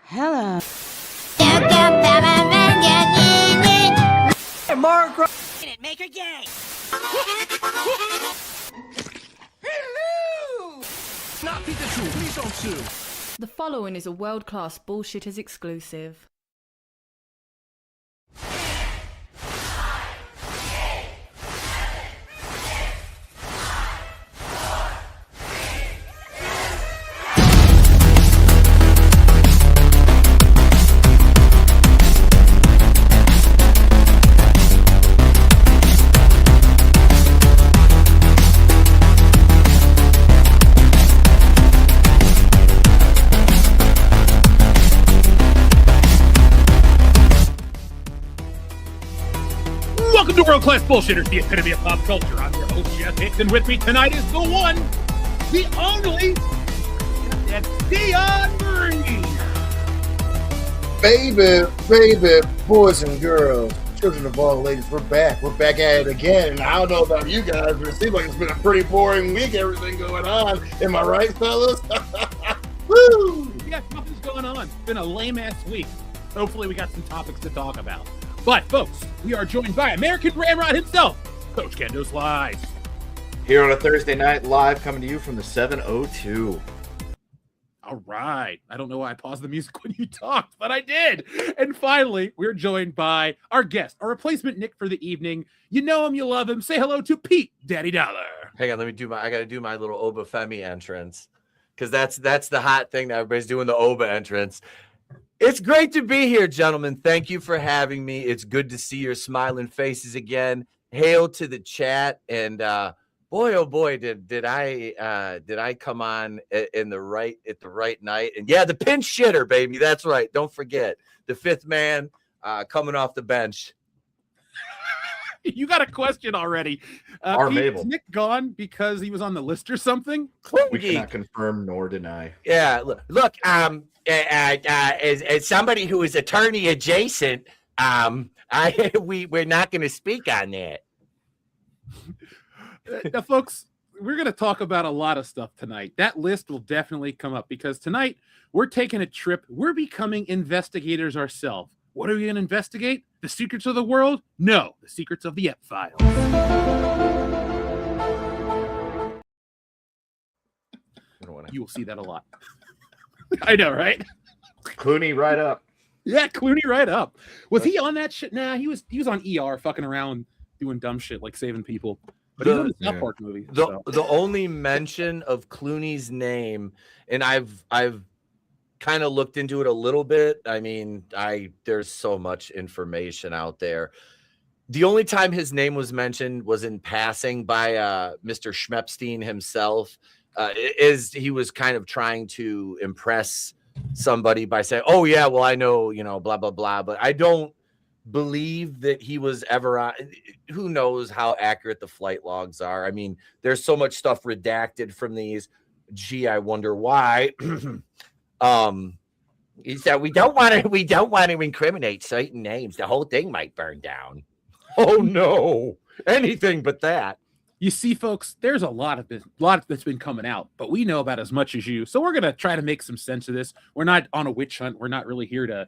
Hello. Mark, make her gay. Hello. Not Pikachu, please don't sue. The following is a world-class Bullshitters exclusive. Welcome to World Class Bullshitters, the epitome of pop culture. I'm your host, G.M.P.C, and with me tonight is the one, the only, Dion Green. Baby, boys and girls, children of all ladies, we're back. We're back at it again. And I don't know about you guys, but it seems like it's been a pretty boring week. Everything going on. Am I right, fellas? Woo! Yeah, nothing's going on. It's been a lame-ass week. Hopefully we got some topics to talk about. But, folks, we are joined by American Ramrod himself, Coach Kendo Slice. Here on a Thursday night, live coming to you from the 702. All right. I don't know why I paused the music when you talked, but I did. And finally, we're joined by our guest, our replacement Nick for the evening. You know him, you love him. Say hello to Pete Daddy Dollar. Hang on, I gotta do my little Oba Femi entrance. Because that's the hot thing that everybody's doing, the Oba entrance. It's great to be here, gentlemen. Thank you for having me. It's good to see your smiling faces again. Hail to the chat. And boy, oh boy, did I come on at the right night. And yeah, the pinch shitter, baby. That's right. Don't forget the fifth man coming off the bench. You got a question already. Is Nick gone because he was on the list or something? We cannot confirm nor deny. Yeah, look. As somebody who is attorney adjacent, we're not going to speak on that. Now, folks, we're going to talk about a lot of stuff tonight. That list will definitely come up because tonight we're taking a trip. We're becoming investigators ourselves. What are we going to investigate? The secrets of the world? No, the secrets of the Ep-Files. You will see that a lot. I know, right? Clooney right up. Yeah, Clooney right up. Was he on that shit? Nah, he was on ER fucking around doing dumb shit like saving people. But he's on the South Park movie. The only mention of Clooney's name, and I've kind of looked into it a little bit. I mean, there's so much information out there. The only time his name was mentioned was in passing by Mr. Schmepstein himself. Is he was kind of trying to impress somebody by saying, "Oh yeah, well I know, blah blah blah," but I don't believe that he was ever on. Who knows how accurate the flight logs are? I mean, there's so much stuff redacted from these. Gee, I wonder why. He said we don't want to incriminate certain names. The whole thing might burn down. Oh no, anything but that. You see, folks, there's a lot that's been coming out, but we know about as much as you. So we're going to try to make some sense of this. We're not on a witch hunt. We're not really here to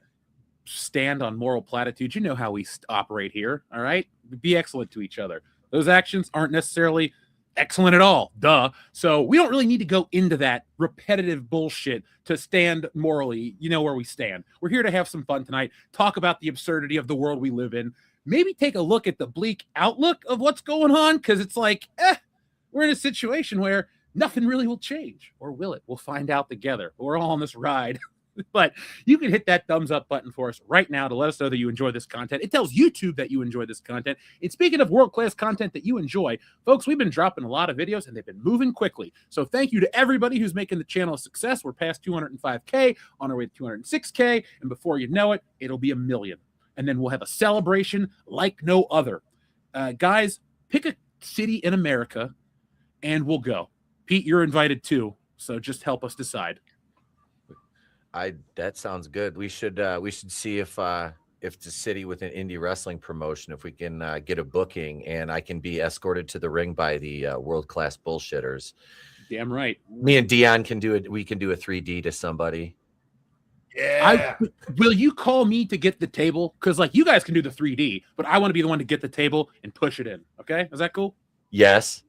stand on moral platitudes. You know how we operate here, all right? Be excellent to each other. Those actions aren't necessarily excellent at all, duh. So we don't really need to go into that repetitive bullshit to stand morally. You know where we stand. We're here to have some fun tonight, talk about the absurdity of the world we live in, maybe take a look at the bleak outlook of what's going on, because it's like, we're in a situation where nothing really will change. Or will it? We'll find out together. We're all on this ride. But you can hit that thumbs up button for us right now to let us know that you enjoy this content. It tells YouTube that you enjoy this content. And speaking of world-class content that you enjoy, folks, we've been dropping a lot of videos and they've been moving quickly. So thank you to everybody who's making the channel a success. We're past 205K, on our way to 206K. And before you know it, it'll be 1 million. And then we'll have a celebration like no other. Guys, pick a city in America and we'll go. Pete, you're invited too. So just help us decide. That sounds good. We should see if the city with an indie wrestling promotion, if we can get a booking and I can be escorted to the ring by the world-class bullshitters. Damn right. Me and Dion can do it. We can do a 3D to somebody. Yeah. Will you call me to get the table? Because like you guys can do the 3D, but I want to be the one to get the table and push it in. Okay, is that cool? Yes.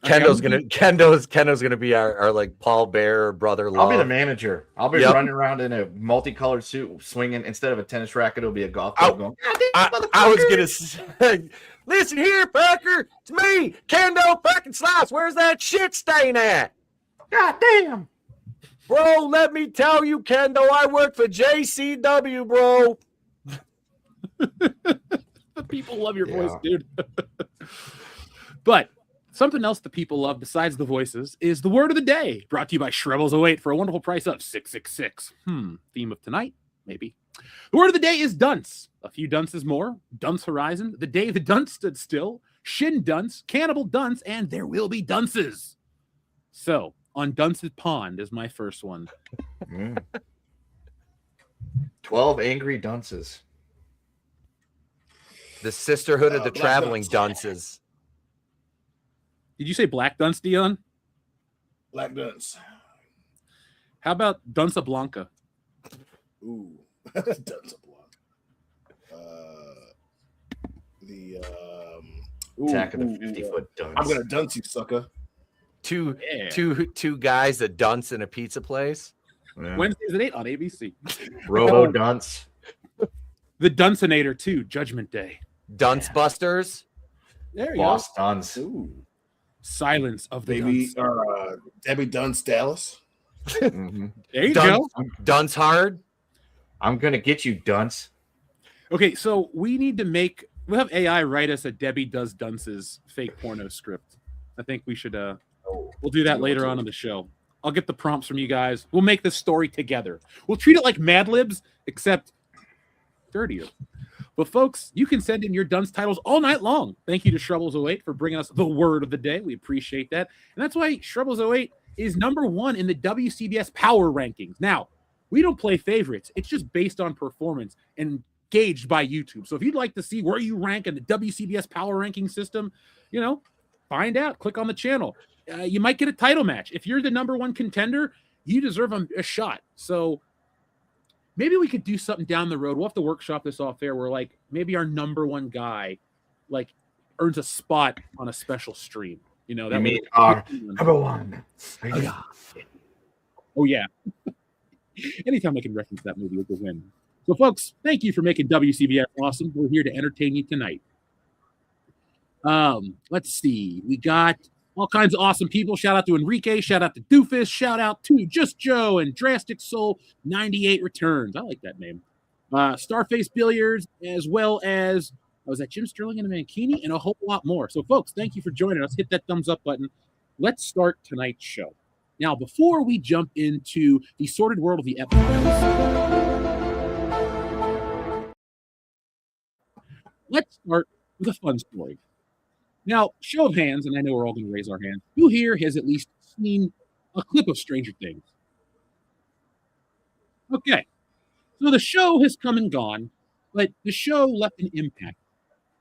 Okay, Kendo's gonna be our like Paul Bear brother. I'll be the manager. I'll be Yep. running around in a multicolored suit, swinging. Instead of a tennis racket, it'll be a golf club. Going, I was gonna say, listen here, Packer. It's me, Kendo fucking Slice. Where's that shit stain at? God damn. Bro, let me tell you, Kendo, I work for JCW, bro. The people love your voice, dude. But something else the people love besides the voices is the word of the day, brought to you by Shrebbles08 for a wonderful price of $666. Theme of tonight, maybe. The word of the day is dunce. A few dunces more. Dunce Horizon, the day the dunce stood still, Shin Dunce, Cannibal Dunce, and there will be dunces. So, on Dunce's Pond is my first one. 12 angry dunces. The Sisterhood of the Black Traveling Dunce. Dunces. Did you say Black Dunce, Dion? Black Dunce. How about Dunce Blanca? Ooh. Dunce Blanc. Attack of the 50-foot dunce. I'm gonna dunce you, sucker. Two guys, a dunce in a pizza place. Yeah. Wednesdays at 8 on ABC. Robo dunce. The Duncinator 2, Judgment Day. Dunce Busters. There you Boss dunce. Ooh. go. Silence of the Baby, Dunce. Debbie Dunce Dallas. Mhm. There you Dunce, go. Dunce Hard. I'm gonna get you, dunce. Okay, so we'll have AI write us a Debbie Does Dunce's fake porno script. I think we should we'll do that later on in the show. I'll get the prompts from you guys. We'll make this story together. We'll treat it like Mad Libs, except dirtier. But folks, you can send in your dunce titles all night long. Thank you to Shrebbles08 for bringing us the word of the day. We appreciate that. And that's why Shrebbles08 is #1 in the WCBS Power Rankings. Now, we don't play favorites. It's just based on performance and gauged by YouTube. So if you'd like to see where you rank in the WCBS Power Ranking system, find out. Click on the channel. You might get a title match. If you're the #1 contender, you deserve a shot. So maybe we could do something down the road. We'll have to workshop this off air where like maybe our #1 guy like earns a spot on a special stream. That You mean would- our #1. Oh yeah. Anytime I can reference that movie, it's a win. So folks, thank you for making WCBS awesome. We're here to entertain you tonight. Let's see. We got all kinds of awesome people. Shout out to Enrique. Shout out to Doofus. Shout out to Just Joe and Drastic Soul 98 Returns. I like that name. Starface Billiards, as well as was that Jim Sterling and a Mankini, and a whole lot more. So, folks, thank you for joining us. Hit that thumbs up button. Let's start tonight's show. Now, before we jump into the sordid world of the let's start with a fun story. Now, show of hands, and I know we're all going to raise our hands. Who here has at least seen a clip of Stranger Things? Okay. So the show has come and gone, but the show left an impact.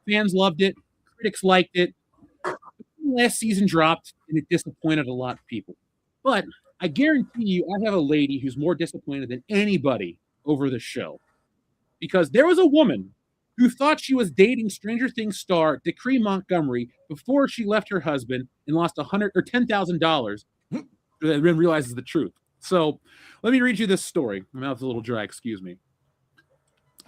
Fans loved it. Critics liked it. Last season dropped, and it disappointed a lot of people. But I guarantee you, I have a lady who's more disappointed than anybody over the show. Because there was a woman who thought she was dating Stranger Things star Decree Montgomery before she left her husband and lost $100 or $10,000, and then realizes the truth. So let me read you this story. My mouth's a little dry, excuse me.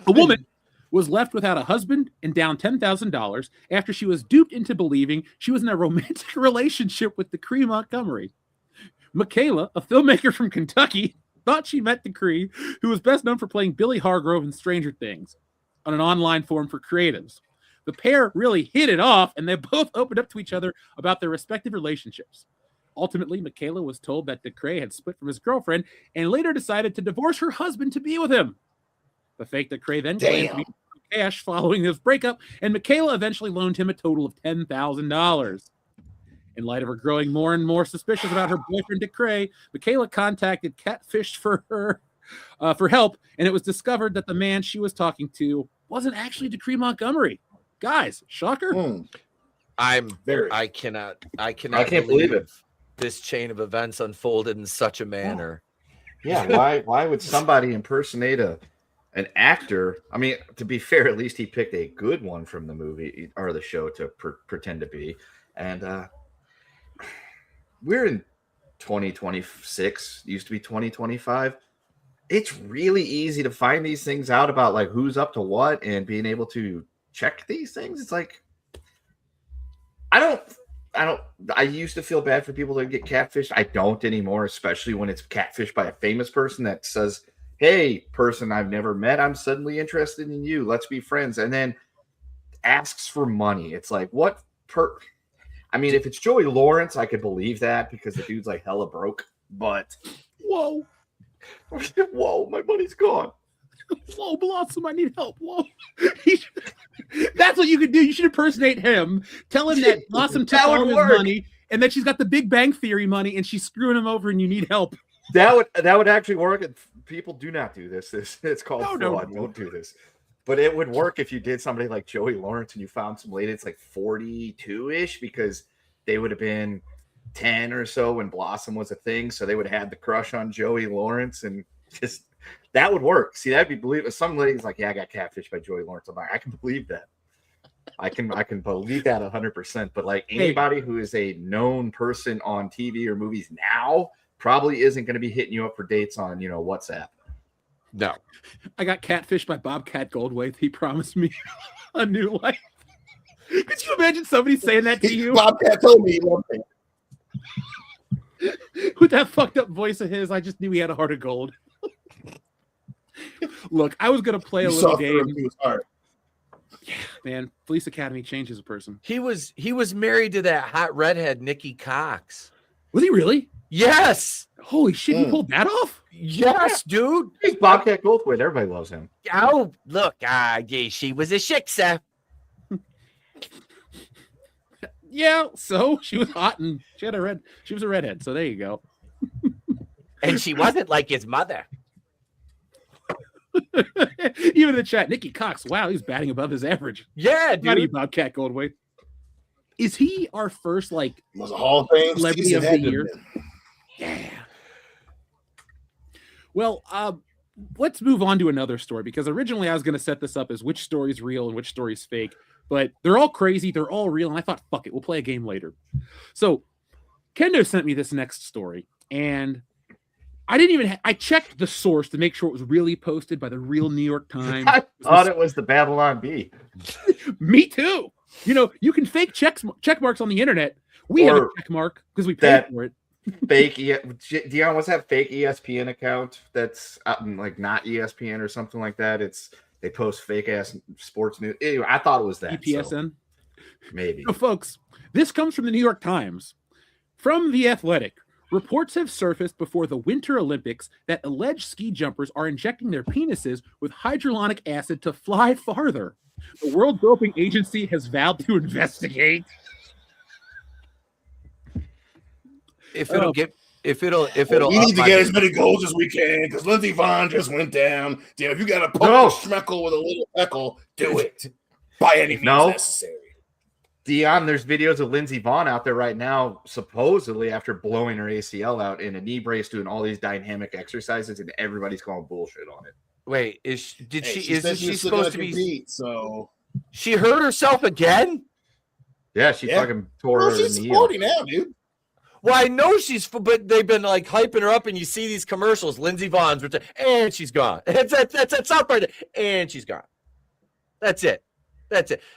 A woman was left without a husband and down $10,000 after she was duped into believing she was in a romantic relationship with Decree Montgomery. Michaela, a filmmaker from Kentucky, thought she met Decree, who was best known for playing Billy Hargrove in Stranger Things, on an online forum for creatives. The pair really hit it off, and they both opened up to each other about their respective relationships. Ultimately, Michaela was told that Decree had split from his girlfriend and later decided to divorce her husband to be with him. The fake Decree then claimed to be cash following this breakup, and Michaela eventually loaned him a total of $10,000. In light of her growing more and more suspicious about her boyfriend Decree, Michaela contacted Catfish for help, and it was discovered that the man she was talking to wasn't actually Decree Montgomery. Guys, shocker? I cannot believe it. This chain of events unfolded in such a manner. Yeah, why would somebody impersonate an actor? I mean, to be fair, at least he picked a good one from the movie or the show to pretend to be. And we're in 2026, used to be 2025. It's really easy to find these things out about like who's up to what and being able to check these things. It's like I used to feel bad for people that get catfished. I don't anymore, especially when it's catfished by a famous person that says, "Hey, person I've never met, I'm suddenly interested in you. Let's be friends." And then asks for money. It's like, what I mean, if it's Joey Lawrence, I could believe that because the dude's like hella broke. But Whoa, my money's gone. whoa, Blossom, I need help. Whoa. That's what you could do. You should impersonate him. Tell him that Blossom took all his money and that she's got the Big Bang Theory money and she's screwing him over and you need help. That would actually work. People do not do this. It's called fraud. No. Don't do this. But it would work if you did somebody like Joey Lawrence and you found some lady that's like 42-ish because they would have been 10 or so when Blossom was a thing. So they would have had the crush on Joey Lawrence and just that would work. See, that'd be believable. Some lady's like, yeah, I got catfished by Joey Lawrence. I'm like, I can believe that. I can believe that 100%. But like anybody who is a known person on TV or movies now probably isn't going to be hitting you up for dates on, WhatsApp. No. I got catfished by Bobcat Goldthwait. He promised me a new life. Could you imagine somebody saying that to you? Bobcat told me he loved me. With that fucked up voice of his, I just knew he had a heart of gold. Look, I was gonna play a little game. Yeah, man, Police Academy changes a person. He was married to that hot redhead Nikki Cox. Was he really? Yes. Holy shit, he pulled that off? Yes, dude. He's Bobcat Goldthwait. Everybody loves him. Oh, look, yeah, she was a shiksa. Yeah, so she was hot and she was a redhead. So there you go. And she wasn't like his mother. Even in the chat, Nikki Cox, wow, he's batting above his average. Yeah, How do you dude. Bobcat Goldthwait? Is he our first like Was a Hall of Fame celebrity of the season year? Yeah. Well, let's move on to another story because originally I was going to set this up as which story's real and which story's fake, but they're all crazy, they're all real, and I thought, fuck it, we'll play a game later. So Kendo sent me this next story, and I didn't even I checked the source to make sure it was really posted by the real New York Times. I thought it was the Babylon Bee. Me too. You can fake check marks on the internet. We have a check mark because we paid for it. Fake Dion, what's that fake ESPN account that's like not ESPN or something like that? They post fake ass sports news. Anyway, I thought it was that. EPSN? So maybe. So folks, this comes from the New York Times. From The Athletic, reports have surfaced before the Winter Olympics that alleged ski jumpers are injecting their penises with hydrochloric acid to fly farther. The World Doping Agency has vowed to investigate. If it'll we need to get as many goals as we can because Lindsey Vonn just went down. Damn, if you got to poke a schmeckle with a little peckle, do it by any means necessary. Dion, there's videos of Lindsey Vonn out there right now, supposedly after blowing her ACL out in a knee brace, doing all these dynamic exercises, and everybody's calling bullshit on it. Wait, isn't she supposed like to be? Beat, so she hurt herself again? Yeah, she fucking tore her she's knee. 40 now, dude. Well, I know but they've been like hyping her up, and you see these commercials. Lindsey Vonn's return, and she's gone. That's South Park, and she's gone. That's it.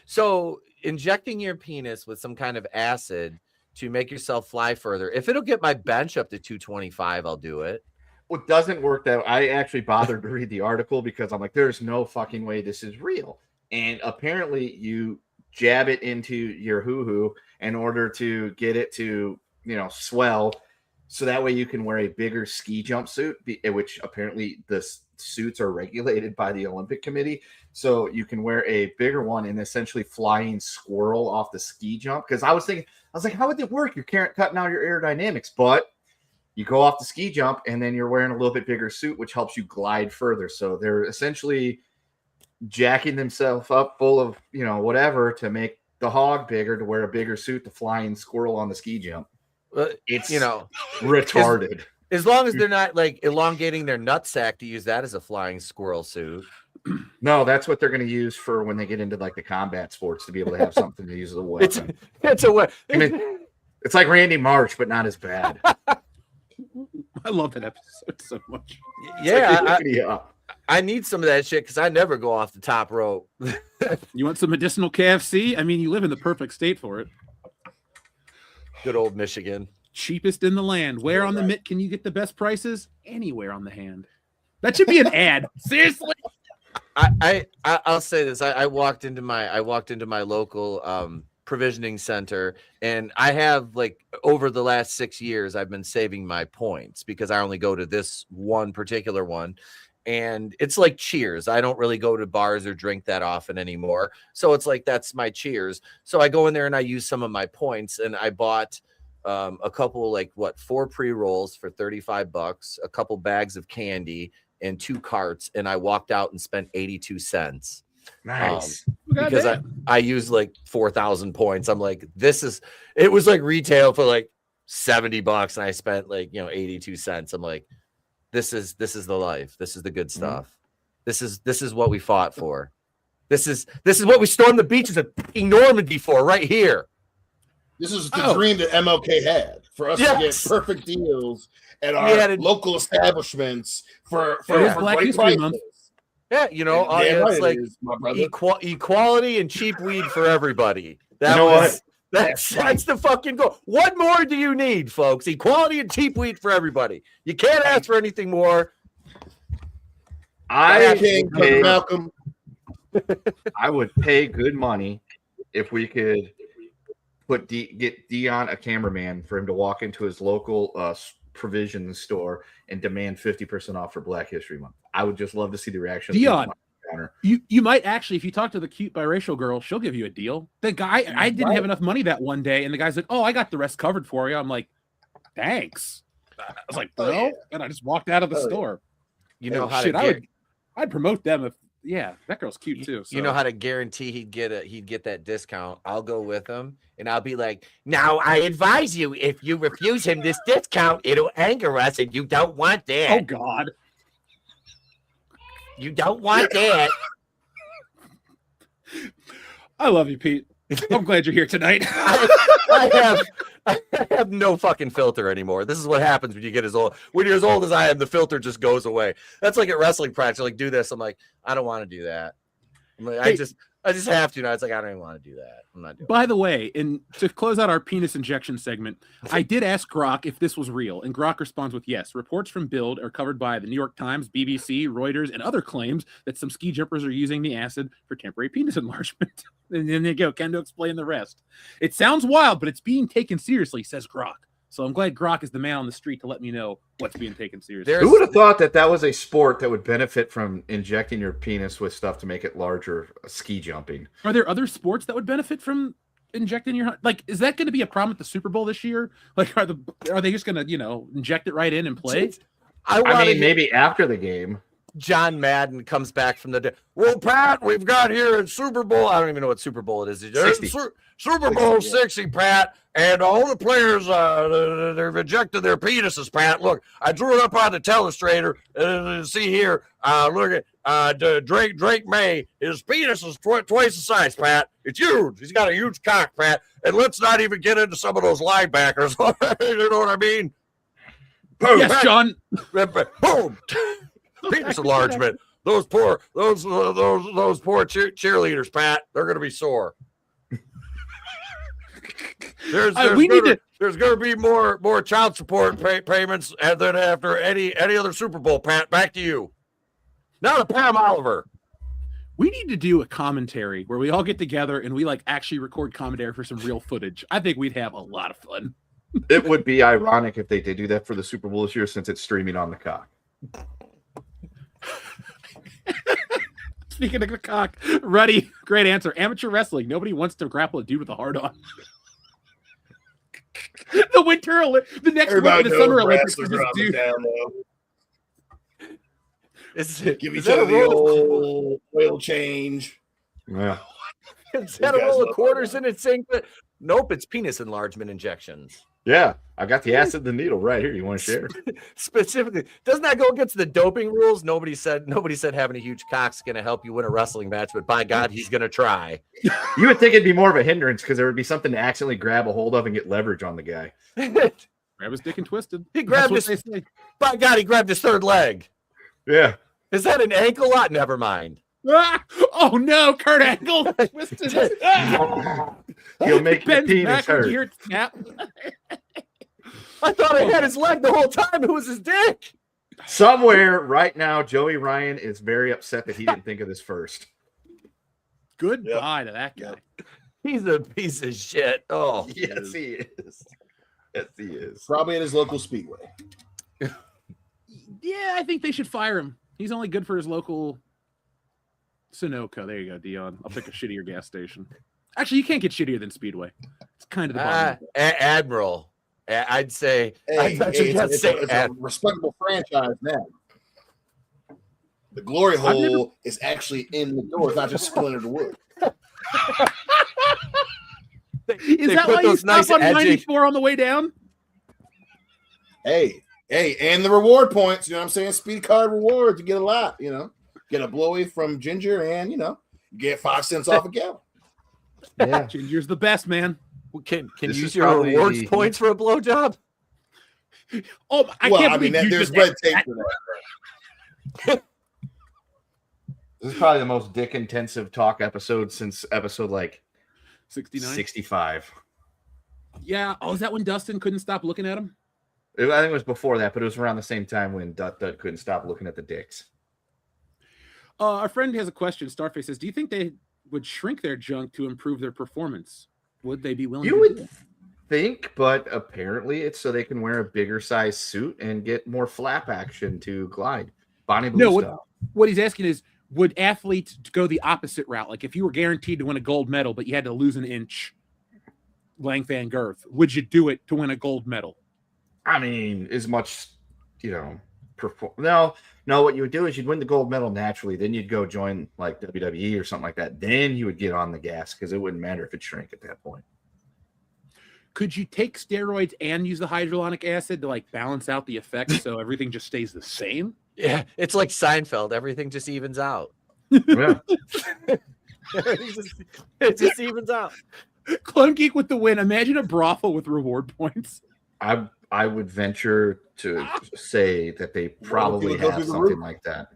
So injecting your penis with some kind of acid to make yourself fly further. If it'll get my bench up to 225, I'll do it. What doesn't work that I actually bothered to read the article because I'm like, there's no fucking way this is real. And apparently you jab it into your hoo-hoo in order to get it to, swell. So that way you can wear a bigger ski jumpsuit, which apparently the suits are regulated by the Olympic Committee. So you can wear a bigger one and essentially flying squirrel off the ski jump. Because I was like, how would it work? You're cutting out your aerodynamics, but you go off the ski jump and then you're wearing a little bit bigger suit, which helps you glide further. So they're essentially jacking themselves up full of, whatever to make the hog bigger, to wear a bigger suit to flying squirrel on the ski jump. It's retarded. As long as they're not like elongating their nutsack to use that as a flying squirrel suit. No, that's what they're going to use for when they get into like the combat sports to be able to have something to use as a weapon. It's a way. I mean, it's like Randy Marsh, but not as bad. I love that episode so much. Yeah, I need some of that shit because I never go off the top rope. You want some medicinal KFC? I mean, you live in the perfect state for it. Good old Michigan. Cheapest in the land. Where on the mitt can you get the best prices? Anywhere on the hand. That should be an ad. Seriously. I'll say this. I walked into my local provisioning center, and I have like over the last 6 years I've been saving my points because I only go to this one particular one, and it's like Cheers. I don't really go to bars or drink that often anymore, so it's like that's my Cheers. So I go in there and I use some of my points, and I bought a couple 4 pre-rolls for $35, a couple bags of candy, and 2 carts, and I walked out and spent 82 cents. Nice. Because I used like 4,000 points. I'm like, it was like retail for like $70 and I spent 82 cents. I'm like, this is the life. This is the good stuff. This is what we fought for. This is what we stormed the beaches of Normandy for right here. This is the dream that MLK had for us to get perfect deals at our local establishments for Black great History prices. Month. Yeah, it's like equality and cheap weed for everybody. That's the fucking goal. What more do you need, folks? Equality and cheap weed for everybody. You can't ask for anything more. Malcolm. I would pay good money if we could get Dion a cameraman for him to walk into his local provision store and demand 50% off for Black History Month. I would just love to see the reaction. Dion, you might actually, if you talk to the cute biracial girl, she'll give you a deal. The guy, I didn't have enough money that one day, and the guy's like, "Oh, I got the rest covered for you." I'm like, "Thanks." I was like, "Bro," and I just walked out of the store. You know how to I'd promote them if. Yeah, that girl's cute too. So. You know how to guarantee he'd get that discount. I'll go with him, and I'll be like, "Now I advise you, if you refuse him this discount, it'll anger us, and you don't want that." Oh God, you don't want that. I love you, Pete. I'm glad you're here tonight. I have no fucking filter anymore. This is what happens when you get as old. When you're as old as I am, the filter just goes away. That's like at wrestling practice. Like, do this. I'm like, I don't want to do that. I'm like, I just have to now. It's like, I don't even want to do that. I'm not doing By the way, and to close out our penis injection segment, I did ask Grok if this was real, and Grok responds with yes. Reports from Build are covered by the New York Times, BBC, Reuters, and other claims that some ski jumpers are using the acid for temporary penis enlargement. And then they go, Kendo explain the rest. It sounds wild, but it's being taken seriously, says Grok. So I'm glad Grok is the man on the street to let me know what's being taken seriously. Who would have thought that was a sport that would benefit from injecting your penis with stuff to make it larger? Ski jumping. Are there other sports that would benefit from injecting your, like, is that going to be a problem at the Super Bowl this year? Like, are they just going to inject it right in and play? I mean, maybe after the game. John Madden comes back from the dead. Well, Pat, we've got here at Super Bowl. I don't even know what Super Bowl it is. Super Bowl 60, Pat, and all the players they've ejected their penises. Pat, look, I drew it up on the telestrator. See here, look at Drake May. His penis is twice the size. Pat, it's huge. He's got a huge cock, Pat. And let's not even get into some of those linebackers. You know what I mean? Boom, yes, Pat. John. Boom. Penis enlargement. Those poor cheerleaders, Pat. They're going to be sore. There's going to be more child support payments than after any other Super Bowl. Pat, back to you. Now to Pam Oliver. We need to do a commentary where we all get together and we actually record commentary for some real footage. I think we'd have a lot of fun. It would be ironic if they did do that for the Super Bowl this year, since it's streaming on the cock. Speaking of the cock, Ruddy, great answer. Amateur wrestling. Nobody wants to grapple a dude with a hard on. The next week in the Summer Olympics is this dude. Give each other the old oil change. Yeah. Is that a roll of quarters in its sink? Nope, it's penis enlargement injections. Yeah, I got the acid, the needle right here. You want to share? Specifically, doesn't that go against the doping rules? Nobody said having a huge cock's going to help you win a wrestling match, but by God, he's going to try. You would think it'd be more of a hindrance because there would be something to accidentally grab a hold of and get leverage on the guy. Grab his dick and twisted. He grabbed his. By God, he grabbed his third leg. Yeah. Is that an ankle lock? Never mind. Ah! Oh no, Kurt Angle twisted. He'll make your penis hurt. Here, snap. I thought I had his leg the whole time. It was his dick. Somewhere right now, Joey Ryan is very upset that he didn't think of this first. Goodbye to that guy. He's a piece of shit. Oh, yes, he is. Yes, he is. Probably at his local speedway. Yeah, I think they should fire him. He's only good for his local Sunoco. There you go, Dion. I'll pick a shittier gas station. Actually, you can't get shittier than Speedway. It's kind of the bottom. Admiral. I'd say. Hey, it's a respectable franchise now. The glory hole is actually in the door. It's not just splintered wood. Is that why you stop on 94 on the way down? Hey, and the reward points. You know what I'm saying? Speed card rewards. You get a lot. You know, get a blowy from Ginger, and you get 5 cents off a gallon. Yeah, Ginger's the best, man. Can you use your rewards points for a blowjob? Oh, I can't believe there's red tape for that. This is probably the most dick intensive talk episode since episode like 69, 65. Yeah. Oh, is that when Dustin couldn't stop looking at him? I think it was before that, but it was around the same time when Dut couldn't stop looking at the dicks. Our friend has a question. Starface says, "Do you think they would shrink their junk to improve their performance? Would they be willing?" You would think, but apparently it's so they can wear a bigger size suit and get more flap action to glide. Bonnie Blue style. What he's asking is, would athletes go the opposite route? Like if you were guaranteed to win a gold medal, but you had to lose an inch length and girth, would you do it to win a gold medal? I mean, as much, No, what you would do is you'd win the gold medal naturally. Then you'd go join like WWE or something like that. Then you would get on the gas because it wouldn't matter if it shrank at that point. Could you take steroids and use the hyaluronic acid to like balance out the effects so everything just stays the same? Yeah, it's like Seinfeld. Everything just evens out. Yeah. It just evens out. Clone Geek with the win. Imagine a brothel with reward points. I would venture to say that they probably have something like that.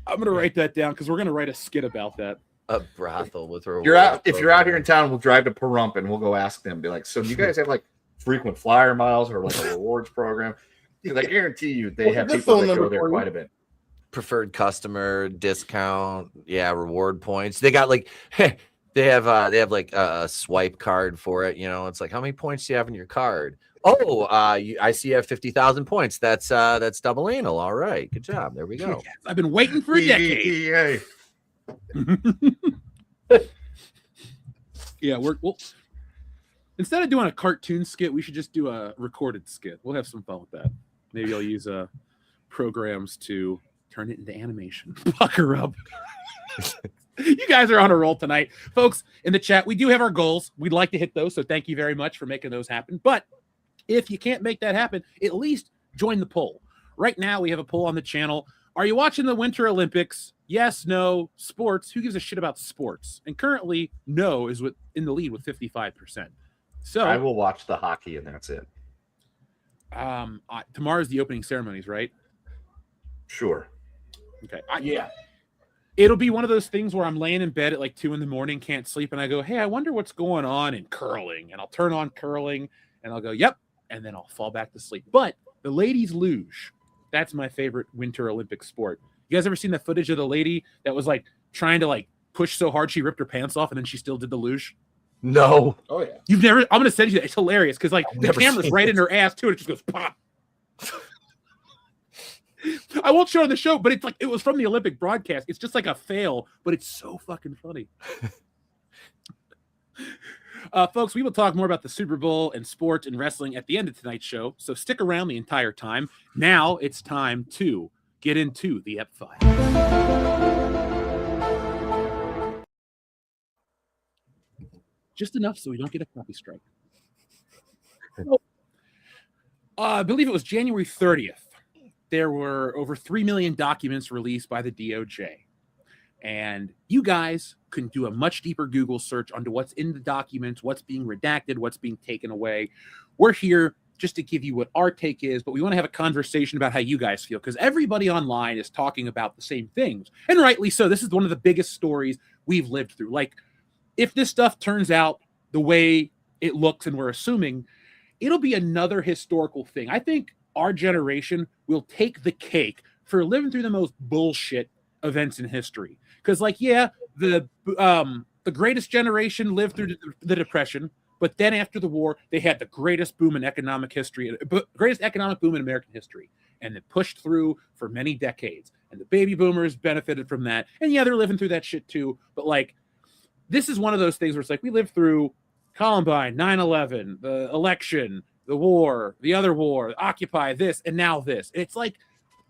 I'm going to write that down because we're going to write a skit about that. A brothel with reward. If you're out here in town, we'll drive to Pahrump and we'll go ask them. Be like, so do you guys have like frequent flyer miles or like a rewards program? Because I guarantee you they have people that go there quite a bit. Preferred customer discount, reward points. They got like they have like a swipe card for it. It's like, how many points do you have in your card? Oh, I see you have 50,000 points. That's double anal. All right, good job. There we go. Yes, I've been waiting for a decade. Yeah, we'll instead of doing a cartoon skit, we should just do a recorded skit. We'll have some fun with that. Maybe I'll use programs to turn it into animation. Pucker up. You guys are on a roll tonight. Folks, in the chat, we do have our goals. We'd like to hit those, so thank you very much for making those happen. But if you can't make that happen, at least join the poll. Right now, we have a poll on the channel. Are you watching the Winter Olympics? Yes, no. Sports. Who gives a shit about sports? And currently, no is in the lead with 55%. So I will watch the hockey, and that's it. Tomorrow's the opening ceremonies, right? Sure. Okay. Yeah. It'll be one of those things where I'm laying in bed at like 2 a.m, can't sleep, and I go, hey, I wonder what's going on in curling. And I'll turn on curling, and I'll go, yep. And then I'll fall back to sleep. But the ladies luge. That's my favorite Winter Olympic sport. You guys ever seen the footage of the lady that was like trying to like push so hard she ripped her pants off and then she still did the luge? No. Oh yeah. You've never. I'm gonna send you that. It's hilarious because like the camera's right in her ass too, and it just goes pop. I won't show on the show, but it's like it was from the Olympic broadcast. It's just like a fail, but it's so fucking funny. Folks, we will talk more about the Super Bowl and sports and wrestling at the end of tonight's show, so stick around the entire time. Now it's time to get into the EP file. Just enough so we don't get a copy strike. I believe it was January 30th. There were over 3 million documents released by the DOJ. And you guys can do a much deeper Google search onto what's in the documents, what's being redacted, what's being taken away. We're here just to give you what our take is, but we want to have a conversation about how you guys feel, because everybody online is talking about the same things. And rightly so. This is one of the biggest stories we've lived through. Like, if this stuff turns out the way it looks and we're assuming, it'll be another historical thing. I think our generation will take the cake for living through the most bullshit events in history. Because, like, yeah, the greatest generation lived through the Depression, but then after the war, they had the greatest boom in economic history, greatest economic boom in American history, and it pushed through for many decades. And the baby boomers benefited from that. And yeah, they're living through that shit too. But, like, this is one of those things where it's like we lived through Columbine, 9/11, the election, the war, the other war, Occupy, this, and now this. It's like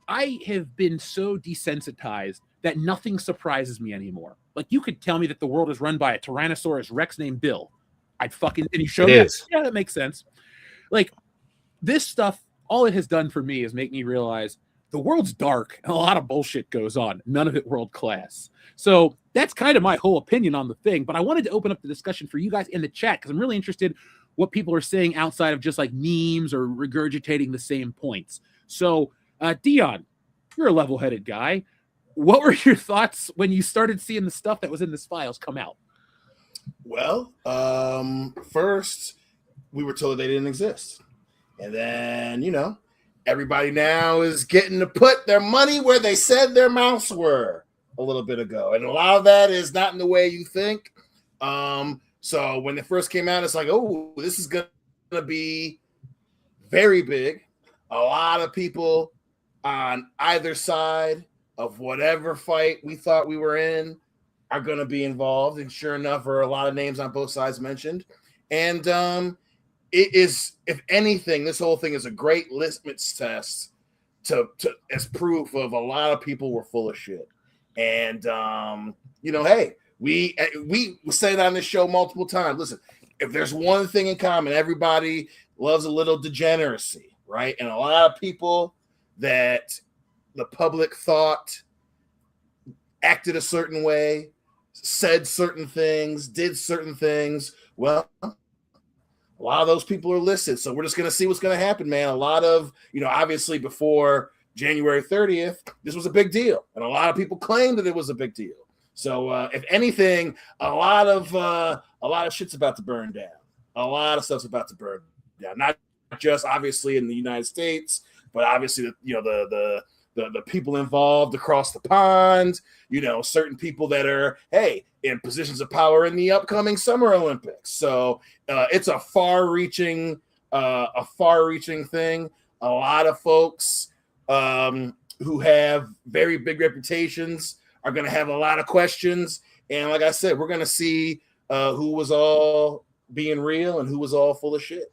I have been so desensitized that nothing surprises me anymore. Like, you could tell me that the world is run by a Tyrannosaurus Rex named Bill. I'd fucking, and you show me, yeah, that makes sense. Like, this stuff, all it has done for me is make me realize the world's dark and a lot of bullshit goes on, none of it world class. So that's kind of my whole opinion on the thing. But I wanted to open up the discussion for you guys in the chat, because I'm really interested what people are saying outside of just like memes or regurgitating the same points. So, Dion, you're a level-headed guy. What were your thoughts when you started seeing the stuff that was in this files come out? Well, first, we were told they didn't exist. And then, you know, everybody now is getting to put their money where they said their mouths were a little bit ago. And a lot of that is not in the way you think. So when it first came out, it's like, oh, this is going to be very big. A lot of people on either side of whatever fight we thought we were in are going to be involved. And sure enough, there are a lot of names on both sides mentioned. And it is, if anything, this whole thing is a great litmus test to as proof of a lot of people were full of shit. And, you know, hey, we said on this show multiple times, listen, if there's one thing in common, everybody loves a little degeneracy, right? And a lot of people that the public thought acted a certain way, said certain things, did certain things. Well, a lot of those people are listed. So we're just going to see what's going to happen, man. A lot of, you know, obviously before January 30th, this was a big deal. And a lot of people claimed that it was a big deal. So if anything, a lot of shit's about to burn down. A lot of stuff's about to burn down. Not just obviously in the United States, but obviously, you know, the people involved across the pond, you know, certain people that are, hey, in positions of power in the upcoming Summer Olympics. So it's a far-reaching thing. A lot of folks who have very big reputations are going to have a lot of questions. And like I said, we're going to see who was all being real and who was all full of shit.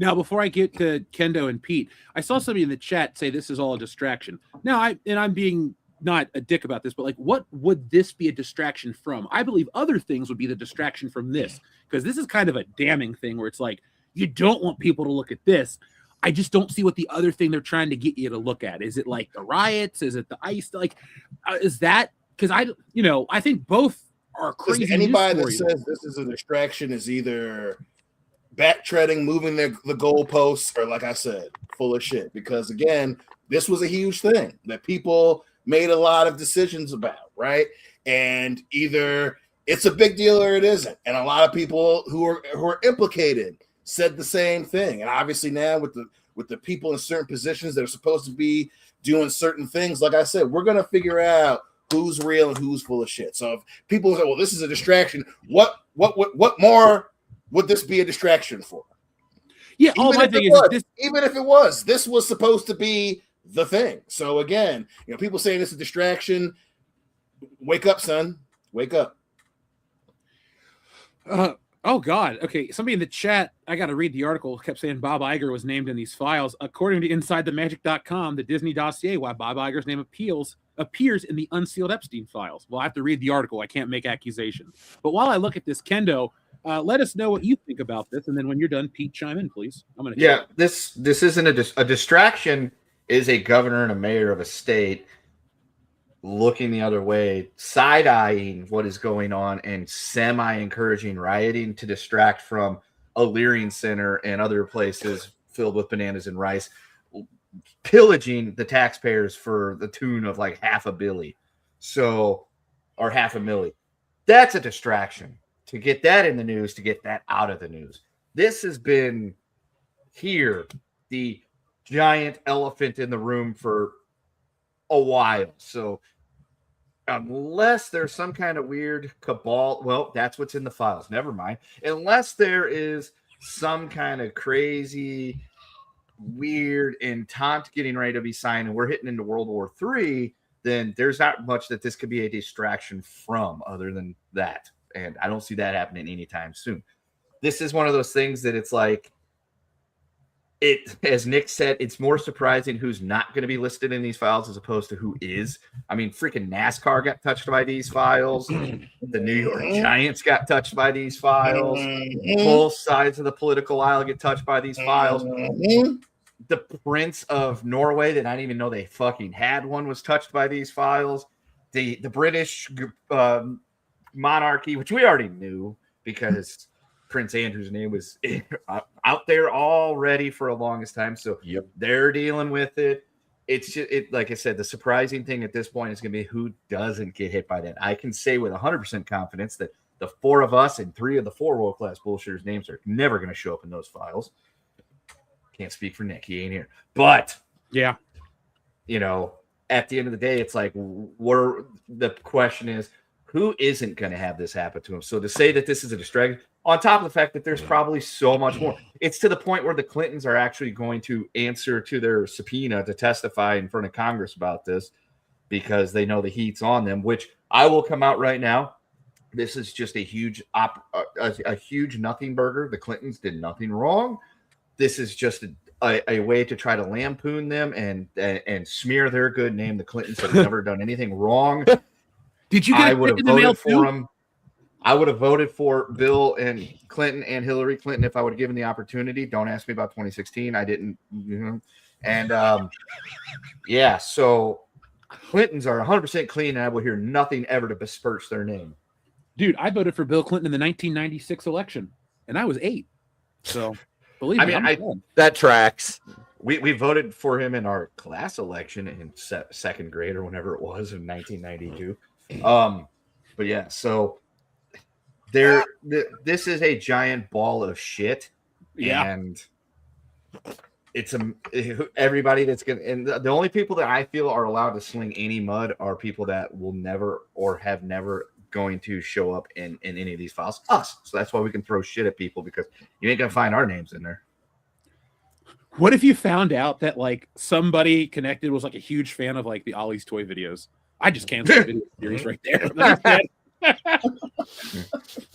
Now, before I get to Kendo and Pete, I saw somebody in the chat say this is all a distraction. Now, I'm being not a dick about this, but like, what would this be a distraction from? I believe other things would be the distraction from this, because this is kind of a damning thing where it's like, you don't want people to look at this. I just don't see what the other thing they're trying to get you to look at. Is it like the riots? Is it the ICE? Like, is that, because I think both are crazy. Anybody that says this is a distraction is either backtracking, moving the goalposts, or like I said, full of shit. Because again, this was a huge thing that people made a lot of decisions about, right? And either it's a big deal or it isn't. And a lot of people who are implicated said the same thing. And obviously now with the people in certain positions that are supposed to be doing certain things, like I said, we're gonna figure out who's real and who's full of shit. So if people say, well, this is a distraction, what more would this be a distraction for? Yeah, all my thing is even if it was, this was supposed to be the thing. So again, you know, people saying it's a distraction. Wake up, son. Wake up. Oh God. Okay. Somebody in the chat, I got to read the article, kept saying Bob Iger was named in these files. According to InsideTheMagic.com, the Disney dossier, why Bob Iger's name appears in the unsealed Epstein files. Well, I have to read the article. I can't make accusations. But while I look at this, Kendo, Let us know what you think about this, and then when you're done, Pete, chime in, please. I'm gonna. Yeah, this isn't a distraction. Is a governor and a mayor of a state looking the other way, side-eyeing what is going on, and semi-encouraging rioting to distract from a Leering Center and other places filled with bananas and rice, pillaging the taxpayers for the tune of like $500 million, or $500,000. That's a distraction. To get that in the news, to get that out of the news. This has been here, the giant elephant in the room for a while. So unless there's some kind of weird cabal, well, that's what's in the files. Never mind. Unless there is some kind of crazy, weird entente getting ready to be signed and we're hitting into World War III, then there's not much that this could be a distraction from other than that. And I don't see that happening anytime soon. This is one of those things that it's like, as Nick said, it's more surprising who's not going to be listed in these files as opposed to who is. I mean, freaking NASCAR got touched by these files. The New York Giants got touched by these files. Both sides of the political aisle get touched by these files. The Prince of Norway, that I didn't even know they fucking had one, was touched by these files. The British monarchy, which we already knew because Prince Andrew's name was out there already for a longest time. So they're dealing with it. It's just, like I said, the surprising thing at this point is going to be who doesn't get hit by that. I can say with 100% confidence that the 4 of us and 3 of the 4 world-class bullshitters' names are never going to show up in those files. Can't speak for Nick. He ain't here. But, yeah, you know, at the end of the day, it's like, the question is, who isn't going to have this happen to him? So to say that this is a distraction, on top of the fact that there's probably so much more, it's to the point where the Clintons are actually going to answer to their subpoena to testify in front of Congress about this because they know the heat's on them, which I will come out right now. This is just a huge nothing burger. The Clintons did nothing wrong. This is just a way to try to lampoon them and smear their good name. The Clintons have never done anything wrong. Did you get I would have in the mail voted for him. I would have voted for Bill and Clinton and Hillary Clinton if I would have given the opportunity. Don't ask me about 2016. I didn't. And yeah, so Clintons are 100% clean, and I will hear nothing ever to besmirch their name. Dude, I voted for Bill Clinton in the 1996 election, and I was 8. So believe me, that tracks. We voted for him in our class election in second grade or whenever it was in 1992. But yeah, so this is a giant ball of shit. Yeah. And it's everybody that's gonna, and the only people that I feel are allowed to sling any mud are people that will never or have never going to show up in any of these files. Us. So that's why we can throw shit at people, because you ain't gonna find our names in there. What if you found out that like somebody connected was like a huge fan of like the Ollie's toy videos? I just canceled the video series right there.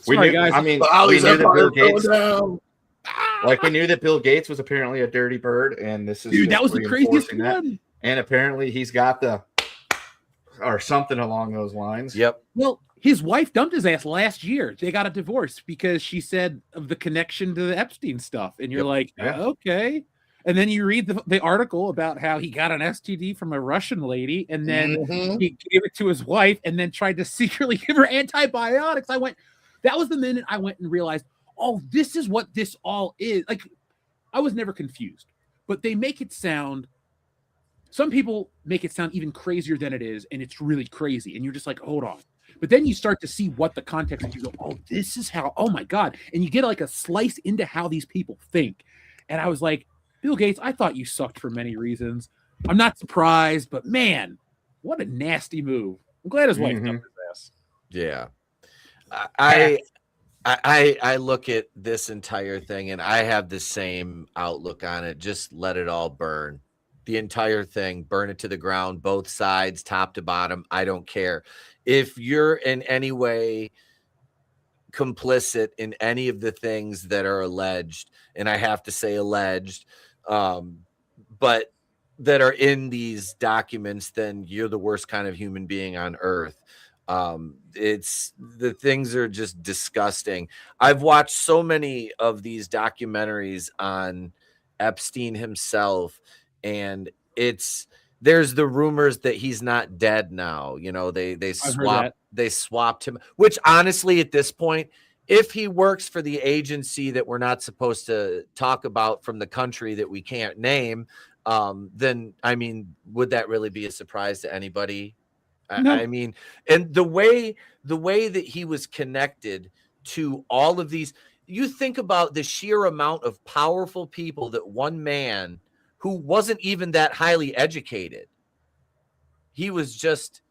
Sorry, guys. I mean, we knew that Bill Gates, like we knew that Bill Gates was apparently a dirty bird, and this is dude, that was the craziest one. And apparently he's got or something along those lines. Yep. Well, his wife dumped his ass last year. They got a divorce because she said of the connection to the Epstein stuff, and you're like, okay. And then you read the article about how he got an STD from a Russian lady, and then he gave it to his wife, and then tried to secretly give her antibiotics. That was the minute I went and realized, oh, this is what this all is. Like, I was never confused, but they make it sound, some people make it sound even crazier than it is, and it's really crazy. And you're just like, hold on. But then you start to see what the context is. You go, oh, this is how, oh my God. And you get like a slice into how these people think. And I was like, Bill Gates, I thought you sucked for many reasons. I'm not surprised, but man, what a nasty move. I'm glad his wife dumped his ass. Yeah. I look at this entire thing and I have the same outlook on it. Just let it all burn. The entire thing, burn it to the ground, both sides, top to bottom. I don't care. If you're in any way complicit in any of the things that are alleged, and I have to say alleged, but that are in these documents, then you're the worst kind of human being on earth. It's the things are just disgusting. I've watched so many of these documentaries on Epstein himself, and there's the rumors that he's not dead now. You know, they I've heard that. swapped him, which honestly at this point, if he works for the agency that we're not supposed to talk about from the country that we can't name, then I mean, would that really be a surprise to anybody? No. I mean, and the way that he was connected to all of these, you think about the sheer amount of powerful people that one man who wasn't even that highly educated, he was just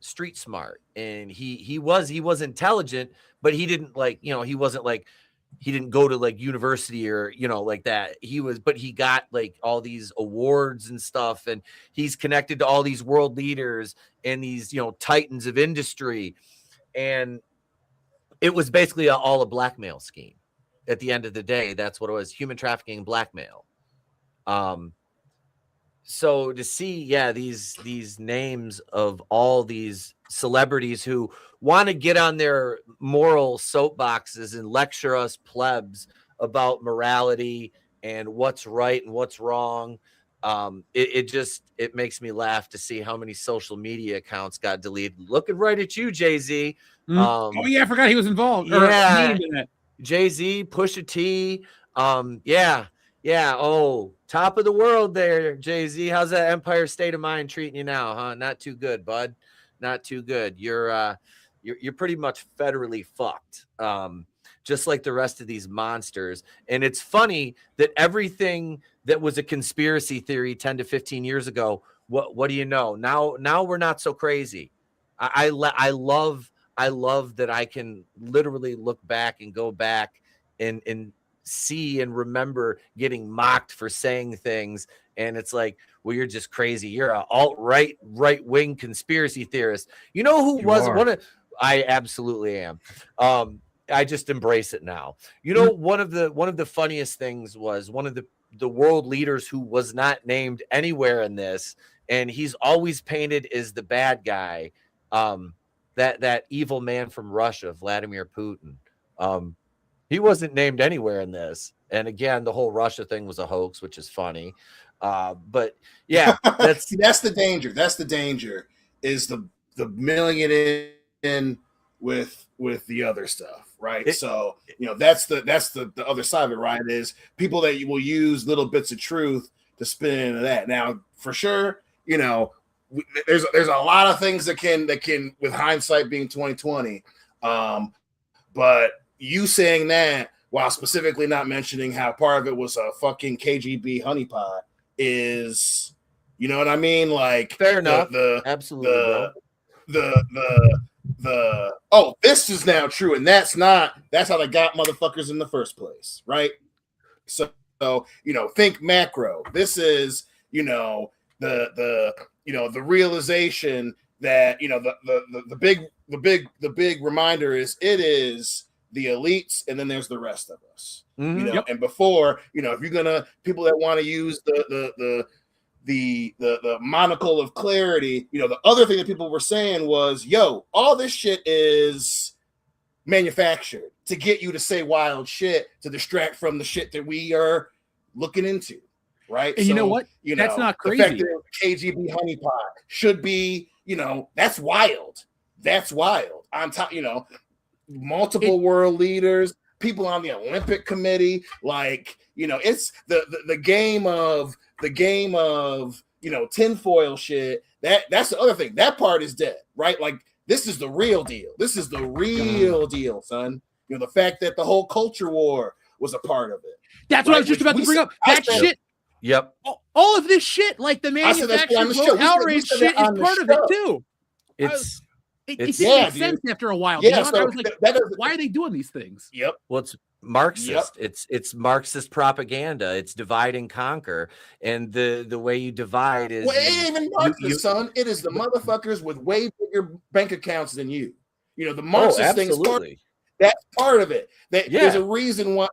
street smart, and he was intelligent, but he didn't he didn't go to like university or like that. But he got like all these awards and stuff, and he's connected to all these world leaders and these titans of industry, and it was basically all a blackmail scheme. At the end of the day, that's what it was: human trafficking and blackmail. So to see, these names of all these celebrities who want to get on their moral soapboxes and lecture us plebs about morality and what's right and what's wrong. It makes me laugh to see how many social media accounts got deleted. Looking right at you, Jay-Z. Oh yeah, I forgot he was involved. Yeah, named in that. Jay-Z, Pusha T. Yeah. Oh, top of the world there, Jay-Z. How's that Empire State of Mind treating you now, huh? Not too good, bud. Not too good. You're pretty much federally fucked. Just like the rest of these monsters. And it's funny that everything that was a conspiracy theory 10 to 15 years ago, what do you know? Now we're not so crazy. I love that I can literally look back and go back and see and remember getting mocked for saying things, and it's like, well, you're just crazy. You're a right wing conspiracy theorist. You know who was one of? I absolutely am. I just embrace it now. One of the funniest things was one of the world leaders who was not named anywhere in this, and he's always painted as the bad guy. That evil man from Russia, Vladimir Putin. He wasn't named anywhere in this. And again, the whole Russia thing was a hoax, which is funny. But yeah, that's the danger. That's the danger, is the milling it in with the other stuff, right? So that's the other side of it, right? Is people that you will use little bits of truth to spin into that. Now, for sure, there's a lot of things that can with hindsight being 2020, but you saying that while specifically not mentioning how part of it was a fucking KGB honeypot is, you know what I mean? Like, fair enough. Absolutely. This is now true, and that's how they got motherfuckers in the first place, right? So think macro. This is the realization that the big reminder is it is the elites, and then there's the rest of us. Mm-hmm. And before, if you're gonna people that want to use the monocle of clarity, the other thing that people were saying was, all this shit is manufactured to get you to say wild shit to distract from the shit that we are looking into, right? And you know what? That's not crazy. The fact that KGB honeypot should be, that's wild. That's wild. On top, multiple world leaders, people on the Olympic committee, it's the game of tinfoil shit. That's the other thing. That part is dead, right? Like, this is the real deal. This is the real deal, son. The fact that the whole culture war was a part of it. That's what I was just about to bring up. That shit. Yep. All of this shit, like the manufactured outrage shit, is part of it too. It didn't make sense after a while. Yeah, I was like, why are they doing these things? Yep. Well, it's Marxist. Yep. It's Marxist propaganda. It's divide and conquer. And the way you divide is even Marxist, son. It is the motherfuckers with way bigger bank accounts than you. The Marxist thing is that's part of it. There's a reason why,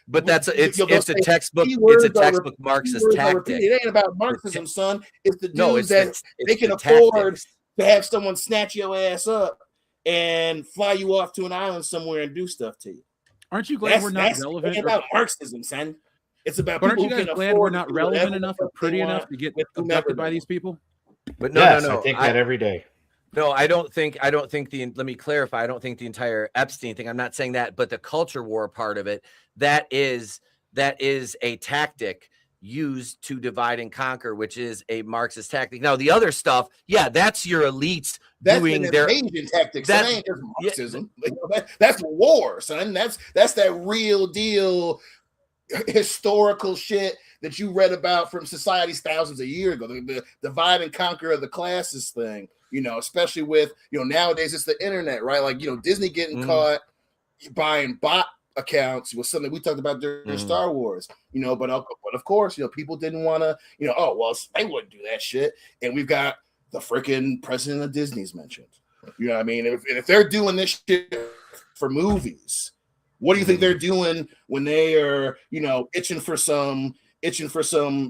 But it's a textbook. It's a textbook Marxist tactic. It ain't about Marxism, son. It's the dudes that they can afford. to have someone snatch your ass up and fly you off to an island somewhere and do stuff to you. Aren't you glad we're not That's relevant? about Marxism, son. It's about But aren't people you who guys can glad afford we're to not do relevant whatever enough the or fuck pretty they enough want to get with whomever abducted they by these want. people? But Yes, I think that every day. No, I don't think let me clarify. I don't think the entire Epstein thing, I'm not saying that, but the culture war part of it, that is a tactic used to divide and conquer, which is a Marxist tactic. Now, the other stuff, yeah, that's your elites doing an their invasion tactic. That ain't just yeah, Marxism. That's war, son. That's that real deal historical shit that you read about from societies thousands of years ago. The divide and conquer of the classes thing, especially with, nowadays it's the internet, right? Like, Disney getting caught buying bot accounts was something we talked about during Star Wars, but of course, people didn't want to, they wouldn't do that shit. And we've got the freaking president of Disney's mentioned. You know what I mean? If they're doing this shit for movies, what do you think they're doing when they are, itching for some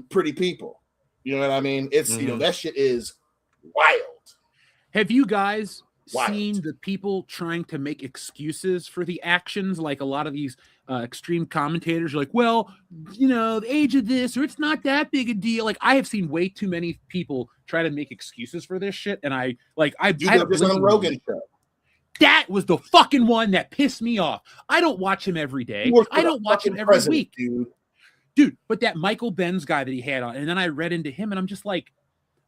pretty people? You know what I mean? It's that shit is wild. Have you guys Wild. seen the people trying to make excuses for the actions? Like a lot of these extreme commentators are like, well, the age of this, or it's not that big a deal. Like I have seen way too many people try to make excuses for this shit, and I just on Rogan show. That was the fucking one that pissed me off. I don't watch him every day. I don't watch him every week. Dude, but that Michael Benz guy that he had on, and then I read into him, and I'm just like,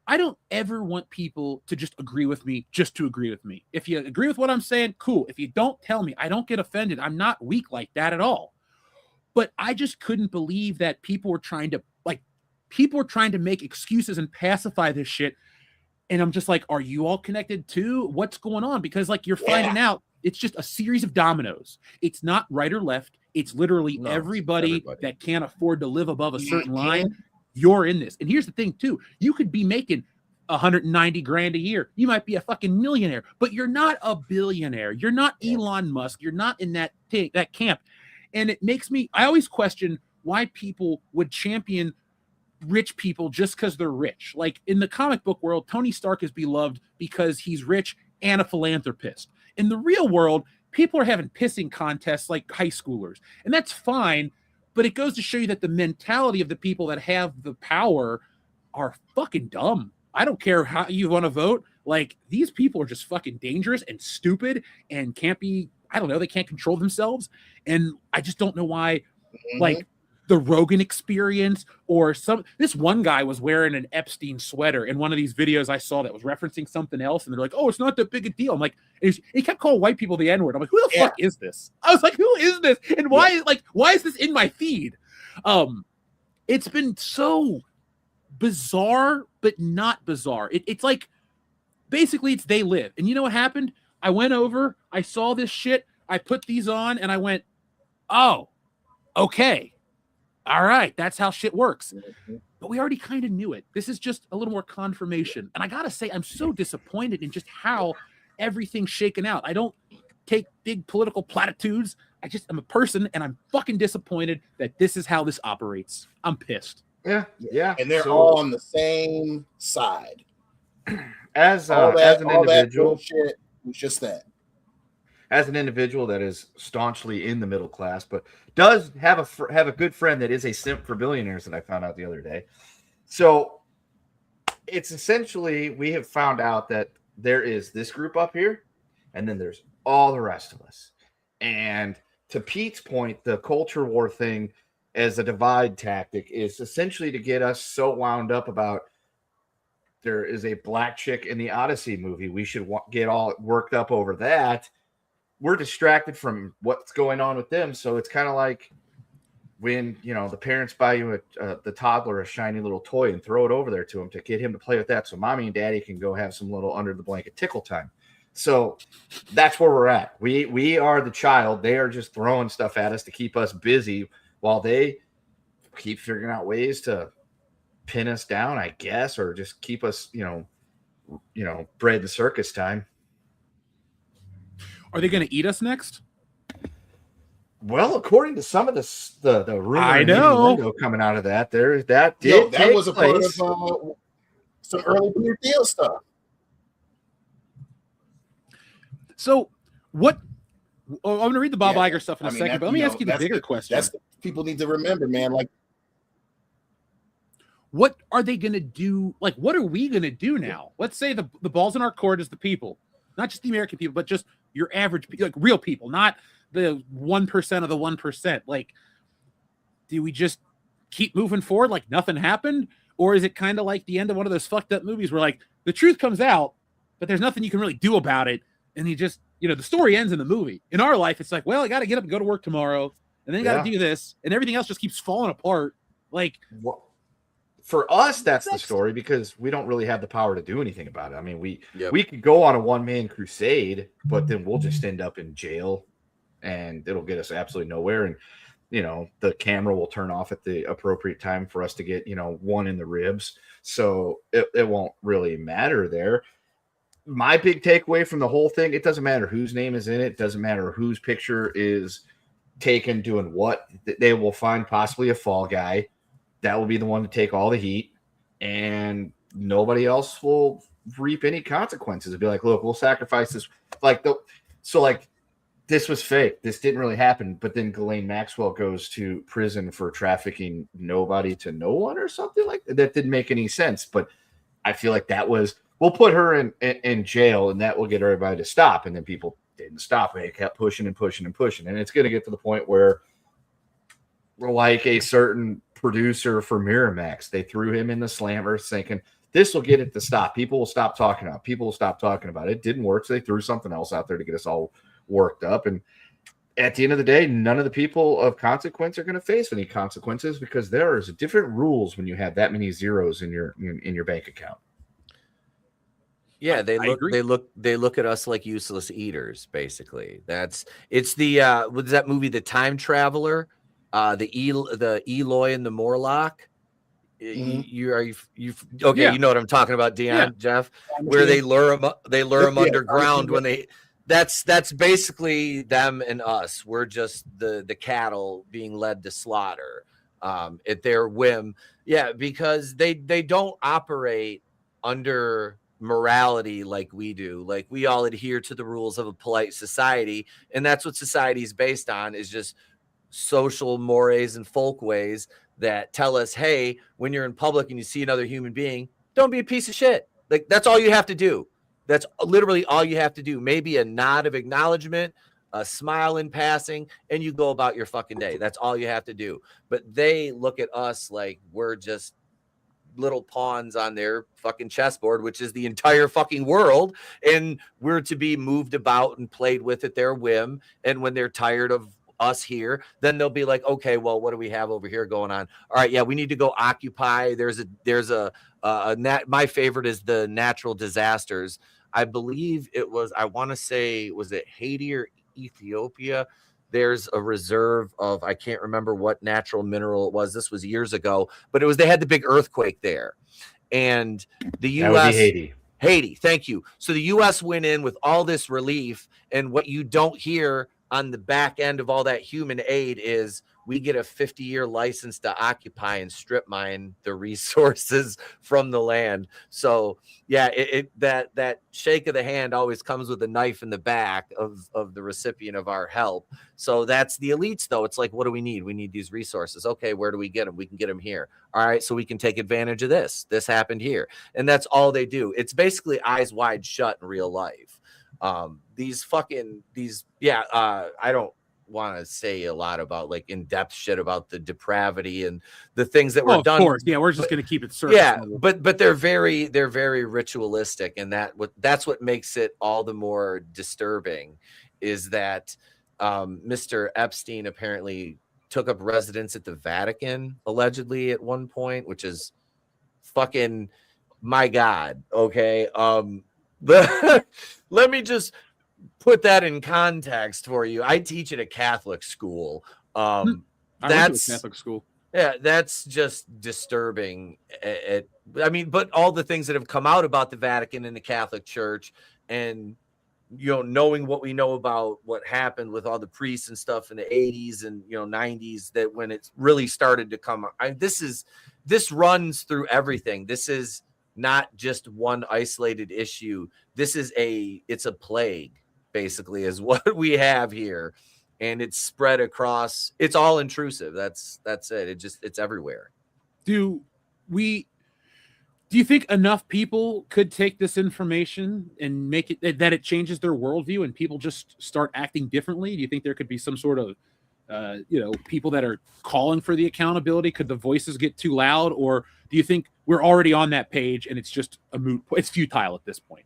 I don't ever want people to just agree with me just to agree with me. If you agree with what I'm saying, cool. If you don't, tell me. I don't get offended. I'm not weak like that at all. But I just couldn't believe that people were trying to make excuses and pacify this shit. And I'm just like, are you all connected too? What's going on? Because you're finding out it's just a series of dominoes. It's not right or left. It's literally everybody that can't afford to live above a certain line. You're in this. And here's the thing too. You could be making 190 grand a year. You might be a fucking millionaire, but you're not a billionaire. You're not Elon Musk. You're not in that camp. And it makes me, I always question why people would champion rich people just because they're rich. Like in the comic book world, Tony Stark is beloved because he's rich and a philanthropist. In the real world, people are having pissing contests like high schoolers, and that's fine, but it goes to show you that the mentality of the people that have the power are fucking dumb. I don't care how you want to vote. Like these people are just fucking dangerous and stupid and can't be, I don't know, they can't control themselves. And I just don't know why, like the Rogan Experience or this one guy was wearing an Epstein sweater in one of these videos I saw that was referencing something else. And they're like, oh, it's not that big a deal. I'm like, he kept calling white people the N-word. I'm like, who the fuck is this? I was like, who is this? And why is this in my feed? It's been so bizarre, but not bizarre. It's like, basically it's They Live. And you know what happened? I went over, I saw this shit, I put these on, and I went, oh, okay. All right, that's how shit works. But we already kind of knew it. This is just a little more confirmation. And I got to say, I'm so disappointed in just how everything's shaken out. I don't take big political platitudes. I'm a person, and I'm fucking disappointed that this is how this operates. I'm pissed. Yeah. And they're all on the same side. As an individual, that bullshit was just that. As an individual that is staunchly in the middle class, but does have a good friend that is a simp for billionaires that I found out the other day. So it's essentially, we have found out that there is this group up here, and then there's all the rest of us. And to Pete's point, the culture war thing as a divide tactic is essentially to get us so wound up about there is a black chick in the Odyssey movie. We should get all worked up over that. We're distracted from what's going on with them. So it's kind of like when, the parents buy you the toddler a shiny little toy and throw it over there to him to get him to play with that. So mommy and daddy can go have some little under the blanket tickle time. So that's where we're at. We are the child. They are just throwing stuff at us to keep us busy while they keep figuring out ways to pin us down, I guess, or just keep us, bread and circus time. Are they going to eat us next? Well, according to some of the rumor, I know coming out of that, that was a part of some early Weird Deal stuff. So what? Oh, I'm going to read the Bob Yeah, Iger stuff in a I mean, second, that- but let me you ask know, you the that's bigger question. That's people need to remember, man. Like, What are they going to do? Like, what are we going to do now? Let's say the ball's in our court is the people, not just the American people, but just your average, like real people, not the 1% of the 1%. Like, do we just keep moving forward like nothing happened? Or is it kind of like the end of one of those fucked up movies where like the truth comes out, but there's nothing you can really do about it. And you just, the story ends in the movie. In our life, it's like, well, I got to get up and go to work tomorrow. And then you got to do this. And everything else just keeps falling apart. Like, for us, that's the story because we don't really have the power to do anything about it. I mean, we Yep. we could go on a one-man crusade, but then we'll just end up in jail and it'll get us absolutely nowhere. And, the camera will turn off at the appropriate time for us to get, one in the ribs. So it won't really matter there. My big takeaway from the whole thing, it doesn't matter whose name is in it. It doesn't matter whose picture is taken doing what. They will find possibly a fall guy. That will be the one to take all the heat, and nobody else will reap any consequences. It'll be like, look, we'll sacrifice this. This was fake. This didn't really happen. But then Ghislaine Maxwell goes to prison for trafficking nobody to no one or something like that. That didn't make any sense. But I feel like we'll put her in jail, and that will get everybody to stop. And then people didn't stop. They kept pushing and pushing and pushing. And it's going to get to the point where, like a certain producer for Miramax, they threw him in the slammer thinking this will get it to stop. People will stop talking about it. People will stop talking about it. It didn't work, so they threw something else out there to get us all worked up. And at the end of the day, none of the people of consequence are going to face any consequences because there is different rules when you have that many zeros in your bank account. Yeah, they look at us like useless eaters, basically. It's the what is that movie, The Time Traveler? The Eloy and the Morlock. Mm-hmm. Okay? Yeah. You know what I'm talking about, Dion, Yeah. Jeff, where they lure them underground when they. That's basically them and us. We're just the cattle being led to slaughter at their whim. Yeah, because they don't operate under morality like we do. Like, we all adhere to the rules of a polite society, and that's what society is based on, is just social mores and folkways that tell us, hey, when you're in public and you see another human being, don't be a piece of shit. Like, that's all you have to do. That's literally all you have to do. Maybe a nod of acknowledgement, a smile in passing, and you go about your fucking day. That's all you have to do. But they look at us like we're just little pawns on their fucking chessboard, which is the entire fucking world. And we're to be moved about and played with at their whim. And when they're tired of us here, then they'll be like, okay, well, what do we have over here going on? All right, yeah, we need to go occupy. My favorite is the natural disasters. I believe it was, I want to say, was it Haiti or Ethiopia? There's a reserve of, I can't remember what natural mineral it was. This was years ago, but they had the big earthquake there. And the U.S. That would be Haiti, thank you. So the U.S. went in with all this relief, and what you don't hear on the back end of all that human aid is we get a 50-year license to occupy and strip mine the resources from the land. So yeah, that shake of the hand always comes with a knife in the back of the recipient of our help. So that's the elites, though. It's like, what do we need? We need these resources. Okay, where do we get them? We can get them here. All right, so we can take advantage of this. This happened here. And that's all they do. It's basically eyes wide shut in real life. I don't want to say a lot about like in-depth shit about the depravity and the things that were done. Of course, yeah, we're just going to keep it surface. Yeah, but they're very ritualistic, and that's what makes it all the more disturbing, is that Mr. Epstein apparently took up residence at the Vatican allegedly at one point, which is fucking, my God. Okay, but let me just put that in context for you. I teach at a Catholic school. I went to a Catholic school. Yeah, that's just disturbing. But all the things that have come out about the Vatican and the Catholic Church, and knowing what we know about what happened with all the priests and stuff in the 80s and 90s, that when it really started to come, this runs through everything. This is not just one isolated issue. It's a plague, basically is what we have here. And it's spread across, it's all intrusive. That's it. It's everywhere. Do you think enough people could take this information and make it that it changes their worldview and people just start acting differently? Do you think there could be some sort of, people that are calling for the accountability? Could the voices get too loud? Or do you think we're already on that page and it's just it's futile at this point?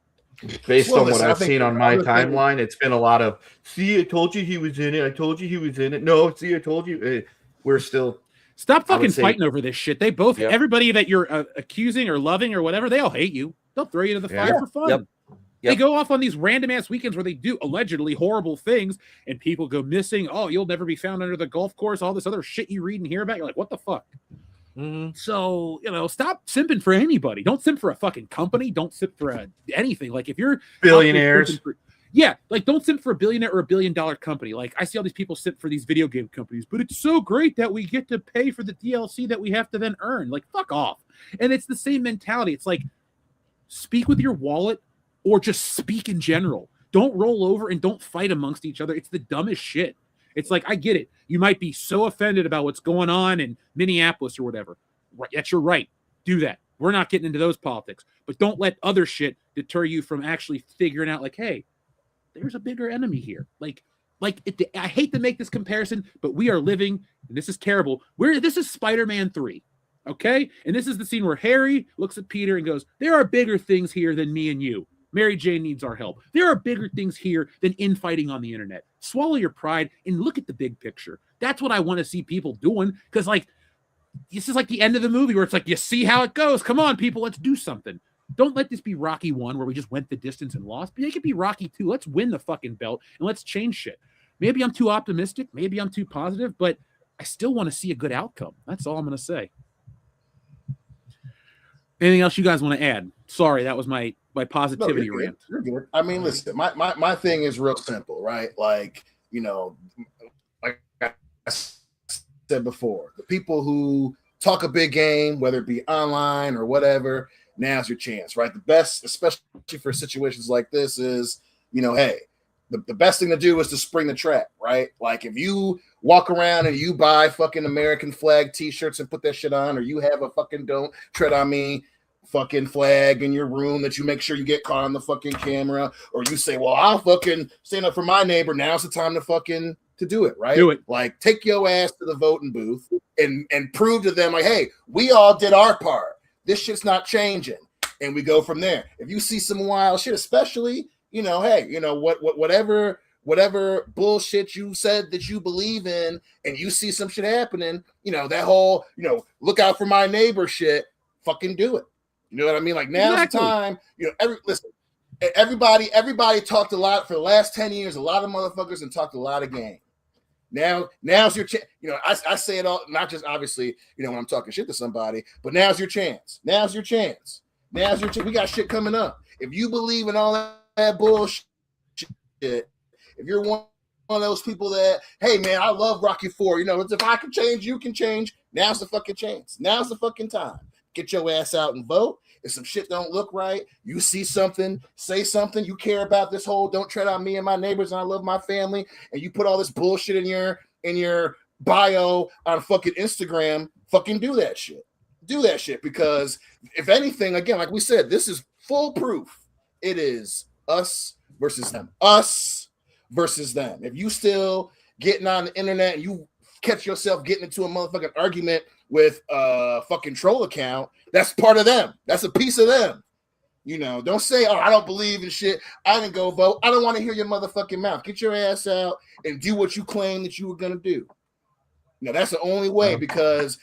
Based on what I've seen on my timeline, it's been a lot of, see, I told you he was in it. I told you he was in it. No, see, I told you. We're still... Stop fucking fighting over this shit. They both, everybody that you're accusing or loving or whatever, they all hate you. They'll throw you to the fire for fun. Yep. They go off on these random ass weekends where they do allegedly horrible things and people go missing. Oh, you'll never be found under the golf course. All this other shit you read and hear about. You're like, what the fuck? Mm-hmm. So, stop simping for anybody. Don't simp for a fucking company. Don't simp for anything. Like if you're billionaires. Don't simp for a billionaire or $1 billion company. Like I see all these people simp for these video game companies, but it's so great that we get to pay for the DLC that we have to then earn. Like fuck off. And it's the same mentality. It's like speak with your wallet or just speak in general. Don't roll over and don't fight amongst each other. It's the dumbest shit. It's like, I get it. You might be so offended about what's going on in Minneapolis or whatever. That's your right. Do that. We're not getting into those politics, but don't let other shit deter you from actually figuring out like, hey, there's a bigger enemy here. I hate to make this comparison, but we are living, and this is terrible. This is Spider-Man 3, okay? And this is the scene where Harry looks at Peter and goes, there are bigger things here than me and you. Mary Jane needs our help. There are bigger things here than infighting on the internet. Swallow your pride and look at the big picture. That's what I want to see people doing, because this is like the end of the movie where it's like, you see how it goes. Come on, people, let's do something. Don't let this be Rocky 1 where we just went the distance and lost. But it could be Rocky 2. Let's win the fucking belt and let's change shit. Maybe I'm too optimistic. Maybe I'm too positive, but I still want to see a good outcome. That's all I'm going to say. Anything else you guys want to add? Sorry, that was my positivity rant. You're good. I mean, listen, my thing is real simple, right? Like I said before, the people who talk a big game, whether it be online or whatever, now's your chance, right? The best, especially for situations like this, is, hey, the best thing to do is to spring the trap, right? Like if you walk around and you buy fucking American flag t-shirts and put that shit on, or you have a fucking don't tread on me fucking flag in your room that you make sure you get caught on the fucking camera, or you say, well, I'll fucking stand up for my neighbor. Now's the time to do it, right? Do it. Like take your ass to the voting booth and prove to them like, hey, we all did our part. This shit's not changing. And we go from there. If you see some wild shit, especially, hey, whatever bullshit you said that you believe in, and you see some shit happening, that whole, look out for my neighbor shit, fucking do it. You know what I mean? Like now's the time, everybody talked a lot for the last 10 years, a lot of motherfuckers, and talked a lot of game. Now's your chance. I say it all, not just obviously, when I'm talking shit to somebody, but now's your chance. Now's your chance. We got shit coming up. If you believe in all that bullshit, if you're one of those people that, hey man, I love Rocky 4. If I can change, you can change. Now's the fucking chance. Now's the fucking time. Get your ass out and vote. If some shit don't look right, you see something, say something. You care about this whole don't tread on me and my neighbors and I love my family, and you put all this bullshit in your bio on fucking Instagram, fucking do that shit. Do that shit, because if anything, again, like we said, this is foolproof. It is us versus them. Us versus them. If you still getting on the internet and you catch yourself getting into a motherfucking argument with a fucking troll account, that's part of them. That's a piece of them. Don't say, oh, I don't believe in shit. I didn't go vote. I don't want to hear your motherfucking mouth. Get your ass out and do what you claim that you were going to do. That's the only way, because,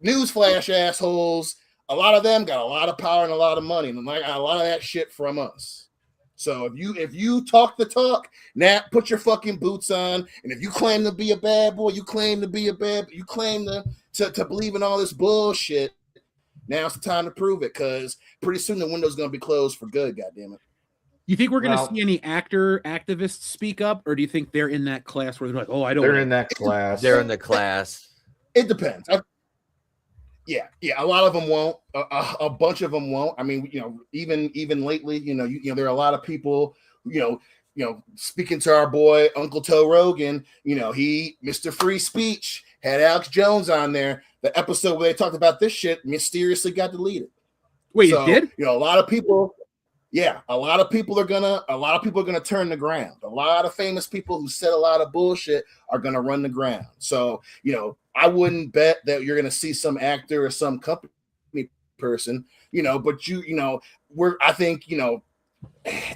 newsflash assholes, a lot of them got a lot of power and a lot of money, and like a lot of that shit from us. So if you talk the talk, now put your fucking boots on, and if you claim to be a bad boy, you claim to believe in all this bullshit, now's the time to prove it, because pretty soon the window's gonna be closed for good. Goddamn it! You think we're gonna see any activists speak up, or do you think they're in that class where they're like, oh, I don't? They're in that class. They're in the class. It depends. Yeah. A lot of them won't. A bunch of them won't. I mean, even lately, there are a lot of people speaking to our boy Uncle Toe Rogan, he Mr. Free Speech had Alex Jones on there. The episode where they talked about this shit mysteriously got deleted. Wait, it did? A lot of people are gonna turn the ground. A lot of famous people who said a lot of bullshit are gonna run the ground. So, I wouldn't bet that you're gonna see some actor or some company person, but I think,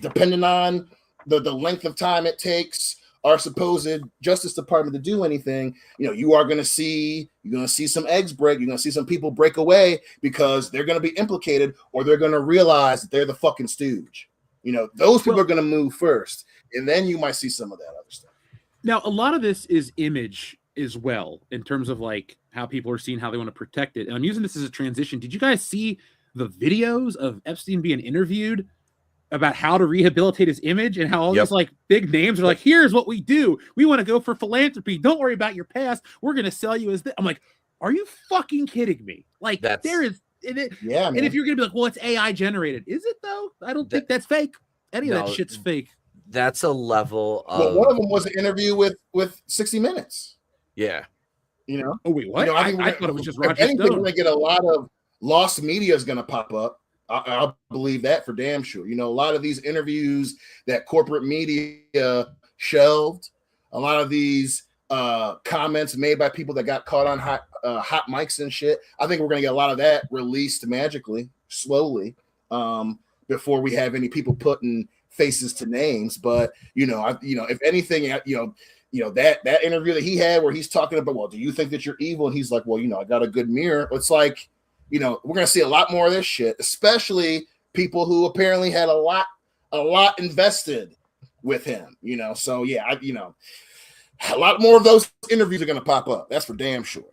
depending on the length of time it takes our supposed Justice Department to do anything, you're gonna see some eggs break. You're gonna see some people break away because they're gonna be implicated, or they're gonna realize that they're the fucking stooge. Those people are gonna move first, and then you might see some of that other stuff. Now, a lot of this is image as well, in terms of like how people are seeing how they want to protect it. And I'm using this as a transition. Did you guys see the videos of Epstein being interviewed about how to rehabilitate his image, and how all these like big names are like, here's what we do. We want to go for philanthropy. Don't worry about your past. We're going to sell you as this. I'm like, are you fucking kidding me? Like, there is, and if you're going to be like, well, it's AI generated. Is it though? I don't think that's fake. Any of that shit's fake. That's a level of. Well, one of them was an interview with 60 Minutes. Yeah. Oh, wait, what? I thought it was just Roger Stone. We're going to get a lot of lost media is going to pop up. I believe that for damn sure. A lot of these interviews that corporate media shelved, a lot of these comments made by people that got caught on hot mics and shit. I think we're going to get a lot of that released magically, slowly, before we have any people putting faces to names. But if anything, that interview that he had where he's talking about, well, do you think that you're evil? And he's like, well, I got a good mirror. It's like, we're going to see a lot more of this shit, especially people who apparently had a lot invested with him, So yeah, a lot more of those interviews are going to pop up. That's for damn sure.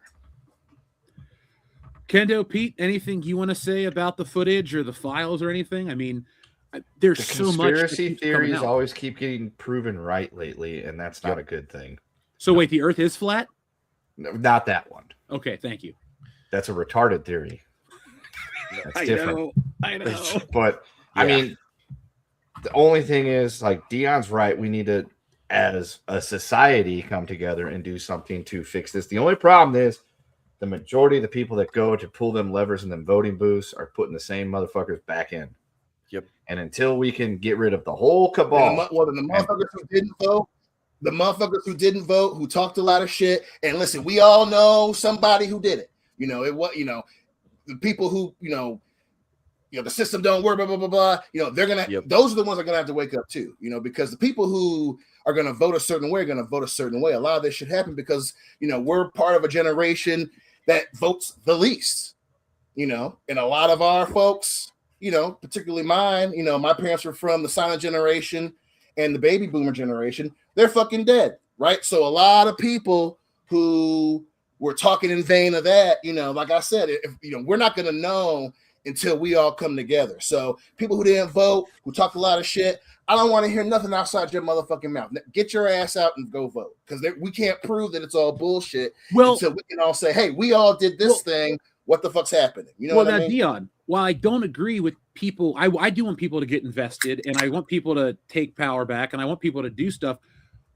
Kendo, Pete, anything you want to say about the footage or the files or anything? I mean, there's so much. Conspiracy theories always keep getting proven right lately, and that's not a good thing. So wait, the Earth is flat? No, not that one. Okay, thank you. That's a retarded theory. That's different. I know. But I mean, the only thing is, like, Dion's right. We need to, as a society, come together and do something to fix this. The only problem is the majority of the people that go to pull them levers in them voting booths are putting the same motherfuckers back in. Yep. And until we can get rid of the whole cabal, the motherfuckers who didn't vote, who talked a lot of shit, and listen, we all know somebody who did it. The people who, the system don't work, blah, blah, blah, blah. They're going to, those are the ones that are going to have to wake up too, because the people who are going to vote a certain way are going to vote a certain way. A lot of this should happen because, we're part of a generation that votes the least, and a lot of our folks, particularly mine, my parents were from the silent generation and the baby boomer generation. They're fucking dead, right? So a lot of people who were talking in vain of that, like I said, we're not going to know until we all come together. So people who didn't vote, who talked a lot of shit, I don't want to hear nothing outside your motherfucking mouth. Get your ass out and go vote, because we can't prove that it's all bullshit until we can all say, hey, we all did this thing. What the fuck's happening? What I mean? Dion, while I don't agree with people, I do want people to get invested, and I want people to take power back, and I want people to do stuff,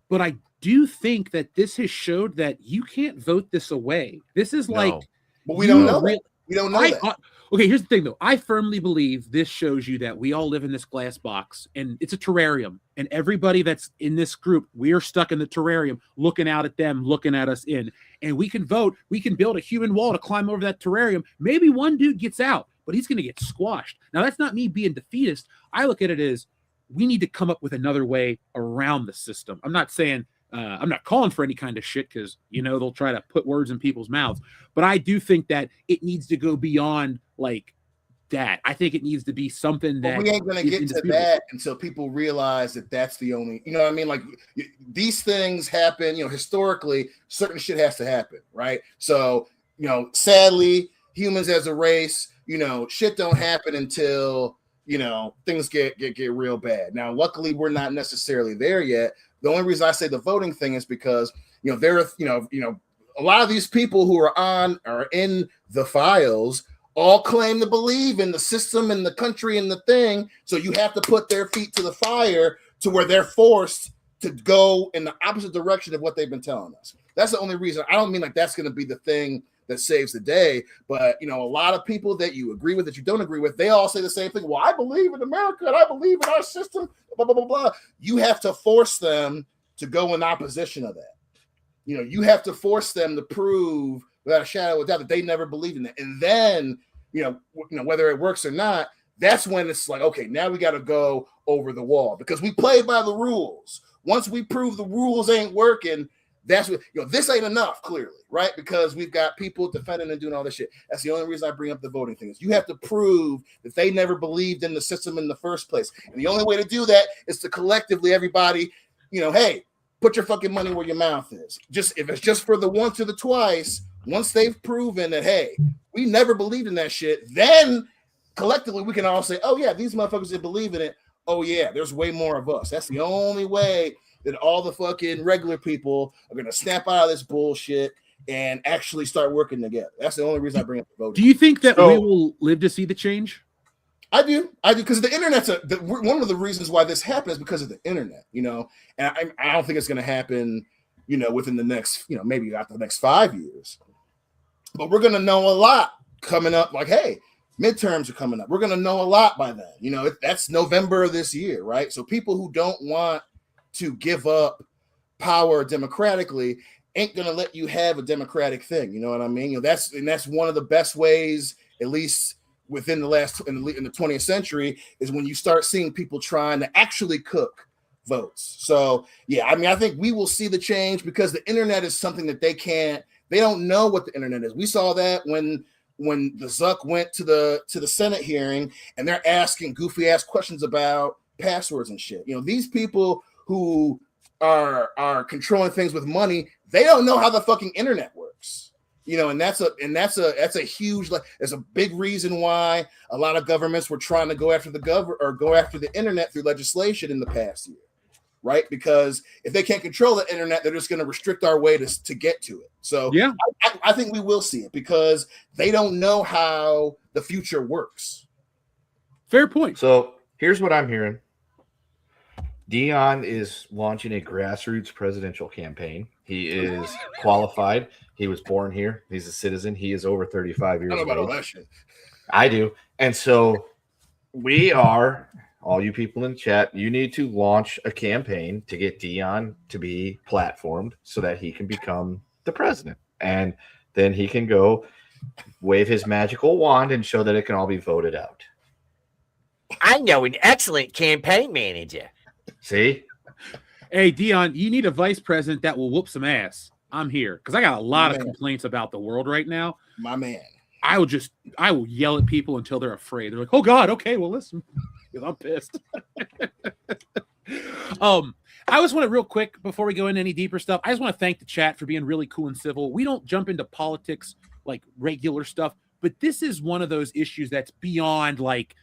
but I do think that this has showed that you can't vote this away. This is but we don't know that. We don't know that. Okay, here's the thing, though. I firmly believe this shows you that we all live in this glass box, and it's a terrarium. And everybody that's in this group, we are stuck in the terrarium, looking out at them, looking at us in. And we can vote. We can build a human wall to climb over that terrarium. Maybe one dude gets out, but he's going to get squashed. Now, that's not me being defeatist. I look at it as we need to come up with another way around the system. I'm not saying I'm not calling for any kind of shit, because they'll try to put words in people's mouths, but I do think that it needs to go beyond like that. I think it needs to be something that we ain't gonna get to that until people realize that that's the only, what I mean? Like, these things happen, historically, certain shit has to happen, right? So, sadly, humans as a race, shit don't happen until things get real bad. Now, luckily, we're not necessarily there yet. The only reason I say the voting thing is because, there are, a lot of these people who are in the files all claim to believe in the system and the country and the thing. So you have to put their feet to the fire to where they're forced to go in the opposite direction of what they've been telling us. That's the only reason. I don't mean like that's going to be the thing that saves the day, but a lot of people that you agree with, that you don't agree with, they all say the same thing. Well, I believe in America and I believe in our system, blah, blah, blah, blah. You have to force them to go in opposition of that. You have to force them to prove without a shadow of doubt that they never believed in it. And then, whether it works or not, that's when it's like, okay, now we got to go over the wall because we played by the rules. Once we prove the rules ain't working, that's what, this ain't enough, clearly, right? Because we've got people defending and doing all this shit. That's the only reason I bring up the voting thing is you have to prove that they never believed in the system in the first place. And the only way to do that is to collectively, everybody, hey, put your fucking money where your mouth is. If it's just for the once or the twice, once they've proven that, hey, we never believed in that shit, then collectively we can all say, oh yeah, these motherfuckers that believe in it, oh yeah, there's way more of us. That's the only way that all the fucking regular people are going to snap out of this bullshit and actually start working together. That's the only reason I bring up the voting. Do you think that we will live to see the change? I do, because the internet's one of the reasons why this happened is because of the internet, and I don't think it's going to happen, within the next, maybe after the next 5 years, but we're going to know a lot coming up. Like, hey, midterms are coming up. We're going to know a lot by then. That's November of this year, right? So people who don't want to give up power democratically ain't going to let you have a democratic thing. You know what I mean? That's one of the best ways, at least within the in the 20th century, is when you start seeing people trying to actually cook votes. So yeah, I think we will see the change because the internet is something that they don't know what the internet is. We saw that when the Zuck went to the Senate hearing and they're asking goofy ass questions about passwords and shit. These people who are controlling things with money, they don't know how the fucking internet works. And that's a huge, there's a big reason why a lot of governments were trying to go after go after the internet through legislation in the past year, right? Because if they can't control the internet, they're just going to restrict our way to get to it. So yeah, I think we will see it because they don't know how the future works. Fair point. So here's what I'm hearing. Dion is launching a grassroots presidential campaign. He is qualified. He was born here. He's a citizen. He is over 35 years old. I don't know about all that shit. I do. And so we are, all you people in the chat, you need to launch a campaign to get Dion to be platformed so that he can become the president. And then he can go wave his magical wand and show that it can all be voted out. I know an excellent campaign manager. See? Hey, Dion, you need a vice president that will whoop some ass. I'm here because I got a lot of complaints about the world right now. My man. I will yell at people until they're afraid. They're like, oh God, okay, well listen. Because I'm pissed. I just want to real quick before we go into any deeper stuff, I just want to thank the chat for being really cool and civil. We don't jump into politics like regular stuff, but this is one of those issues that's beyond like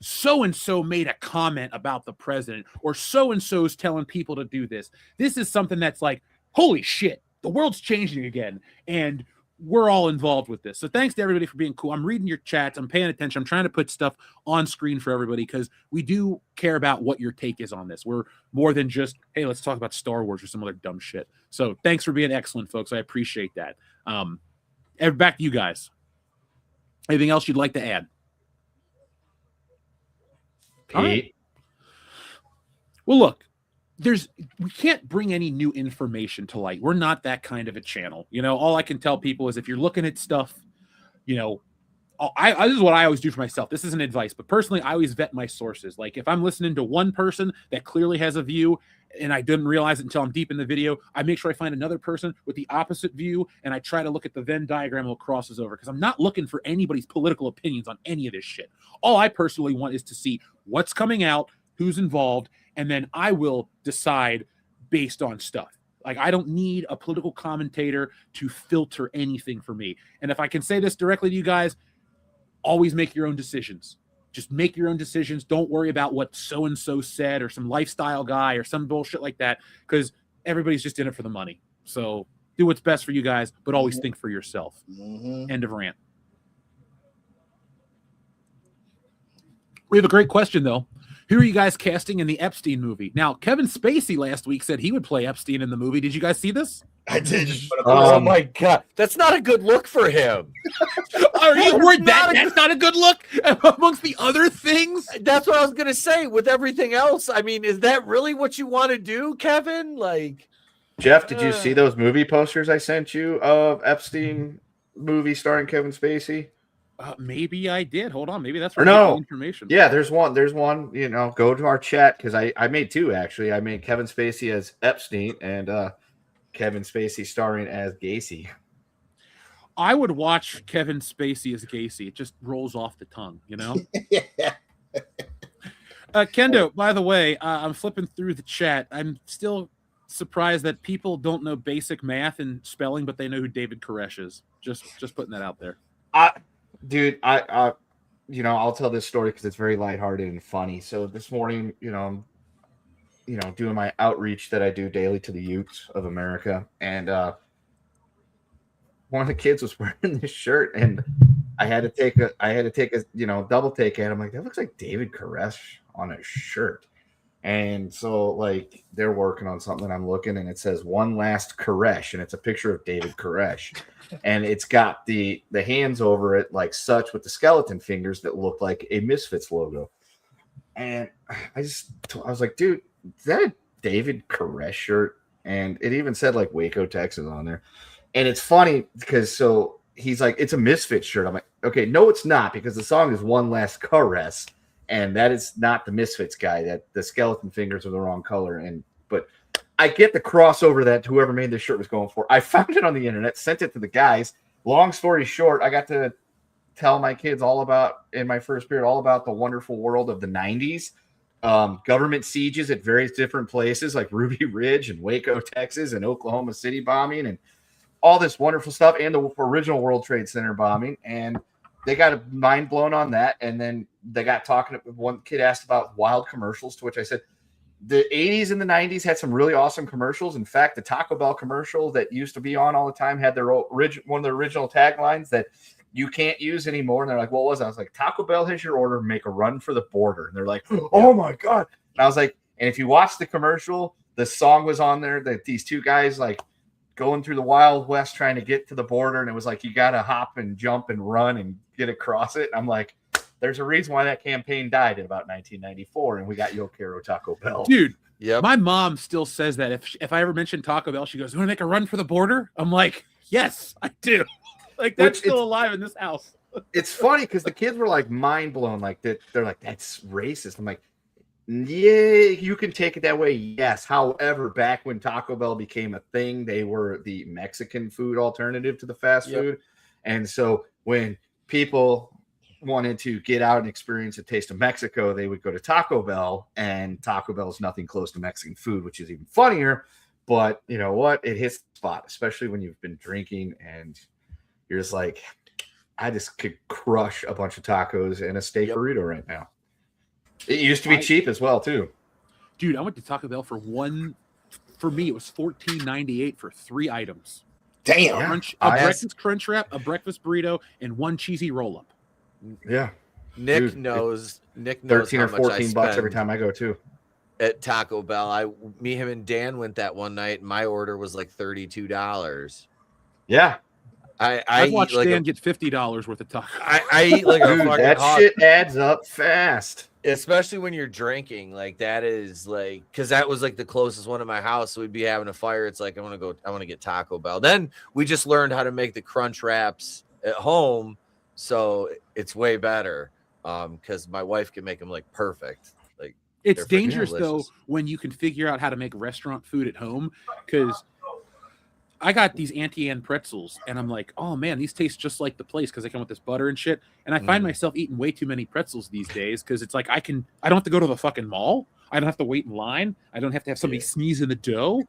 so-and-so made a comment about the president or so-and-so's telling people to do this. This is something that's like, holy shit, the world's changing again. And we're all involved with this. So thanks to everybody for being cool. I'm reading your chats. I'm paying attention. I'm trying to put stuff on screen for everybody because we do care about what your take is on this. We're more than just, hey, let's talk about Star Wars or some other dumb shit. So thanks for being excellent, folks. I appreciate that. Back to you guys. Anything else you'd like to add? Right. Well, look, we can't bring any new information to light. We're not that kind of a channel. All I can tell people is if you're looking at stuff, this is what I always do for myself. This isn't advice, but personally, I always vet my sources. Like if I'm listening to one person that clearly has a view and I didn't realize it until I'm deep in the video, I make sure I find another person with the opposite view and I try to look at the Venn diagram that crosses over because I'm not looking for anybody's political opinions on any of this shit. All I personally want is to see what's coming out, who's involved, and then I will decide based on stuff. Like I don't need a political commentator to filter anything for me. And if I can say this directly to you guys, always make your own decisions. Just make your own decisions. Don't worry about what so-and-so said or some lifestyle guy or some bullshit like that because everybody's just in it for the money. So do what's best for you guys, but always think for yourself. End of rant. We have a great question, though. Who are you guys casting in the Epstein movie? Now, Kevin Spacey last week said he would play Epstein in the movie. Did you guys see this? I did just put up Oh my god, that's not a good look for him. Are you worried Not that's not a good look amongst the other things? That's what I was gonna say. With everything else, I mean, is that really what you want to do, Kevin? Like, Jeff, did you see those movie posters I sent you of Epstein movie starring Kevin Spacey? Maybe I did. Hold on. Maybe that's Or where no. the information. Yeah, there's one. There's one. You know, go to our chat because I made two actually. I made Kevin Spacey as Epstein and Kevin Spacey starring as Gacy. I would watch Kevin Spacey as Gacy. It just rolls off the tongue, you know? Yeah. Kendo, by the way, I'm flipping through the chat. I'm still surprised that people don't know basic math and spelling, but they know who David Koresh is. Just putting that out there. Dude, I'll tell this story because it's very lighthearted and funny. So this morning, I'm doing my outreach that I do daily to the youths of America, and one of the kids was wearing this shirt, and I had to take a double take at him. Like, that looks like David Koresh on a shirt. And so, like, they're working on something, and I'm looking, and it says "One Last Koresh," and it's a picture of David Koresh, and it's got the hands over it like such with the skeleton fingers that look like a Misfits logo. And I was like, dude, is that a David Koresh shirt? And it even said like Waco, Texas on there. And it's funny because so he's like, it's a Misfits shirt. I'm like, okay, no, it's not, because the song is "One Last Caress." And that is not the Misfits guy. That the skeleton fingers are the wrong color. But I get the crossover that whoever made this shirt was going for. I found it on the internet, sent it to the guys. Long story short, I got to tell my kids in my first period all about the wonderful world of the 90s. Government sieges at various different places like Ruby Ridge and Waco, Texas, and Oklahoma City bombing and all this wonderful stuff, and the original World Trade Center bombing. And they got a mind blown on that. And then they got talking. One kid asked about wild commercials, to which I said, the 80s and the 90s had some really awesome commercials. In fact, the Taco Bell commercial that used to be on all the time had one of the original taglines that you can't use anymore. And they're like, what was it? I was like, Taco Bell has your order, make a run for the border. And they're like, oh my God. And I was like, and if you watch the commercial, the song was on there that these two guys like going through the Wild West trying to get to the border. And it was like, you got to hop and jump and run and get across it. And I'm like, there's a reason why that campaign died in about 1994. And we got Yo Quiero Taco Bell. Dude, yeah, my mom still says that if I ever mention Taco Bell, she goes, you want to make a run for the border? I'm like, yes, I do. Like, that's still alive in this house. It's funny because the kids were like mind blown. Like that, they're like, that's racist. I'm like, yeah, you can take it that way. Yes. However, back when Taco Bell became a thing, they were the Mexican food alternative to the fast food. And so when people wanted to get out and experience a taste of Mexico, they would go to Taco Bell, and Taco Bell is nothing close to Mexican food, which is even funnier. But you know what? It hits the spot, especially when you've been drinking and you're just like, I just could crush a bunch of tacos and a steak burrito right now. It used to be cheap as well, too. Dude, I went to Taco Bell for me, it was $14.98 for 3 items. Damn. A breakfast crunch wrap, a breakfast burrito, and 1 cheesy roll-up. Yeah. Nick knows 13 how or much 14 bucks spend every time I go, too. at Taco Bell. Him and Dan went that one night, and my order was like $32. Yeah. I watched Dan get $50 worth of tacos. I eat like a fucking that hog. shit adds up fast. Especially when you're drinking. Like, that is like, because that was like the closest one to my house. So we'd be having a fire. It's like, I want to get Taco Bell. Then we just learned how to make the crunch wraps at home. So it's way better. Because my wife can make them like perfect. Like, it's dangerous delicious. though when you can figure out how to make restaurant food at home, because I got these Auntie Anne pretzels and I'm like, oh man, these taste just like the place because they come with this butter and shit. And I find myself eating way too many pretzels these days because it's like I don't have to go to the fucking mall. I don't have to wait in line. I don't have to have somebody sneeze in the dough.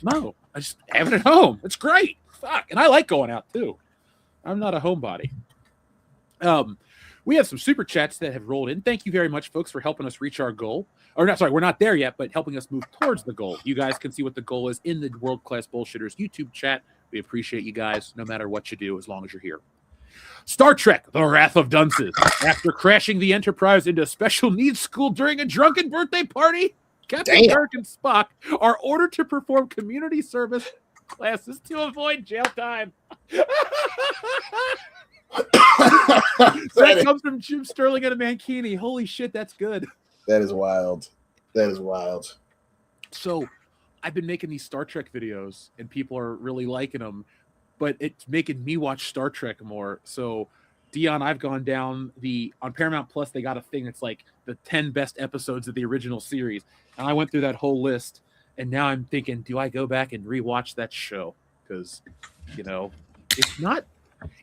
No, I just have it at home. It's great. Fuck. And I like going out too. I'm not a homebody. We have some super chats that have rolled in. Thank you very much, folks, for helping us reach our goal. Or not, sorry, we're not there yet, but helping us move towards the goal. You guys can see what the goal is in the World Class Bullshitters YouTube chat. We appreciate you guys, no matter what you do, as long as you're here. Star Trek: The Wrath of Dunces. After crashing the Enterprise into a special needs school during a drunken birthday party, Captain Kirk and Spock are ordered to perform community service classes to avoid jail time. That comes from Jim Sterling and a Mankini. Holy shit, that's good. That is wild. That is wild. So I've been making these Star Trek videos and people are really liking them, but it's making me watch Star Trek more. So Dion, I've gone down on Paramount Plus, they got a thing that's like the 10 best episodes of the original series. And I went through that whole list, and now I'm thinking, do I go back and rewatch that show? Because,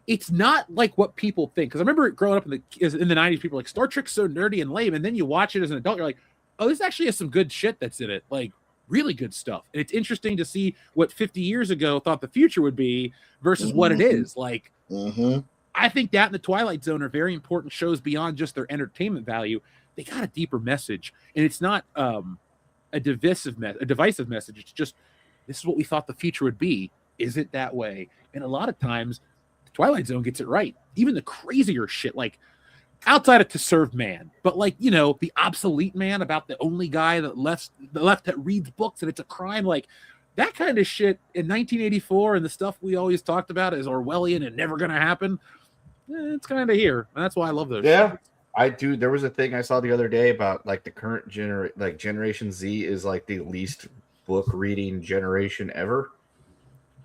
it's not like what people think. Because I remember growing up in the 90s, people were like, Star Trek's so nerdy and lame. And then you watch it as an adult, you're like, oh, this actually has some good shit that's in it. Like, really good stuff. And it's interesting to see what 50 years ago thought the future would be versus what it is. Like, I think that and the Twilight Zone are very important shows beyond just their entertainment value. They got a deeper message, and it's not a divisive message. It's just, this is what we thought the future would be. Is it that way? And a lot of times, the Twilight Zone gets it right. Even the crazier shit, like outside of To Serve Man, but like, the obsolete man about the only guy that reads books and it's a crime, like that kind of shit in 1984 and the stuff we always talked about is Orwellian and never going to happen. It's kind of here. And that's why I love those. Yeah. Shows. I do. There was a thing I saw the other day about like the current Generation Z is like the least book reading generation ever.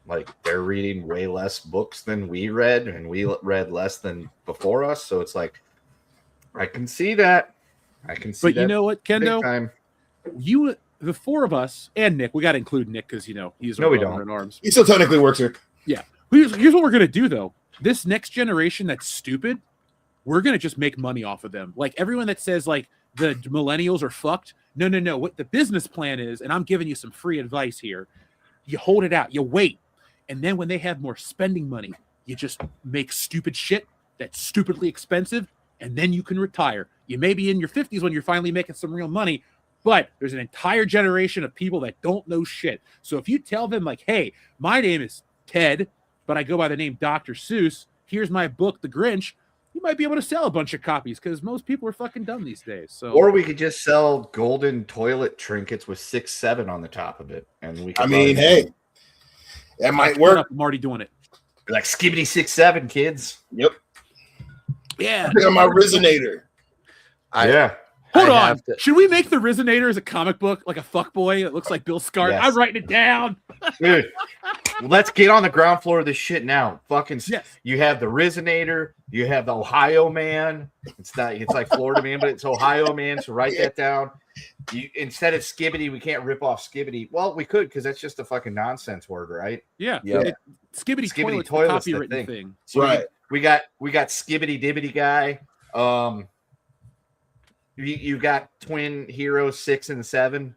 Like they're reading way less books than we read, and we read less than before us. So it's like, I can see that. But you know what, Kendo? The four of us and Nick, we got to include Nick because he's no, we don't. in arms. He still technically works here. Yeah. Here's what we're gonna do though. This next generation that's stupid, we're gonna just make money off of them. Like everyone that says like the millennials are fucked. No. What the business plan is, and I'm giving you some free advice here. You hold it out. You wait. And then when they have more spending money, you just make stupid shit that's stupidly expensive, and then you can retire. You may be in your 50s when you're finally making some real money, but there's an entire generation of people that don't know shit. So if you tell them like, hey, my name is Ted, but I go by the name Dr. Seuss, here's my book, The Grinch, you might be able to sell a bunch of copies because most people are fucking dumb these days. So, or we could just sell golden toilet trinkets with 6-7 on the top of it, and we. Hey. That might work. I'm already doing it. Like skibbity 6-7, kids. Yep. Yeah. Pick up my Resonator. Hold on. Should we make the Resonator as a comic book, like a fuckboy that looks like Bill Skarsgård? Yes. I'm writing it down. Dude, let's get on the ground floor of this shit now. Fucking, yes. You have the Resonator. You have the Ohio Man. It's like Florida Man, but it's Ohio Man. So write that down. Instead of Skibbity, we can't rip off Skibbity. Well, we could because that's just a fucking nonsense word, right? Yeah. Skibbity toilet's the copywritten thing. So right. We got Skibbity Dibbity guy. You got twin heroes 6 and 7.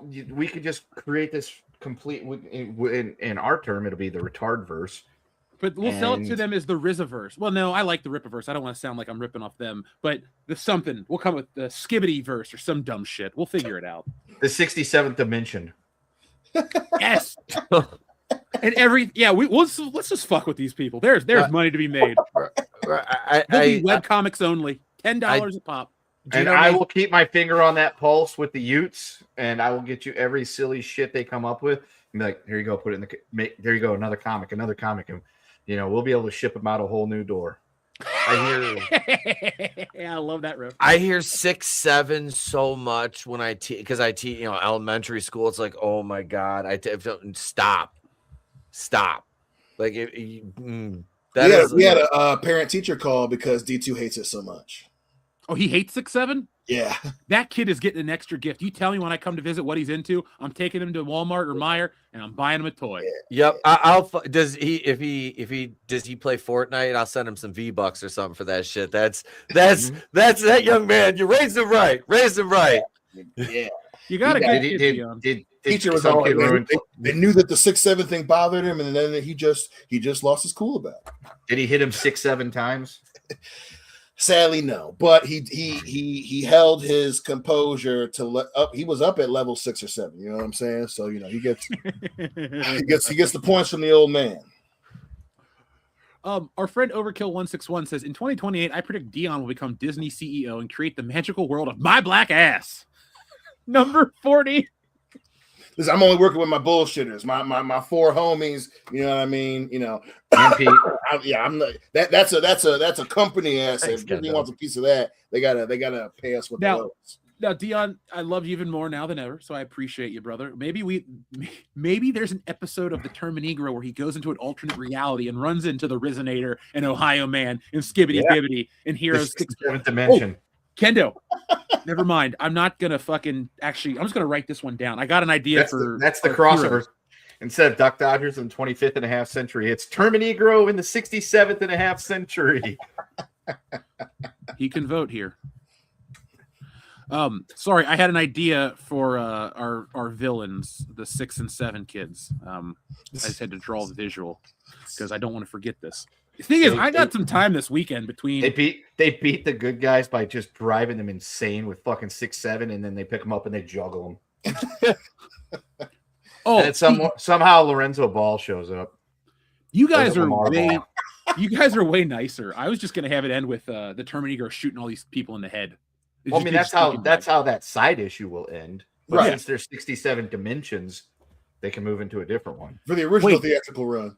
We could just create this complete. In our term, it'll be the retard verse. But we'll sell it to them as the Rizzaverse. Well, no, I like the Rippaverse. I don't want to sound like I'm ripping off them, but we'll come with the Skibbity verse or some dumb shit. We'll figure it out. The 67th dimension. Yes. And let's just fuck with these people. There's money to be made. They'll be webcomics only. $10 a pop. And I will keep my finger on that pulse with the Utes, and I will get you every silly shit they come up with. And be like, here you go, put it in there you go, another comic, and we'll be able to ship them out a whole new door. Yeah, I love that riff. I hear 6-7 so much when I teach because I teach elementary school. It's like, oh my god, stop. Like we had a parent teacher call because D2 hates it so much. Oh, he hates 6-7? Yeah. That kid is getting an extra gift. You tell me when I come to visit what he's into. I'm taking him to Walmart or Meijer and I'm buying him a toy. Yep. Does he play Fortnite? I'll send him some V-Bucks or something for that shit. That's that young man. You raised him right. Yeah. You got to get teacher was all they knew that the 6-7 thing bothered him, and then he just lost his cool about it. Did he hit him 6-7 times? Sadly, no. But he held his composure to he was up at level 6 or 7. You know what I'm saying? So he gets the points from the old man. Our friend Overkill161 says in 2028, I predict Dion will become Disney CEO and create the magical world of my black ass. Number 40. Listen, I'm only working with my bullshitters, my four homies. You know what I mean? You know, G.M.P.C. I'm not, that's a company asset. Thanks, If Disney Kendo. wants a piece of that, they gotta pay us with Now- the loads. Now, Dion, I love you even more now than ever, so I appreciate you, brother. Maybe there's an episode of the Terminegro where he goes into an alternate reality and runs into the Resonator and Ohio Man and Skibbity Bibbity and Heroes. The seventh dimension. Kendo, never mind. I'm not gonna fucking actually. I'm just gonna write this one down. I got an idea That's the for crossover. Heroes. Instead of Duck Dodgers in the 25th and a half century, it's Terminegro in the 67th and a half century. He can vote here. Sorry, I had an idea for our villains, the 6 and 7 kids. I just had to draw the visual because I don't want to forget this. The thing is, I got some time this weekend between. They beat the good guys by just driving them insane with fucking 6-7, and then they pick them up and they juggle them. Oh, And somehow Lorenzo Ball shows up. you guys Or are Lamar way, Ball. you guys are way nicer. I was just gonna have it end with the Terminator shooting all these people in the head. It'd Well, I just mean, be that's just how that side issue will end. But Right. since there's 67 dimensions, they can move into a different one. For the original Wait. theatrical run.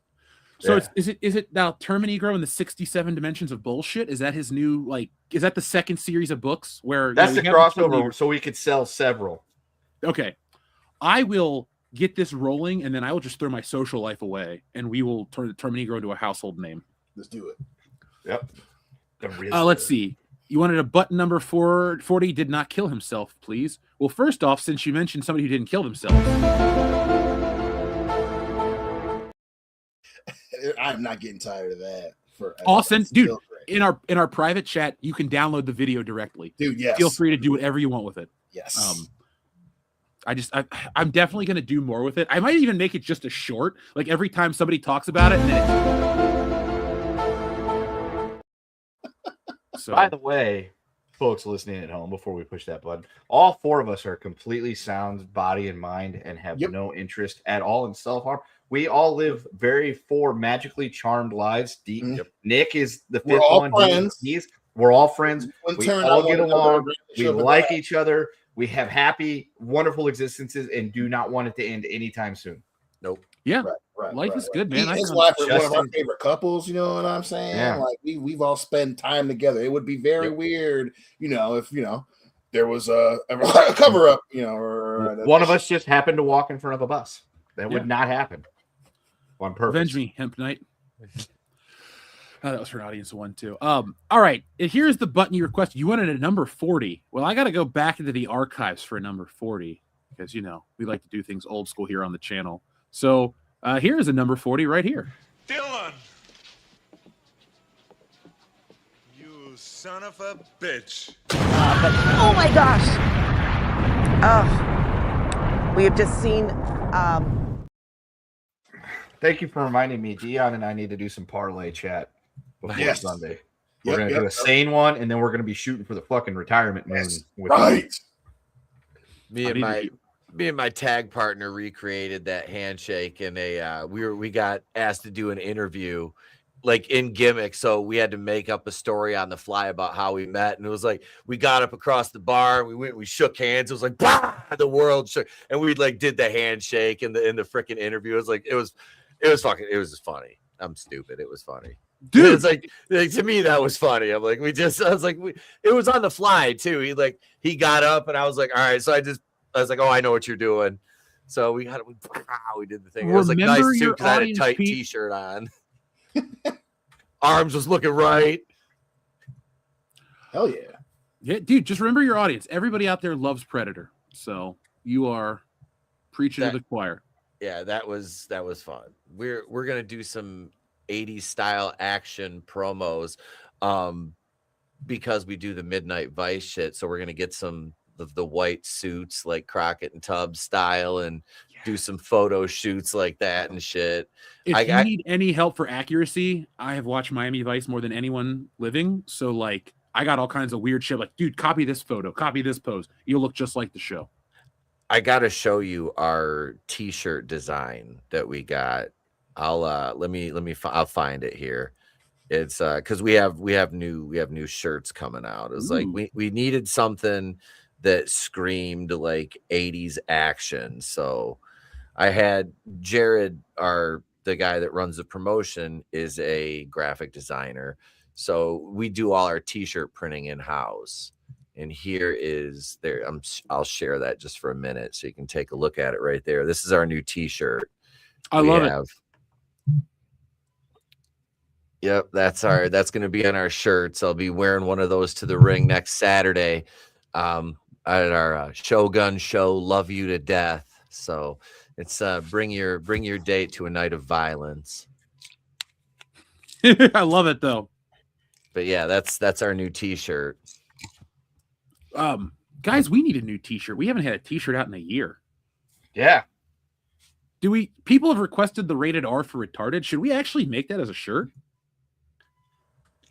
So Yeah. is it now Terminegro in the 67 dimensions of bullshit? Is that his new is that the second series of books where That's we the have crossover, so we could sell several. Okay. I will get this rolling and then I will just throw my social life away and we will turn the Terminegro into a household name. Let's do it. Yep. Let's see. You wanted a button number 440 did not kill himself, please. Well, first off, since you mentioned somebody who didn't kill themselves. I'm not getting tired of that. Austin, It's dude, still great. in our private chat, you can download the video directly. Dude, yes. Feel free to do whatever you want with it. Yes. I'm definitely going to do more with it. I might even make it just a short, like every time somebody talks about it. And then so, By the way, folks listening at home, before we push that button, all four of us are completely sound, body and mind, and have Yep. no interest at all in self-harm. We all live four magically charmed lives. Deep. Mhm. Nick is the We're fifth all one. friends. We're all friends. One We turn, all I get want another along. We relationship with like that. each other. We have happy, wonderful existences and do not want it to end anytime soon. Nope. yeah, Right, life is good, man. His I- wife is one of our Justin- favorite couples. You know what I'm saying? Yeah. Like we've all spent time together. It would be very Yep. weird, if there was a cover up, or One of us just happened to walk in front of a bus. That Yeah. would not happen on purpose. Revenge me, Hemp Knight. That was for an audience one too. All right. Here's the button you requested. You wanted a number 40. Well, I got to go back into the archives for a number 40 because we like to do things old school here on the channel. So here is a number 40 right here. Dylan! You son of a bitch. Oh my gosh! Oh, we have just seen. Thank you for reminding me. Dion and I need to do some parlay chat before Yes. Sunday. We're going to do a sane one, and then we're going to be shooting for the fucking retirement moon. Yes. With Right. Me and my tag partner recreated that handshake, and we got asked to do an interview, like in gimmick. So we had to make up a story on the fly about how we met, and it was like we got up across the bar, we shook hands. It was like bah! The world shook, and we did the handshake in the freaking interview. It was like it was just funny. I'm stupid. It was funny. Dude, It's like to me that was funny. I'm like, it was on the fly too. He got up and I was like, all right. So I was like, oh, I know what you're doing. So we did the thing. It was like nice Remember too your because I had a audience, tight Pete. t-shirt on. Arms was looking right. Hell yeah. Yeah, dude, just remember your audience. Everybody out there loves Predator. So you are preaching to That- the choir. Yeah, that was fun. We're gonna do some 80s style action promos because we do the Midnight Vice shit. So we're gonna get some of the white suits like Crockett and Tubbs style and do some photo shoots like that and shit. If I you got- need any help for accuracy, I have watched Miami Vice more than anyone living. So like I got all kinds of weird shit. Like, dude, copy this photo, copy this pose. You'll look just like the show. I gotta show you our t-shirt design that we got. I'll I'll find it here. It's because we have new shirts coming out. It's like we needed something that screamed like 80s action. So I had Jared, the guy that runs the promotion, is a graphic designer. So we do all our t-shirt printing in-house. And here is there. I'll share that just for a minute so you can take a look at it right there. This is our new t-shirt. I love it. Yep, that's going to be on our shirts. I'll be wearing one of those to the ring next Saturday at our Shogun show, Love You to Death. So it's bring your date to a night of violence. I love it though. But yeah, that's our new t-shirt. Guys, we need a new t-shirt. We haven't had a t-shirt out in a year. Yeah. People have requested the rated R for retarded. Should we actually make that as a shirt?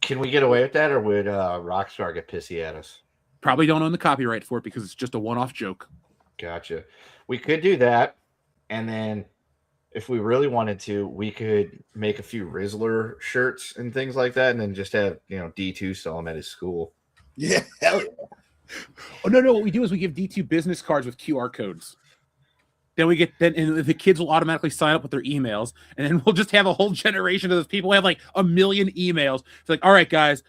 Can we get away with that, or would Rockstar get pissy at us? Probably don't own the copyright for it because it's just a one-off joke. Gotcha. We could do that, and then if we really wanted to, we could make a few Rizzler shirts and things like that, and then just have D2 sell them at his school. Yeah, hell yeah. Oh no! What we do is we give D2 business cards with QR codes. Then and the kids will automatically sign up with their emails, and then we'll just have a whole generation of those people who have like 1 million emails. It's like, all right, guys,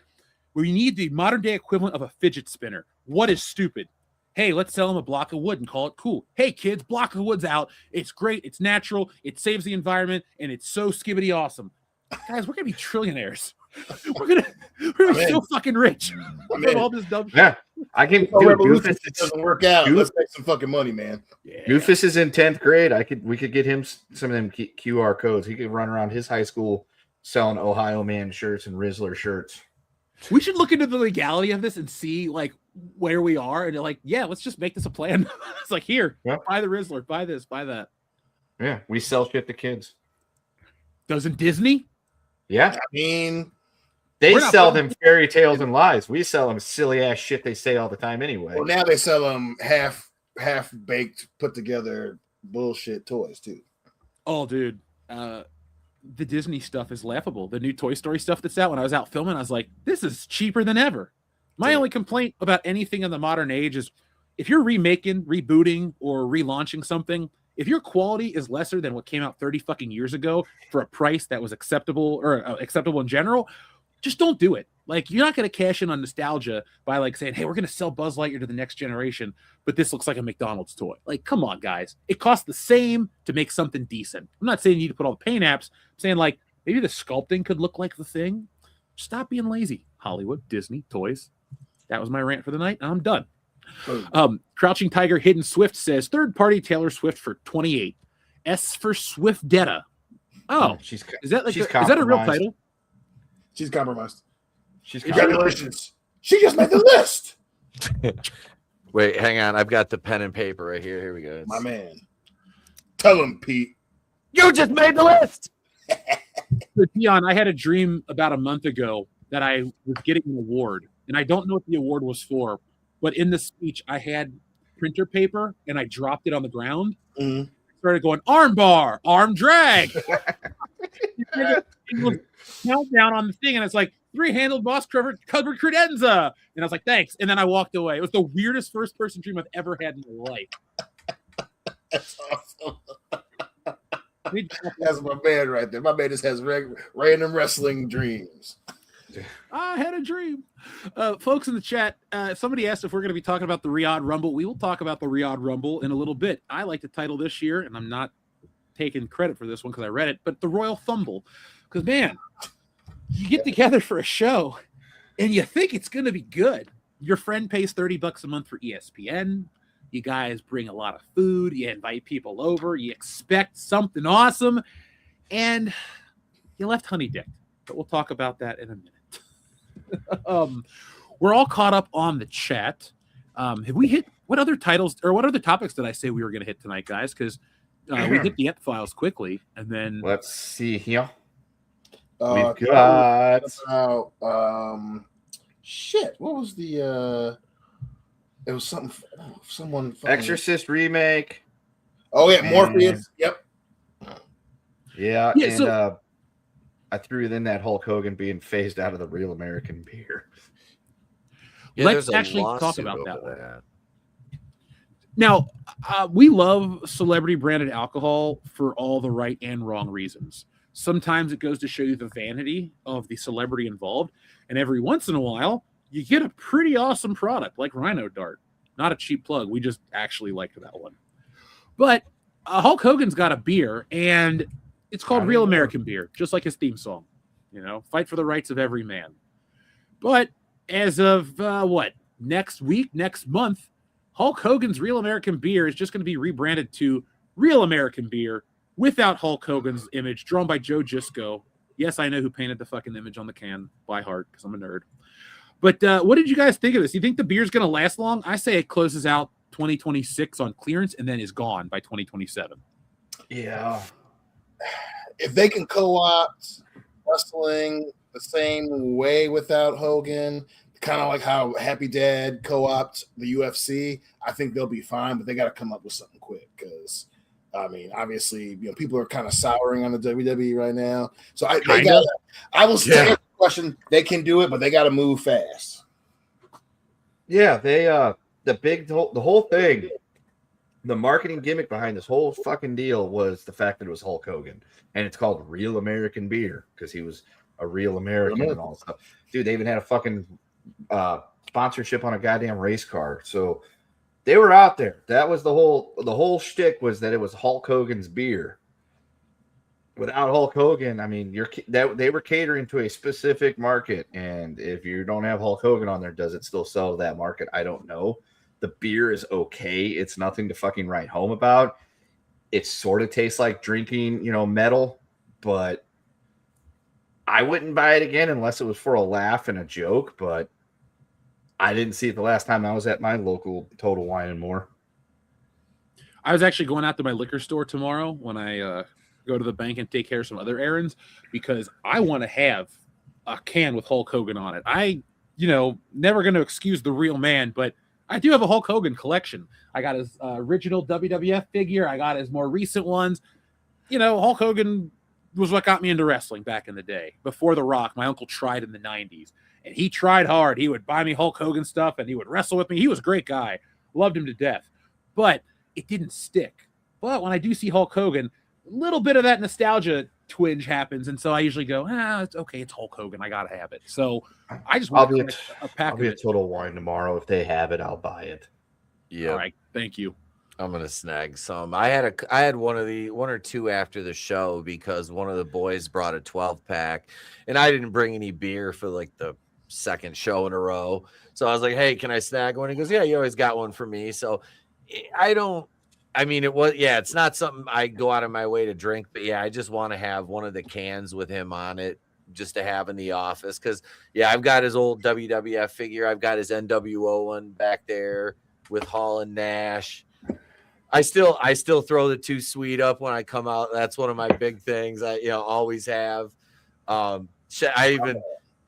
we need the modern day equivalent of a fidget spinner. What is stupid? Hey, let's sell them a block of wood and call it cool. Hey, kids, block of wood's out. It's great. It's natural. It saves the environment, and it's so skibbity awesome. Guys, we're gonna be trillionaires. We're gonna be so fucking rich. All this dumb shit. Yeah, I can. Goofus, it doesn't work out. Let's make some fucking money, man. Yeah. Goofus is in 10th grade. We could get him some of them QR codes. He could run around his high school selling Ohio Man shirts and Rizzler shirts. We should look into the legality of this and see like where we are, and like, yeah, let's just make this a plan. It's like, here, buy the Rizzler, buy this, buy that. Yeah, we sell shit to kids. Doesn't Disney? Yeah, I mean, they sell them fairy tales and lies. We sell them silly ass shit they say all the time anyway. Well, now they sell them half baked, put together bullshit toys too. Oh, dude, the Disney stuff is laughable. The new Toy Story stuff that's out. When I was out filming, I was like, this is cheaper than ever. My only complaint about anything in the modern age is if you're remaking, rebooting, or relaunching something, if your quality is lesser than what came out 30 fucking years ago for a price that was acceptable or acceptable in general, just don't do it. Like, you're not going to cash in on nostalgia by like saying, hey, we're going to sell Buzz Lightyear to the next generation, but this looks like a McDonald's toy. Like, come on, guys. It costs the same to make something decent. I'm not saying you need to put all the paint apps. I'm saying like maybe the sculpting could look like the thing. Stop being lazy. Hollywood, Disney, toys. That was my rant for the night, and I'm done. Crouching Tiger Hidden Swift says third-party Taylor Swift for 28. S for Swiftetta. Oh, is that a real title? She's compromised. Congratulations. She just made the list. Wait, hang on. I've got the pen and paper right here. Here we go. My man. Tell him, Pete. You just made the list. So, Dion, I had a dream about a month ago that I was getting an award, and I don't know what the award was for, but in the speech, I had printer paper, and I dropped it on the ground. Mm-hmm. Started going, arm bar, arm drag. It was countdown on the thing, and it's like, three-handled moss covered credenza. And I was like, thanks. And then I walked away. It was the weirdest first-person dream I've ever had in my life. That's awesome. That's my man right there. My man just has random wrestling dreams. I had a dream. Folks in the chat, somebody asked if we're going to be talking about the Riyadh Rumble. We will talk about the Riyadh Rumble in a little bit. I like to title this year, and I'm not taking credit for this one because I read it, but the Royal Fumble. Because, man, you get together for a show, and you think it's going to be good. Your friend pays $30 a month for ESPN. You guys bring a lot of food. You invite people over. You expect something awesome, and you left honey-dicked. But we'll talk about that in a minute. We're all caught up on the chat. Have we hit what other titles or what other topics did I say we were going to hit tonight, guys? Because we hit the Ent files quickly, and then let's see here. We've got shit. What was the? It was something. Someone. Exorcist remake. Oh yeah, Morpheus. Yep. Yeah, yeah. And, So, I threw in that Hulk Hogan being phased out of the Real American Beer. Yeah, Let's there's a actually talk lawsuit about over that one. that. Now, we love celebrity branded alcohol for all the right and wrong reasons. Sometimes it goes to show you the vanity of the celebrity involved. And every once in a while, you get a pretty awesome product like Rhino Dart. Not a cheap plug. We just actually liked that one. But Hulk Hogan's got a beer, and it's called Real American Beer, just like his theme song. You know, fight for the rights of every man. But as of next month, Hulk Hogan's Real American Beer is just going to be rebranded to Real American Beer without Hulk Hogan's image, drawn by Joe Gisco. Yes, I know who painted the fucking image on the can by heart because I'm a nerd. But what did you guys think of this? You think the beer's going to last long? I say it closes out 2026 on clearance and then is gone by 2027. Yeah. If they can co-opt wrestling the same way without Hogan, kind of like how Happy Dad co-opt the UFC, I think they'll be fine, but they got to come up with something quick because, I mean, obviously, people are kind of souring on the WWE right now. So I will say the question, they can do it, but they got to move fast. Yeah, they the whole thing, the marketing gimmick behind this whole fucking deal was the fact that it was Hulk Hogan, and it's called Real American Beer because he was a real American and all that stuff. Dude, they even had a fucking sponsorship on a goddamn race car, so they were out there. That was the whole shtick, was that it was Hulk Hogan's beer. Without Hulk Hogan, I mean, they were catering to a specific market, and if you don't have Hulk Hogan on there, does it still sell to that market? I don't know. The beer is okay. It's nothing to fucking write home about. It sort of tastes like drinking, metal, but I wouldn't buy it again unless it was for a laugh and a joke, but I didn't see it the last time I was at my local Total Wine and More. I was actually going out to my liquor store tomorrow when I go to the bank and take care of some other errands because I want to have a can with Hulk Hogan on it. Never going to excuse the real man, but I do have a Hulk Hogan collection. I got his original WWF figure. I got his more recent ones. Hulk Hogan was what got me into wrestling back in the day. Before The Rock, my uncle tried in the 90s, and he tried hard. He would buy me Hulk Hogan stuff, and he would wrestle with me. He was a great guy. Loved him to death. But it didn't stick. But when I do see Hulk Hogan, a little bit of that nostalgia twinge happens, and so I usually go, it's okay, it's Hulk Hogan. I got to have it. So I just want a pack of it. I'll be at Total Wine tomorrow. If they have it, I'll buy it. Yeah. All right. Thank you. I'm gonna snag some. I had one or two after the show because one of the boys brought a 12-pack, and I didn't bring any beer for like the second show in a row. So I was like, "Hey, can I snag one?" He goes, "Yeah, you always got one for me." So it's not something I go out of my way to drink, but yeah, I just want to have one of the cans with him on it just to have in the office because I've got his old WWF figure. I've got his NWO one back there with Hall and Nash. I still throw the Too Sweet up when I come out. That's one of my big things. I always have. I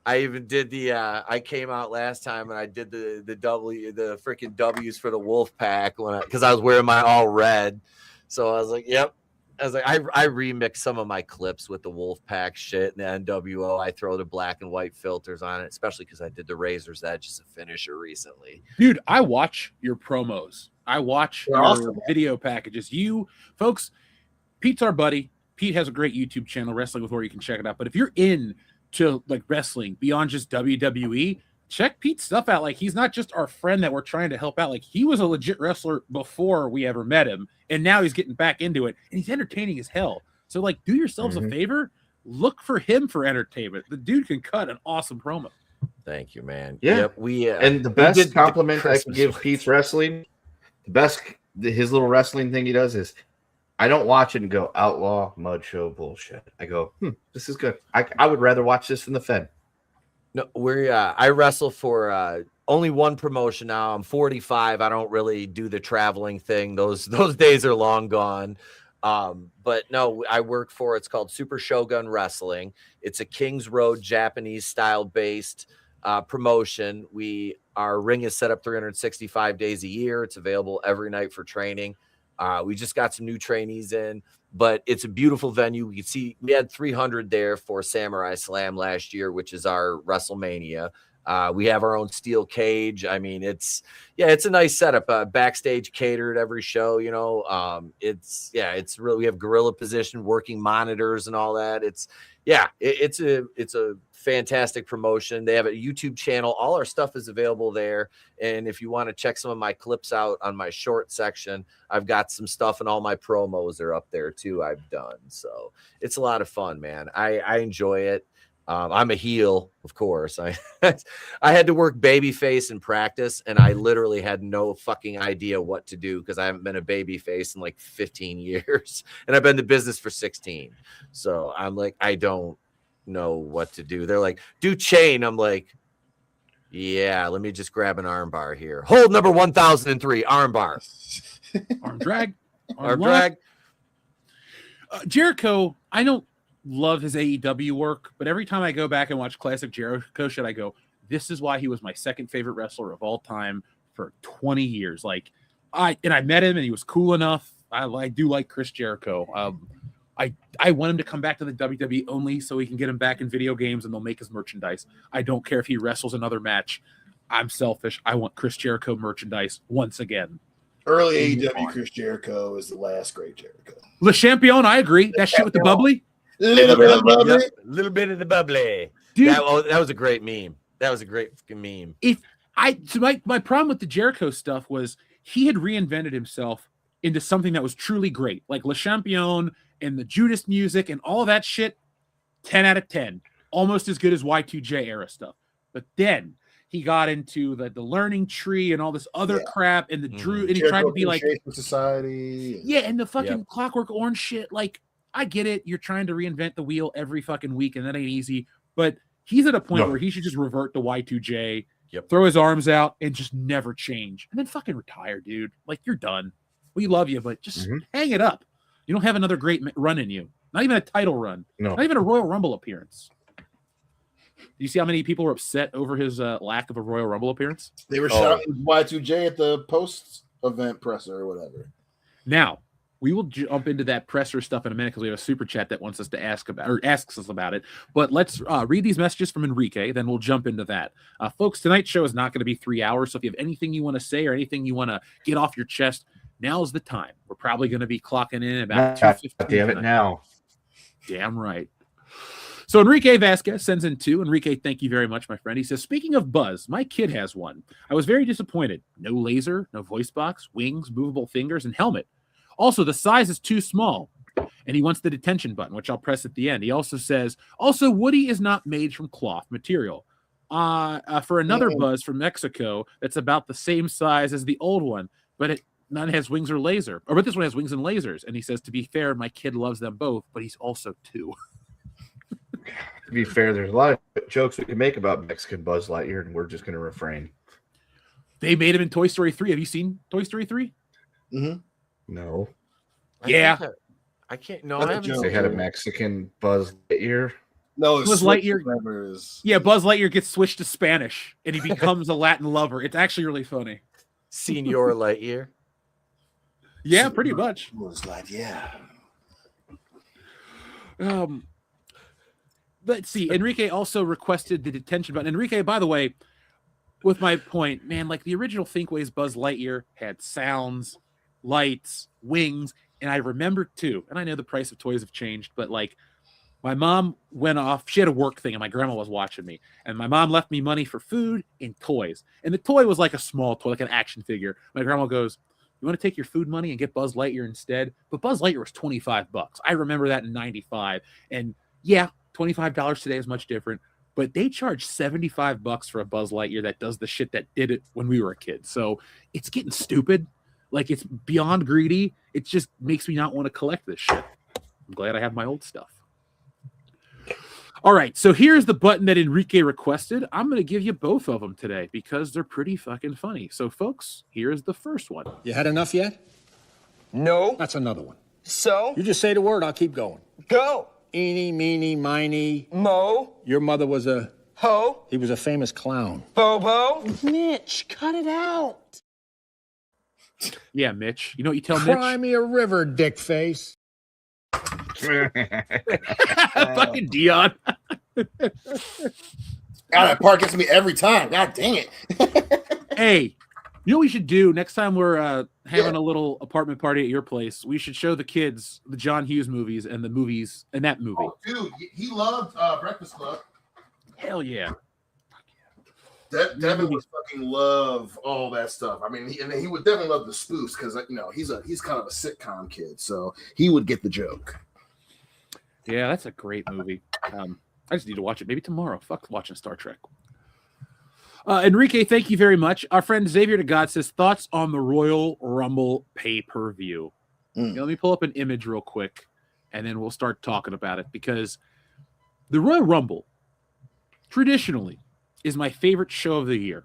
even did the I came out last time and I did the freaking W's for the Wolf Pack because I was wearing my all red. So I was like, yep. I was like, I remix some of my clips with the Wolf Pack shit and the NWO. I throw the black and white filters on it, especially because I did the Razor's Edge as a finisher recently. Dude, I watch your promos. I watch your video packages. You folks, Pete's our buddy. Pete has a great YouTube channel, Wrestling with War. You can check it out. But if you're into like wrestling beyond just WWE, check Pete's stuff out. Like, he's not just our friend that we're trying to help out. Like, he was a legit wrestler before we ever met him, and now he's getting back into it, and he's entertaining as hell. So, like, do yourselves a favor. Look for him for entertainment. The dude can cut an awesome promo. Thank you, man. Yeah, yep, and the best compliment I can give Pete's wrestling, his little wrestling thing he does is, I don't watch it and go, outlaw mud show bullshit. I go, this is good. I would rather watch this than the Fed. No, I wrestle for only one promotion now. I'm 45. I don't really do the traveling thing. Those days are long gone. But no, I work for, it's called Super Shogun Wrestling. It's a Kings Road Japanese style based promotion. Our ring is set up 365 days a year. It's available every night for training. We just got some new trainees in, but it's a beautiful venue. We had 300 there for Samurai Slam last year, which is our WrestleMania. We have our own steel cage. I mean, it's a nice setup. Backstage catered every show, it's really, we have gorilla position, working monitors and all that. It's a fantastic promotion. They have a YouTube channel. All our stuff is available there. And if you want to check some of my clips out on my short section, I've got some stuff, and all my promos are up there too. I've done. So it's a lot of fun, man. I enjoy it. I'm a heel, of course. I had to work babyface in practice, and I literally had no fucking idea what to do because I haven't been a babyface in like 15 years, and I've been in the business for 16. So I'm like, I don't know what to do. They're like, do chain. I'm like, yeah, let me just grab an arm bar here. Hold number 1003, arm bar. Arm drag. Arm drag. Jericho, I don't love his AEW work, but every time I go back and watch classic Jericho shit, I go, this is why he was my second favorite wrestler of all time for 20 years. Like, I met him and he was cool enough. I do like Chris Jericho. I want him to come back to the WWE only so we can get him back in video games and they'll make his merchandise. I don't care if he wrestles another match. I'm selfish. I want Chris Jericho merchandise once again. Early AEW Chris Jericho is the last great Jericho. Le Champion, I agree. That shit with the bubbly. Little bit of bubbly. Yep, little bit of the bubbly. Dude, that was a great meme. That was a great fucking meme. My problem with the Jericho stuff was he had reinvented himself into something that was truly great, like Le Champion and the Judas music and all that shit. 10 out of 10, almost as good as Y2J era stuff. But then he got into the learning tree and all this other crap, and the Drew, and he Jericho tried to be like Society. Yeah, and the fucking Clockwork Orange shit. Like, I get it. You're trying to reinvent the wheel every fucking week, and that ain't easy. But he's at a point where he should just revert to Y2J, throw his arms out, and just never change. And then fucking retire, dude. Like, you're done. We love you, but just hang it up. You don't have another great run in you. Not even a title run. No. Not even a Royal Rumble appearance. Do you see how many people were upset over his lack of a Royal Rumble appearance? They were shouting Y2J at the post-event presser or whatever. Now, we will jump into that presser stuff in a minute because we have a super chat that wants us to asks us about it. But let's read these messages from Enrique, then we'll jump into that. Folks, tonight's show is not going to be 3 hours, so if you have anything you want to say or anything you want to get off your chest, now's the time. We're probably going to be clocking in about 2:15. Damn it now. Damn right. So Enrique Vasquez sends in 2. Enrique, thank you very much, my friend. He says, speaking of buzz, my kid has one. I was very disappointed. No laser, no voice box, wings, movable fingers, and helmet. Also, the size is too small, and he wants the detention button, which I'll press at the end. He also says, Woody is not made from cloth material. For another buzz from Mexico that's about the same size as the old one, but none has wings or laser. But this one has wings and lasers. And he says, to be fair, my kid loves them both, but he's also 2. To be fair, there's a lot of jokes we can make about Mexican Buzz Lightyear, and we're just going to refrain. They made him in Toy Story 3. Have you seen Toy Story 3? Mm-hmm. No. Yeah. I can't. No, I haven't. They had a Mexican Buzz Lightyear. No, Buzz Lightyear. Yeah, Buzz Lightyear gets switched to Spanish, and he becomes a Latin lover. It's actually really funny. Senior Lightyear. Yeah, pretty much. Was like, yeah. Let's see. Enrique also requested the detention button. Enrique, by the way, with my point, man, like the original Thinkways Buzz Lightyear had sounds, lights, wings, and I remember too, and I know the price of toys have changed, but like my mom went off, she had a work thing and my grandma was watching me, and my mom left me money for food and toys, and the toy was like a small toy, like an action figure. My grandma goes, you want to take your food money and get Buzz Lightyear instead? But Buzz Lightyear was $25. I remember that in 95, and yeah, $25 today is much different, but they charge $75 for a Buzz Lightyear that does the shit that did it when we were a kid. So it's getting stupid. Like, it's beyond greedy. It just makes me not want to collect this shit. I'm glad I have my old stuff. All right, so here's the button that Enrique requested. I'm going to give you both of them today because they're pretty fucking funny. So, folks, here's the first one. You had enough yet? No. That's another one. So? You just say the word, I'll keep going. Go. Eeny, meeny, miny. Mo. Your mother was a... Ho. He was a famous clown. Bobo. Mitch, cut it out. Yeah, Mitch. You know what you tell Cry Mitch? me a river, dick face. Fucking Dion. God, that part gets me every time. God dang it. Hey, you know what we should do next time we're having a little apartment party at your place? We should show the kids the John Hughes movies and the movies and that movie. Oh, dude, he loved Breakfast Club. Hell yeah. Devin would fucking love all that stuff. I mean, he would definitely love the spoofs because he's kind of a sitcom kid, so he would get the joke. Yeah, that's a great movie. I just need to watch it maybe tomorrow. Fuck watching Star Trek. Enrique, thank you very much. Our friend Xavier to God says thoughts on the Royal Rumble pay-per-view. Let me pull up an image real quick, and then we'll start talking about it because the Royal Rumble traditionally is my favorite show of the year.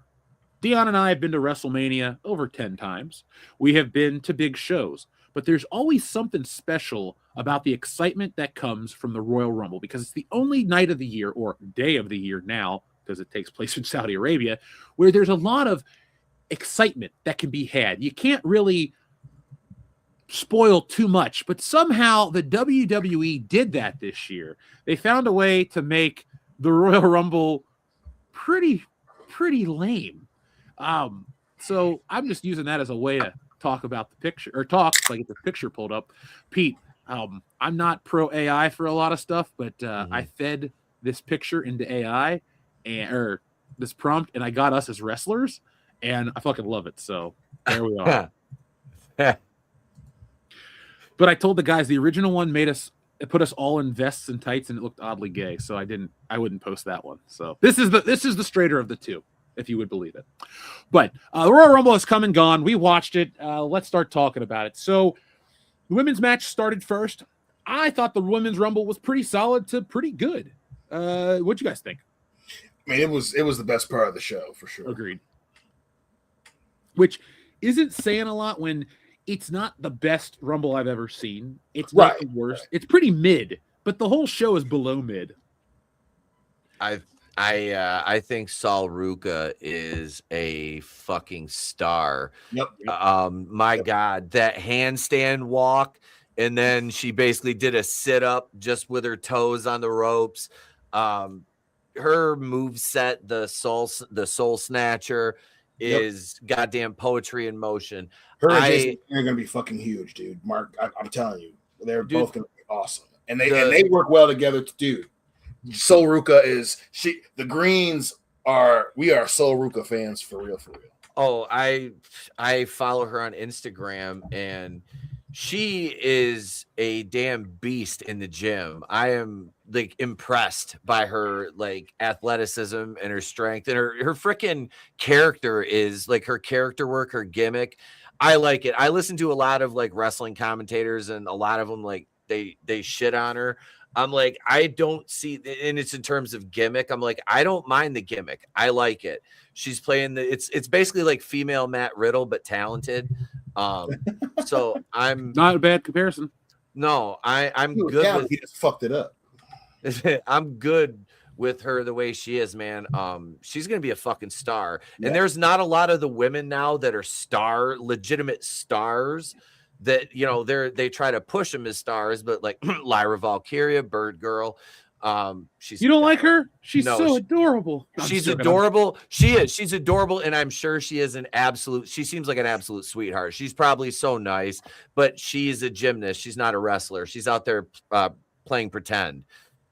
Dion and I have been to WrestleMania over 10 times. We have been to big shows, but there's always something special about the excitement that comes from the Royal Rumble because it's the only night of the year or day of the year now, because it takes place in Saudi Arabia, where there's a lot of excitement that can be had. You can't really spoil too much, but somehow the WWE did that this year. They found a way to make the Royal Rumble pretty lame. So I'm just using that as a way to talk about the picture or talk so I get the picture pulled up. Pete, I'm not pro AI for a lot of stuff, but I fed this picture into AI or this prompt, and I got us as wrestlers, and I fucking love it. So there we are. But I told the guys the original one it put us all in vests and tights, and it looked oddly gay. So I wouldn't post that one. So this is the straighter of the two, if you would believe it. But the Royal Rumble has come and gone. We watched it. Let's start talking about it. So the women's match started first. I thought the women's Rumble was pretty solid to pretty good. What'd you guys think? I mean, it was the best part of the show for sure. Agreed. Which isn't saying a lot when it's not the best Rumble I've ever seen. It's not the worst. It's pretty mid, but the whole show is below mid. I think Sol Ruca is a fucking star. Yep. My God, that handstand walk, and then she basically did a sit up just with her toes on the ropes. Her move set, the soul snatcher, is goddamn poetry in motion. Her and Jason are going to be fucking huge, dude. Mark, I'm telling you, they're both going to be awesome, and they work well together, dude. Sol Ruca the Greens we are Sol Ruca fans for real. Oh, I follow her on Instagram, and she is a damn beast in the gym. I am like impressed by her like athleticism and her strength, and her freaking character is like her character work, her gimmick. I like it. I listen to a lot of like wrestling commentators, and a lot of them like they shit on her. I'm like, I don't see, and it's in terms of gimmick. I'm like, I don't mind the gimmick. I like it. She's playing it's basically like female Matt Riddle, but talented. So I'm not a bad comparison. No, I'm good. He just fucked it up. I'm good with her the way she is, man. She's gonna be a fucking star. And there's not a lot of the women now that are legitimate stars. That they try to push them as stars, but like Lyra Valkyria, Bird Girl, you don't like her? She's so adorable. She's adorable. She's adorable, and I'm sure she is she seems like an absolute sweetheart. She's probably so nice, but she's a gymnast. She's not a wrestler. She's out there playing pretend,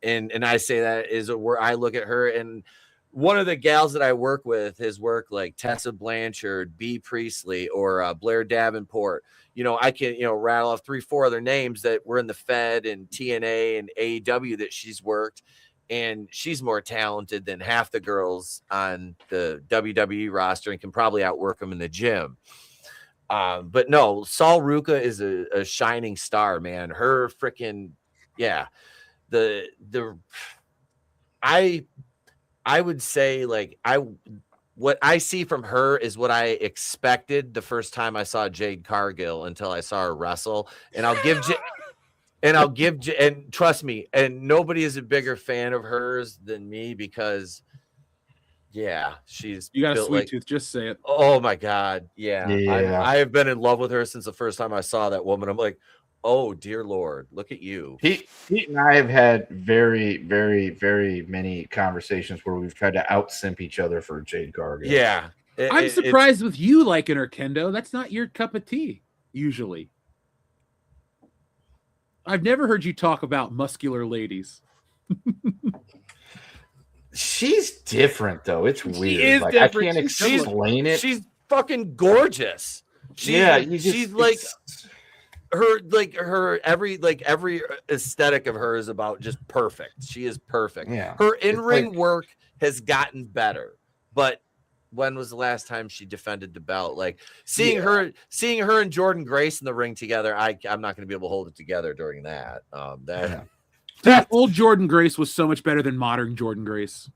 and I say that is where I look at her. And one of the gals that I work with has worked like Tessa Blanchard, B. Priestley, or Blair Davenport. I can, rattle off 3-4 other names that were in the Fed and TNA and AEW that she's worked. And she's more talented than half the girls on the WWE roster and can probably outwork them in the gym. But no, Sol Ruca is a shining star, man. Her freaking, I would say like what I see from her is what I expected the first time I saw Jade Cargill until I saw her wrestle. And and trust me, and nobody is a bigger fan of hers than me because Yeah, she's You got a built sweet like, tooth. Just say it. oh my god, yeah. Yeah. I have been in love with her since the first time I saw that woman. I'm like, oh dear Lord, look at you. Pete and I have had very, very, very many conversations where we've tried to out-simp each other for Jade Cargill. Yeah. I'm surprised with you liking her, Kendo. That's not your cup of tea, usually. I've never heard you talk about muscular ladies. She's different, though. It's weird. is like different. I can't explain it. She's fucking gorgeous. She's like her every aesthetic of her is about just perfect. She is perfect. Yeah. Her in-ring work has gotten better, but when was the last time she defended the belt? Like seeing her and Jordan Grace in the ring together, I'm not going to be able to hold it together during that. That old Jordan Grace was so much better than modern Jordan Grace.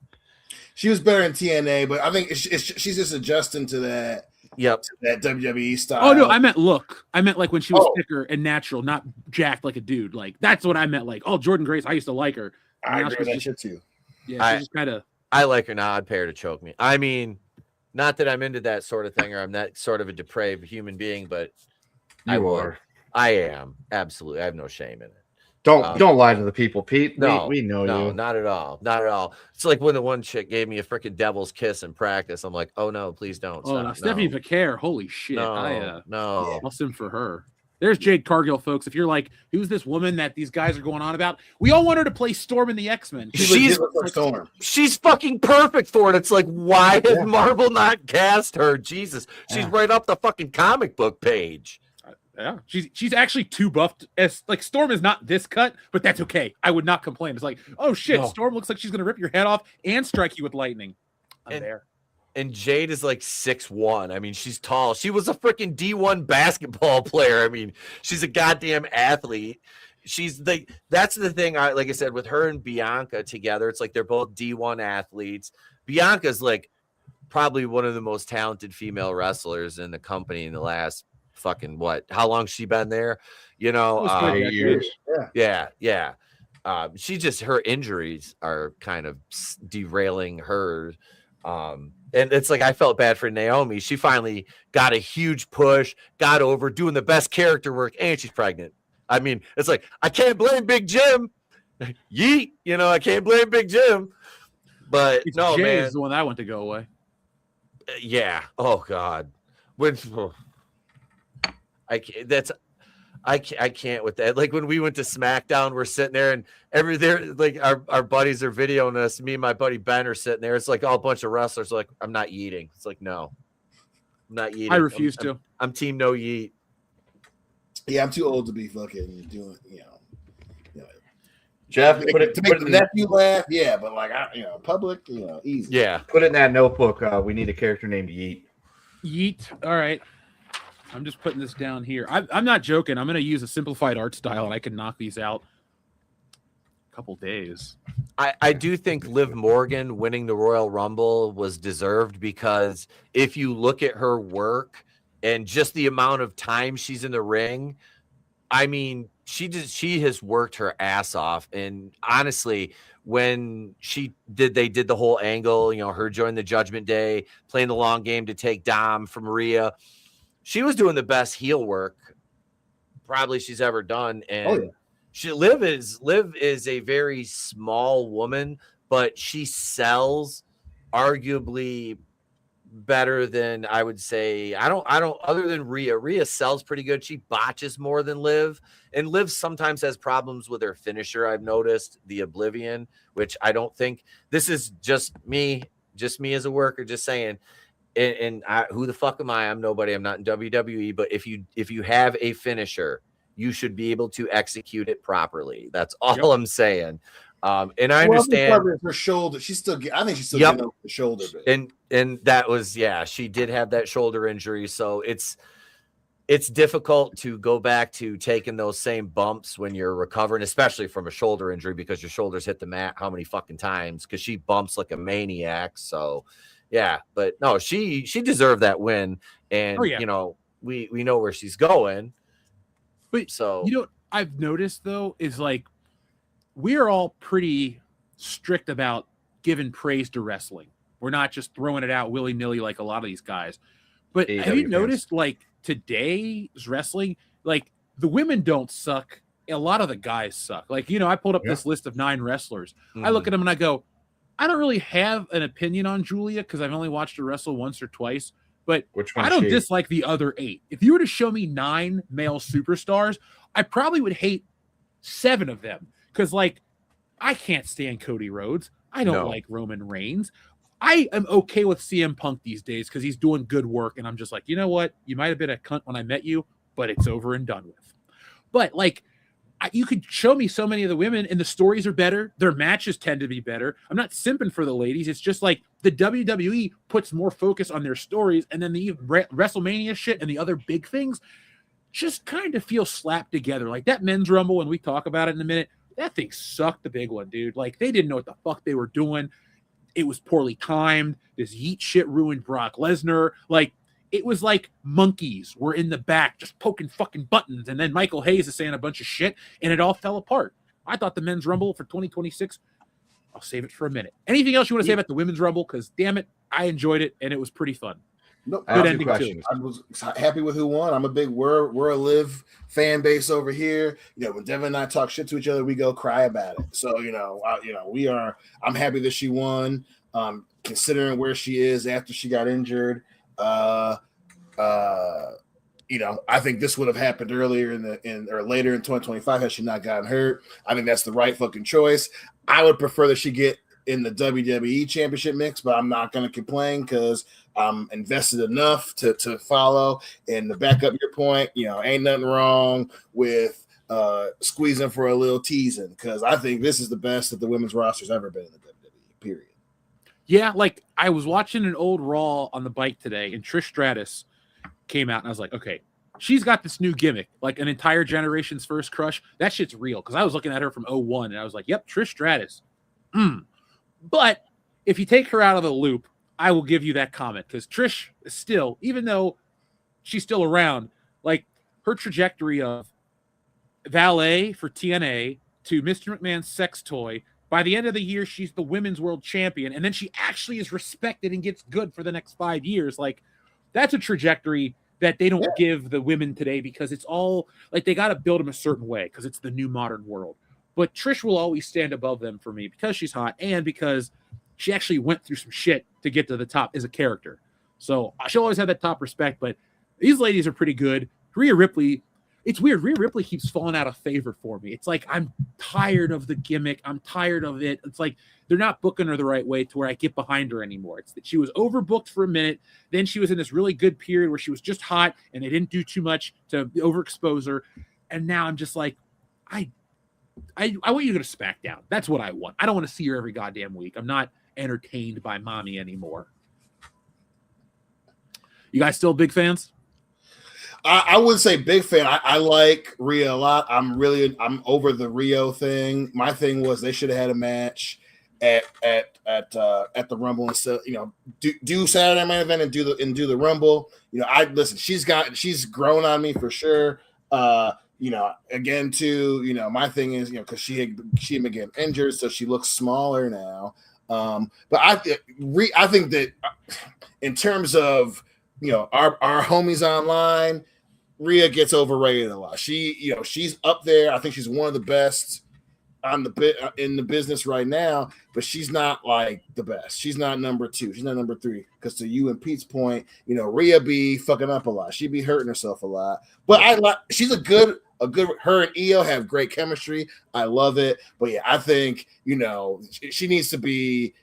She was better in TNA, but I think she's just adjusting to that. Yep. To that WWE style. Oh no, I meant look. I meant like when she was thicker and natural, not jacked like a dude. Like that's what I meant. Like, oh, Jordan Grace, I used to like her. I agree with that shit too. Yeah, she's kind of. I like her now. I'd pay her to choke me. I mean, not that I'm into that sort of thing or I'm that sort of a depraved human being, but I am absolutely. I have no shame in it. Don't lie to the people, Pete. No, we know you. Not at all. Not at all. It's like when the one chick gave me a freaking devil's kiss in practice. I'm like, oh no, please don't. Oh, stop. Stephanie Vicaire, holy shit! No. I'll sim for her. There's Jade Cargill, folks. If you're like, who's this woman that these guys are going on about? We all want her to play Storm in the X-Men. She's fucking perfect for it. It's like, why has Marvel not cast her? Jesus, she's right up the fucking comic book page. Yeah, she's actually too buffed. As like Storm is not this cut, but that's okay. I would not complain. It's like, oh shit, Storm looks like she's gonna rip your head off and strike you with lightning. And Jade is like 6'1". I mean, she's tall. She was a freaking D1 basketball player. I mean, she's a goddamn athlete. That's the thing. Like I said, with her and Bianca together, it's like they're both D1 athletes. Bianca's like probably one of the most talented female wrestlers in the company in the last fucking how long she been there? 8 years. Yeah. She just, her injuries are kind of derailing her. And it's like I felt bad for Naomi. She finally got a huge push, got over doing the best character work, and she's pregnant. I mean, it's like I can't blame Big Jim. Yeet, I can't blame Big Jim. But no, Jay man, is the one that went to go away. Yeah. Oh God. I can't with that. Like when we went to SmackDown, we're sitting there and our buddies are videoing us. Me and my buddy Ben are sitting there. It's like all a bunch of wrestlers are like, I'm not yeeting. It's like, no, I'm not yeeting. I refuse to. I'm team no yeet. Yeah, I'm too old to be fucking doing, Jeff, to make the nephew laugh. Yeah, but like public, easy. Yeah. Put it in that notebook. We need a character named Yeet. Yeet. All right. I'm just putting this down here. I'm not joking. I'm going to use a simplified art style, and I can knock these out a couple days. I do think Liv Morgan winning the Royal Rumble was deserved because if you look at her work and just the amount of time she's in the ring, I mean, she has worked her ass off. And honestly, when they did the whole angle, her joining the Judgment Day, playing the long game to take Dom from Rhea. She was doing the best heel work probably she's ever done. And Liv is a very small woman, but she sells arguably better than I would say. I don't other than Rhea. Rhea sells pretty good. She botches more than Liv. And Liv sometimes has problems with her finisher. I've noticed the Oblivion, which I don't think this is just me as a worker, just saying. And who the fuck am I? I'm nobody. I'm not in WWE. But if you have a finisher, you should be able to execute it properly. That's all I'm saying. And I understand her shoulder. I think she's still getting over the shoulder bit. And that was she did have that shoulder injury. So it's difficult to go back to taking those same bumps when you're recovering, especially from a shoulder injury, because your shoulders hit the mat how many fucking times? Because she bumps like a maniac. So. Yeah, but no, she deserved that win, and we know where she's going. But so what I've noticed though is like we're all pretty strict about giving praise to wrestling. We're not just throwing it out willy nilly like a lot of these guys. But AEW have you fans. noticed, like, today's wrestling, like, the women don't suck. A lot of the guys suck. Like, you know, I pulled up this list of 9 wrestlers. I look at them and I go, I don't really have an opinion on Julia because I've only watched her wrestle once or twice. But Which one I don't she? dislike the other 8. If you were to show me 9 male superstars, I probably would hate 7 of them. Because, like, I can't stand Cody Rhodes. I don't like Roman Reigns. I am okay with CM Punk these days because he's doing good work. And I'm just like, you know what? You might have been a cunt when I met you, but it's over and done with. But, like, you could show me so many of the women and the stories are better. Their matches tend to be better. I'm not simping for the ladies. It's just like the WWE puts more focus on their stories, and then the WrestleMania shit and the other big things just kind of feel slapped together. Like that men's rumble, and we talk about it in a minute, that thing sucked, the big one, dude. Like they didn't know what the fuck they were doing. It was poorly timed. This yeet shit ruined Brock Lesnar. Like, it was like monkeys were in the back just poking fucking buttons, and then Michael Hayes is saying a bunch of shit, and it all fell apart. I thought the men's rumble for 2026, I'll save it for a minute. Anything else you want to say about the women's rumble? Because damn it, I enjoyed it, and it was pretty fun. Nope. Good ending too. I was happy with who won. I'm a big we're a live fan base over here. You know, when Devin and I talk shit to each other, we go cry about it. So we are. I'm happy that she won. Considering where she is after she got injured. I think this would have happened earlier or later in 2025 had she not gotten hurt. I think that's the right fucking choice. I would prefer that she get in the WWE championship mix, but I'm not going to complain because I'm invested enough to follow. And to back up your point, ain't nothing wrong with squeezing for a little teasing because I think this is the best that the women's roster's ever been in the WWE, period. Yeah, like I was watching an old Raw on the bike today, and Trish Stratus came out, and I was like, okay, she's got this new gimmick, like an entire generation's first crush. That shit's real because I was looking at her from 01, and I was like, yep, Trish Stratus. But if you take her out of the loop, I will give you that comment because Trish is still, even though she's still around, like her trajectory of valet for TNA to Mr. McMahon's sex toy. By the end of the year, she's the women's world champion, and then she actually is respected and gets good for the next 5 years. Like, that's a trajectory that they don't give the women today because it's all like they got to build them a certain way because it's the new modern world. But Trish will always stand above them for me because she's hot and because she actually went through some shit to get to the top as a character. So she'll always have that top respect. But these ladies are pretty good. Rhea Ripley. It's weird. Rhea Ripley keeps falling out of favor for me. It's like I'm tired of the gimmick. I'm tired of it. It's like they're not booking her the right way to where I get behind her anymore. It's that she was overbooked for a minute. Then she was in this really good period where she was just hot and they didn't do too much to overexpose her. And now I'm just like, I want you to go to SmackDown. That's what I want. I don't want to see her every goddamn week. I'm not entertained by mommy anymore. You guys still big fans? I wouldn't say big fan. I like Rhea a lot. I'm over the Rio thing. My thing was they should have had a match at the Rumble instead. Do Saturday Night Event and do the Rumble. She's grown on me for sure. Again too. My thing is because she had been getting injured, so she looks smaller now. But I think that in terms of our homies online, Rhea gets overrated a lot. She's up there. I think she's one of the best in the business right now, but she's not like the best. She's not number 2. She's not number 3. Because to you and Pete's point, Rhea be fucking up a lot. She be hurting herself a lot. But she's a good. Her and Io have great chemistry. I love it. But yeah, I think she needs to be.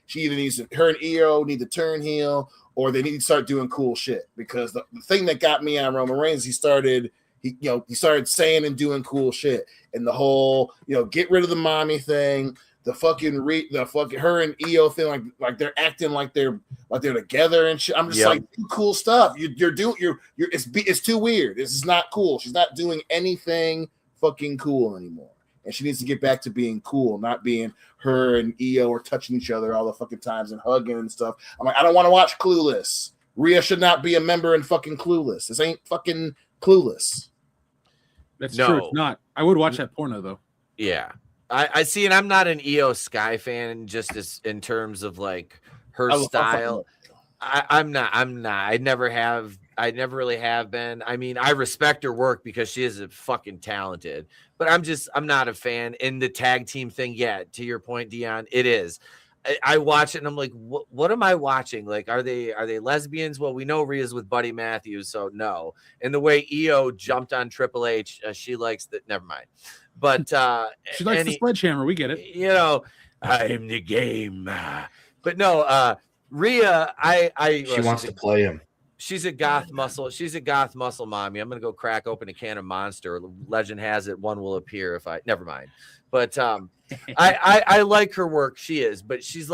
Her and Io need to turn heel. Or they need to start doing cool shit because the thing that got me on Roman Reigns, he started saying and doing cool shit, and the whole get rid of the mommy thing, the fucking her and Io thing, like they're acting like they're together and shit. I'm just like, do cool stuff. It's too weird. This is not cool. She's not doing anything fucking cool anymore. And she needs to get back to being cool, not being her and Io are touching each other all the fucking times and hugging and stuff. I'm like, I don't want to watch Clueless. Rhea should not be a member in fucking Clueless. This ain't fucking Clueless. That's true. It's not. I would watch that porno though. Yeah. I see, and I'm not an Io Sky fan just as in terms of like her I style. love I'm not. I never really have been. I mean, I respect her work because she is a fucking talented, but I'm not a fan. In the tag team thing, yeah, to your point, Dion, it is. I watch it and I'm like, what am I watching? Like, are they lesbians? Well, we know Rhea's with Buddy Matthews, so no. And the way EO jumped on Triple H, she likes that. Never mind. But she likes the sledgehammer. We get it. You know, I am the game. But no, Rhea, she wants to play him. She's a goth muscle. She's a goth muscle mommy. I'm gonna go crack open a can of Monster. Legend has it one will appear if I never mind. But I like her work. She is, but she's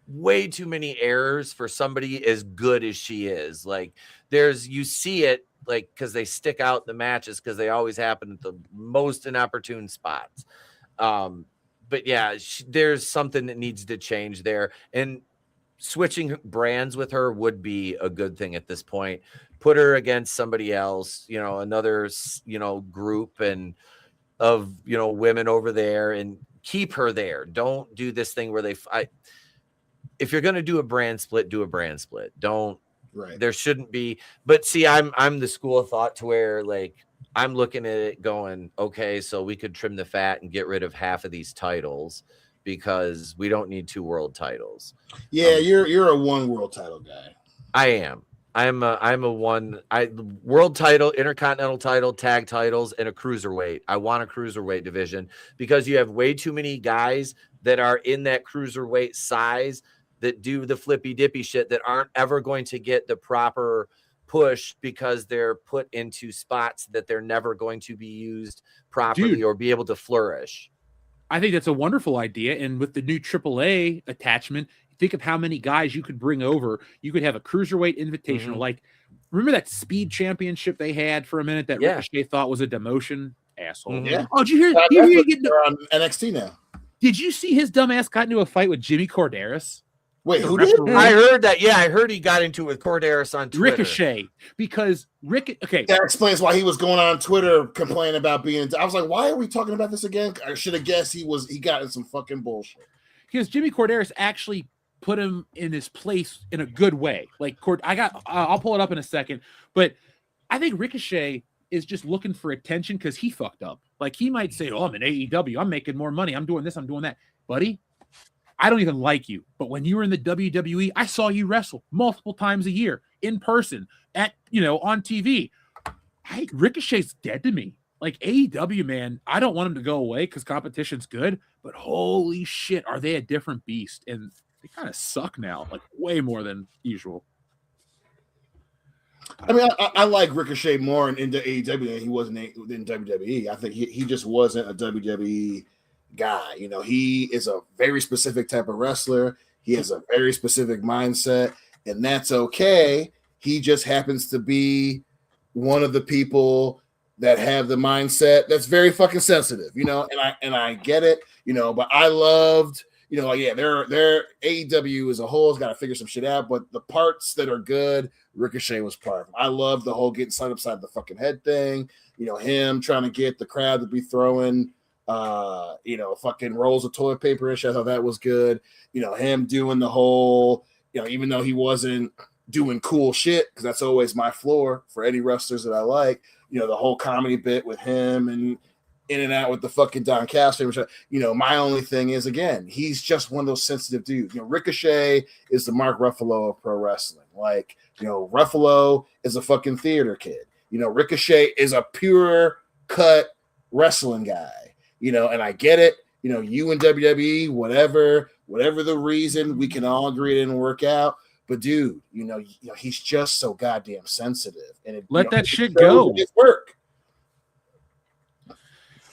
way too many errors for somebody as good as she is. Like you see it like because they stick out in the matches because they always happen at the most inopportune spots. But yeah, there's something that needs to change there. And switching brands with her would be a good thing at this point. Put her against somebody else, another, group and of, women over there and keep her there. Don't do this thing where if you're going to do a brand split, do a brand split. There shouldn't be. But see, I'm the school of thought to where like, I'm looking at it going, okay, so we could trim the fat and get rid of half of these titles because we don't need 2 world titles. Yeah, you're a 1 world title guy. I am. I'm a one. World title, intercontinental title, tag titles, and a cruiserweight. I want a cruiserweight division because you have way too many guys that are in that cruiserweight size that do the flippy dippy shit that aren't ever going to get the proper push because they're put into spots that they're never going to be used properly or be able to flourish. I think that's a wonderful idea. And with the new AAA attachment, think of how many guys you could bring over. You could have a cruiserweight invitational. Mm-hmm. Like, remember that speed championship they had for a minute that Ricochet thought was a demotion? Asshole. Mm-hmm. Yeah. Oh, did you hear? They're on NXT now. Did you see his dumbass got into a fight with Jimmy Corderas? Wait, who did? I heard that. Yeah, I heard he got into it with Corderas on Twitter. Ricochet, because okay, that explains why he was going on Twitter complaining about being. I was like, why are we talking about this again? I should have guessed he got in some fucking bullshit. Because Jimmy Corderas actually put him in his place in a good way. Like I'll pull it up in a second, but I think Ricochet is just looking for attention because he fucked up. Like he might say, "Oh, I'm in AEW. I'm making more money. I'm doing this. I'm doing that." Buddy, I don't even like you. But when you were in the WWE, I saw you wrestle multiple times a year in person on TV. Ricochet's dead to me. Like AEW, man, I don't want him to go away because competition's good, but holy shit, are they a different beast? And they kind of suck now, like way more than usual. I mean, I like Ricochet more in AEW than he was in WWE. I think he just wasn't a WWE guy. He is a very specific type of wrestler. He has a very specific mindset, and that's okay. He just happens to be one of the people that have the mindset that's very fucking sensitive, and I get it, but I loved, their AEW as a whole has got to figure some shit out, but the parts that are good, Ricochet was part of them. I love the whole getting sun upside the fucking head thing, him trying to get the crowd to be throwing fucking rolls of toilet paper and shit. I thought that was good. Him doing the whole, even though he wasn't doing cool shit, because that's always my floor for any wrestlers that I like, the whole comedy bit with him and in and out with the fucking Don Castro. My only thing is, again, he's just one of those sensitive dudes. Ricochet is the Mark Ruffalo of pro wrestling. Like, Ruffalo is a fucking theater kid. Ricochet is a pure cut wrestling guy. And I get it. You and WWE, whatever the reason, we can all agree it didn't work out. But dude, he's just so goddamn sensitive, and let that shit go. His work.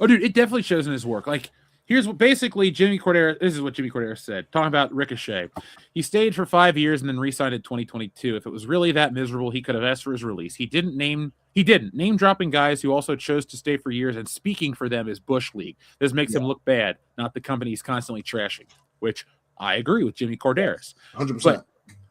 Oh, dude, it definitely shows in his work. Like, here's what basically Jimmy Corderas. This is what Jimmy Corderas said, talking about Ricochet. He stayed for 5 years and then re-signed in 2022. If it was really that miserable, he could have asked for his release. He didn't name dropping guys who also chose to stay for years and speaking for them is Bush League. This makes him look bad, not the company he's constantly trashing, which I agree with Jimmy Corderas. 100%.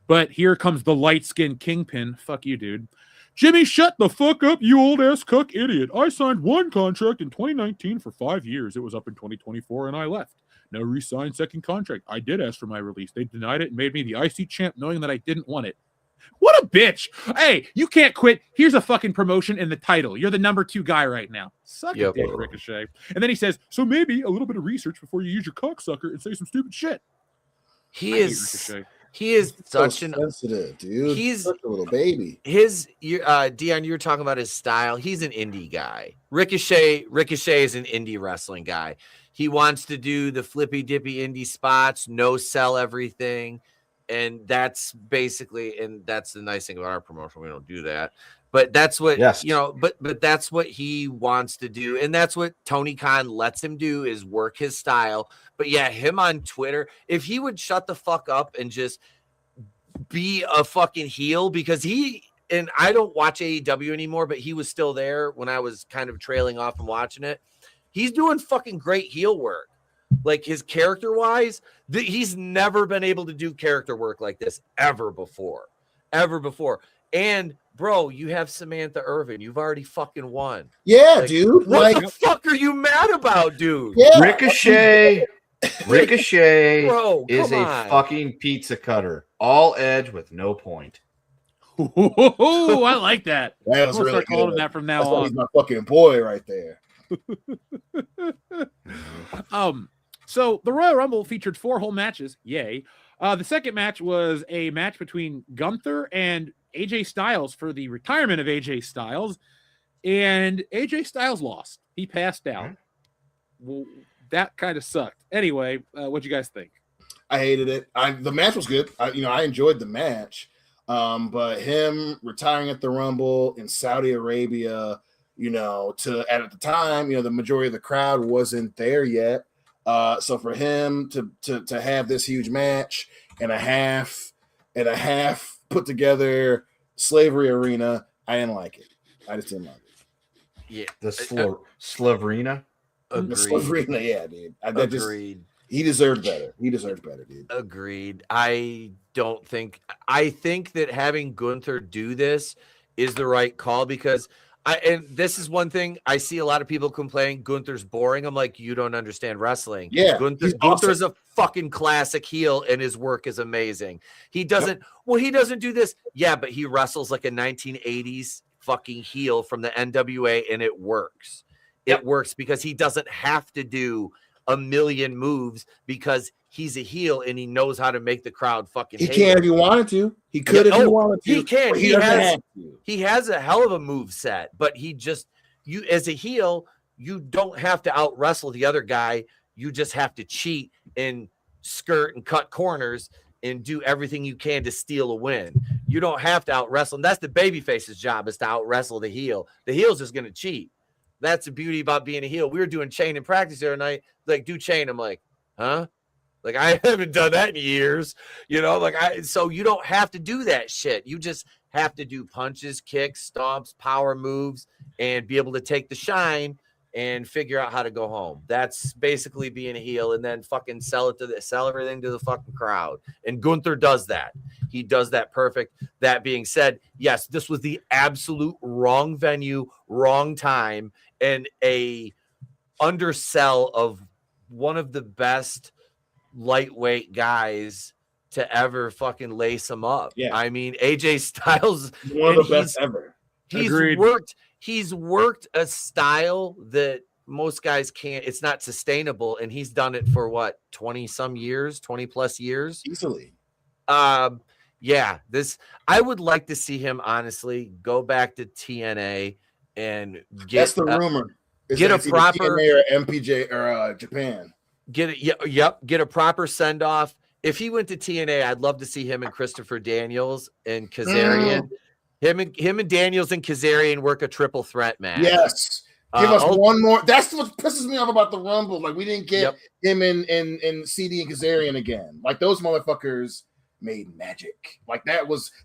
But here comes the light-skinned kingpin. Fuck you, dude. Jimmy, shut the fuck up, you old-ass cuck idiot. I signed one contract in 2019 for 5 years. It was up in 2024, and I left. never re-signed second contract. I did ask for my release. They denied it and made me the IC champ knowing that I didn't want it. What a bitch. Hey, you can't quit. Here's a fucking promotion in the title. You're the number 2 guy right now. Suck a dick, Ricochet. And then he says, so maybe a little bit of research before you use your cocksucker and say some stupid shit. He is such an sensitive dude. He's such a little baby. Dion, you were talking about his style. He's an indie guy. Ricochet is an indie wrestling guy. He wants to do the flippy dippy indie spots, no sell everything. And that's basically, and that's the nice thing about our promotion. We don't do that, but that's what, but that's what he wants to do. And that's what Tony Khan lets him do, is work his style. But yeah, him on Twitter, if he would shut the fuck up and just be a fucking heel, because and I don't watch AEW anymore, but he was still there when I was kind of trailing off and watching it. He's doing fucking great heel work. Like, his character wise, he's never been able to do character work like this ever before. And bro, you have Samantha Irvin. You've already fucking won. Yeah, like, dude. What the fuck are you mad about, dude? Yeah. Ricochet bro, is a fucking pizza cutter. All edge with no point. Oh, I like that. That was really calling him that from now on. He's my fucking boy right there. So the Royal Rumble featured 4 whole matches. Yay. The second match was a match between Gunther and AJ Styles for the retirement of AJ Styles. And AJ Styles lost. He passed out. Well, that kind of sucked. Anyway, what'd you guys think? I hated it. The match was good. I enjoyed the match. But him retiring at the Rumble in Saudi Arabia, at the time, the majority of the crowd wasn't there yet. So for him to have this huge match and a half put together slavery arena, I didn't like it. I just didn't like it. Yeah, the Slaverina. The Slaverina, yeah, dude. Agreed. He deserved better. He deserved better, dude. Agreed. I think that having Gunther do this is the right call, because and this is one thing I see a lot of people complain Gunther's boring. I'm like, you don't understand wrestling. Yeah, Gunther's a fucking classic heel, and his work is amazing. He doesn't do this. Yeah, but he wrestles like a 1980s fucking heel from the NWA, and it works. It works because he doesn't have to do a million moves, because he's a heel and he knows how to make the crowd fucking He can if he wanted to. He could if he wanted to. He can. He has a hell of a move set, but you as a heel, you don't have to out wrestle the other guy. You just have to cheat and skirt and cut corners and do everything you can to steal a win. You don't have to out wrestle. And that's the babyface's job, is to out wrestle the heel. The heel's just going to cheat. That's the beauty about being a heel. We were doing chain in practice the other night. Like, do chain. I'm like, huh? Like, I haven't done that in years. So you don't have to do that shit. You just have to do punches, kicks, stomps, power moves, and be able to take the shine and figure out how to go home. That's basically being a heel, and then fucking sell everything to the fucking crowd. And Gunther does that. He does that perfect. That being said, yes, this was the absolute wrong venue, wrong time, and a undersell of one of the best lightweight guys to ever fucking lace him up. Yeah. I mean, AJ Styles, one of the best ever. He's worked a style that most guys can't. It's not sustainable, and he's done it for what, 20 plus years easily. Yeah, I would like to see him honestly go back to TNA and get. That's the rumor. Get a proper TNA or MPJ or Japan. Get a proper send off. If he went to TNA, I'd love to see him and Christopher Daniels and Kazarian. Him and Daniels and Kazarian work a triple threat match. Yes. Give us one more. That's what pisses me off about the Rumble. Like, we didn't get him and CD and Kazarian again. Like, those motherfuckers made magic. Like,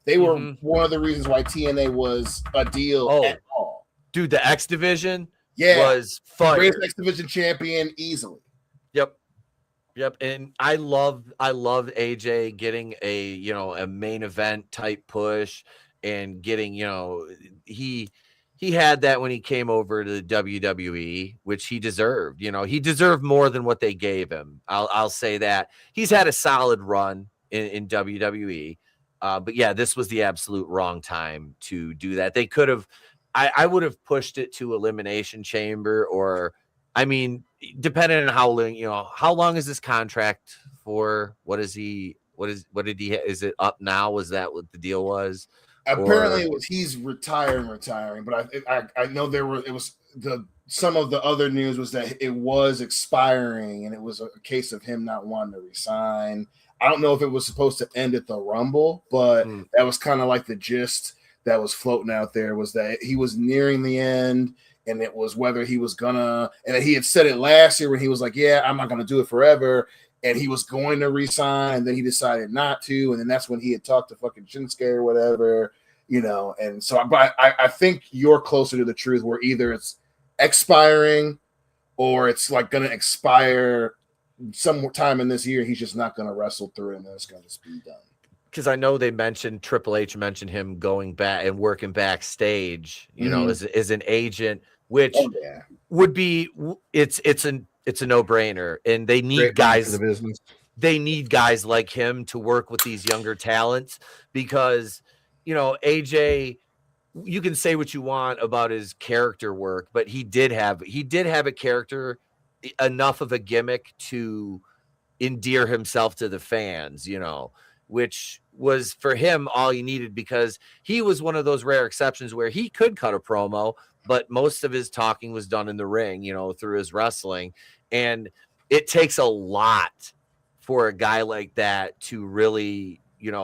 they were one of the reasons why TNA was a deal at all. Dude, the X Division was fire. Greatest X Division champion easily. Yep. And I love AJ getting a main event type push and getting, he he had that when he came over to the WWE, which he deserved. You know, he deserved more than what they gave him. I'll say that. He's had a solid run in WWE. But yeah, this was the absolute wrong time to do that. They could have, I would have pushed it to Elimination Chamber, or, I mean, depending on how long, how long is this contract for? What is he? What did he? Is it up now? Was that what the deal was? Apparently, it was he's retiring. But I know some of the other news was that it was expiring, and it was a case of him not wanting to resign. I don't know if it was supposed to end at the Rumble, but that was kind of like the gist that was floating out there, was that he was nearing the end, and it was whether he was gonna, and he had said it last year when he was like, yeah, I'm not gonna do it forever, and he was going to resign, and then he decided not to, and then that's when he had talked to fucking Shinsuke or whatever, and so I think you're closer to the truth, where either it's expiring or it's like gonna expire some time in this year. He's just not gonna wrestle through it, and then it's gonna just be done. Because I know they mentioned, Triple H mentioned him going back and working backstage, as an agent, which would be, it's a no-brainer, and they need guys for the business. They need guys like him to work with these younger talents, because AJ, you can say what you want about his character work, but he did have a character, enough of a gimmick to endear himself to the fans, which was for him all he needed, because he was one of those rare exceptions where he could cut a promo, but most of his talking was done in the ring, through his wrestling. And it takes a lot for a guy like that to really,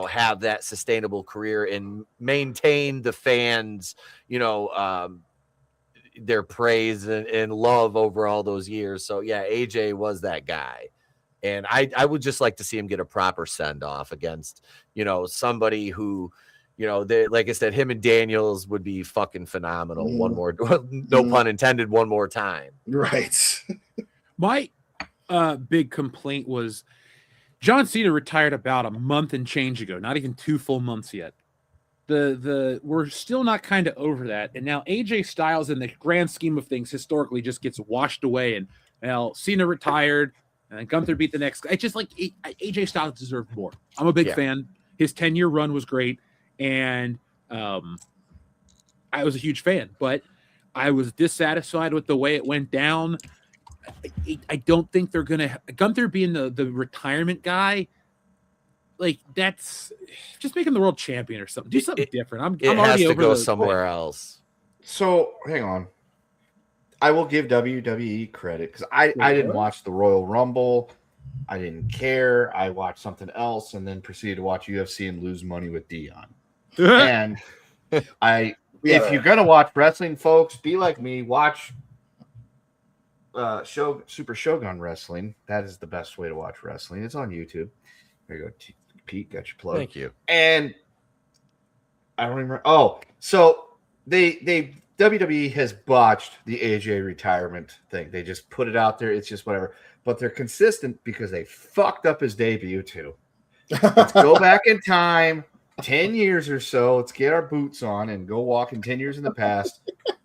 have that sustainable career and maintain the fans, their praise and love over all those years. So yeah, AJ was that guy. And I would just like to see him get a proper send-off against, somebody who, like I said, him and Daniels would be fucking phenomenal. One more, no pun intended, one more time. Right. My big complaint was John Cena retired about a month and change ago, not even 2 full months yet. We're still not kind of over that. And now AJ Styles, in the grand scheme of things, historically just gets washed away. And now Cena retired, and then Gunther beat the next guy. It's just like AJ Styles deserved more. I'm a big fan. His 10-year run was great, and I was a huge fan. But I was dissatisfied with the way it went down. I don't think they're gonna, Gunther being the retirement guy, like, that's just making the world champion or something. Do something different. I'm already has to over go somewhere else. So hang on, I will give WWE credit, because I didn't watch the Royal Rumble. I didn't care. I watched something else and then proceeded to watch UFC and lose money with Dion. And if you're gonna watch wrestling, folks, be like me. Watch Super Shogun Wrestling. That is the best way to watch wrestling. It's on YouTube. There you go, Pete. Got your plug. Thank you. And I don't remember. Oh, so they WWE has botched the AJ retirement thing. They just put it out there. It's just whatever. But they're consistent because they fucked up his debut too. Let's go back in time 10 years or so. Let's get our boots on and go walking 10 years in the past.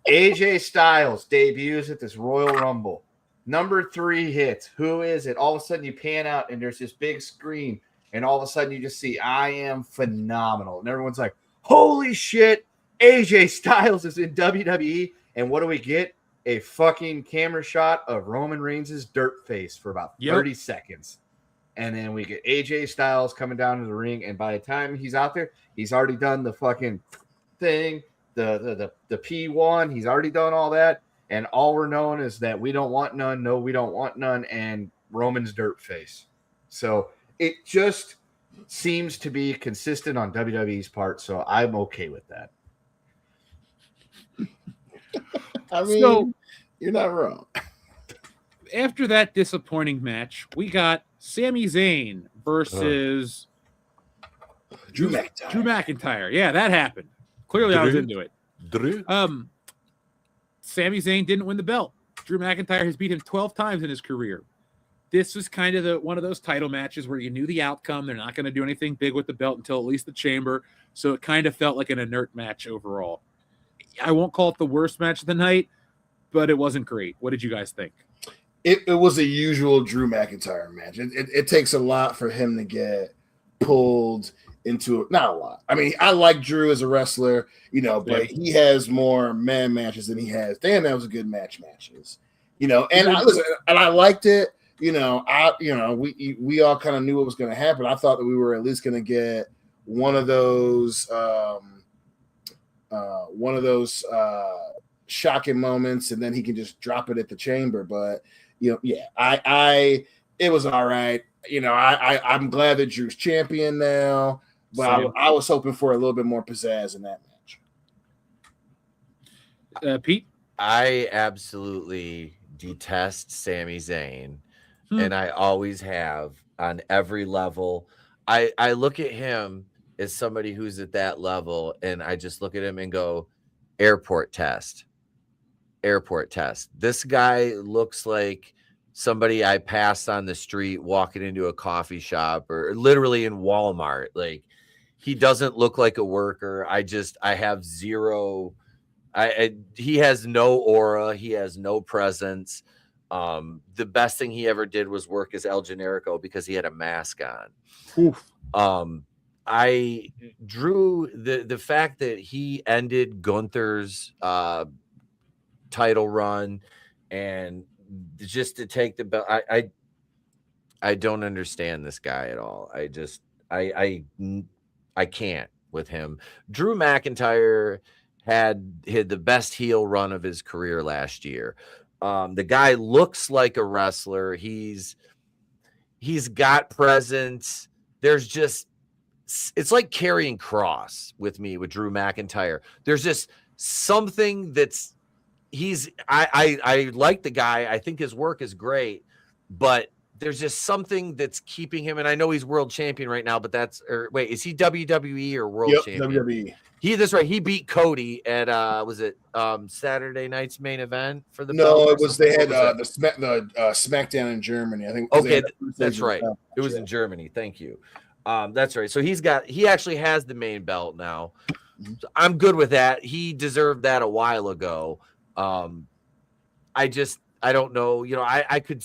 AJ Styles debuts at this Royal Rumble. Number 3 hits. Who is it? All of a sudden you pan out and there's this big screen, and all of a sudden you just see I Am Phenomenal. And everyone's like, holy shit, AJ Styles is in WWE. And what do we get? A fucking camera shot of Roman Reigns' dirt face for about 30 seconds. And then we get AJ Styles coming down to the ring, and by the time he's out there, he's already done the fucking thing, the P1. He's already done all that, and all we're knowing is that we don't want none. No, we don't want none, and Roman's dirt face. So it just seems to be consistent on WWE's part, so I'm okay with that. I mean, you're not wrong. After that disappointing match, we got Sami Zayn versus Drew McIntyre. Yeah, that happened. Clearly, I was into it. Sami Zayn didn't win the belt. Drew McIntyre has beat him 12 times in his career. This was kind of one of those title matches where you knew the outcome. They're not going to do anything big with the belt until at least the Chamber. So it kind of felt like an inert match overall. I won't call it the worst match of the night, but it wasn't great. What did you guys think? It was a usual Drew McIntyre match. It takes a lot for him to get pulled into it. Not a lot. I mean, I like Drew as a wrestler, but he has more man matches than he has. Damn, that was a good matches. And I liked it. We all kind of knew what was going to happen. I thought that we were at least going to get one of those shocking moments, and then he can just drop it at the chamber. But it was all right. I'm glad that Drew's champion now, but I was hoping for a little bit more pizzazz in that match. Pete, I absolutely detest Sami Zayn, and I always have on every level. I look at him as somebody who's at that level, and I just look at him and go, airport test. This guy looks like somebody I passed on the street walking into a coffee shop or literally in Walmart. Like, he doesn't look like a worker. I have zero. He has no aura. He has no presence. The best thing he ever did was work as El Generico because he had a mask on. Oof. Drew, the fact that he ended Gunther's title run and just to take the belt, I don't understand this guy at all. I can't with him. Drew McIntyre had the best heel run of his career last year. The guy looks like a wrestler. He's got presence. It's like carrying cross with me with Drew McIntyre. There's just something that's I like the guy. I think his work is great, but there's just something that's keeping him. And I know he's world champion right now, but is he WWE or world champion? WWE. That's right. He beat Cody at Saturday night's main event for the No, belt. it was they had the SmackDown in Germany. I think. Okay, that's right. It was in Germany. Thank you. That's right. So he actually has the main belt now. So I'm good with that. He deserved that a while ago. I don't know. I couldn't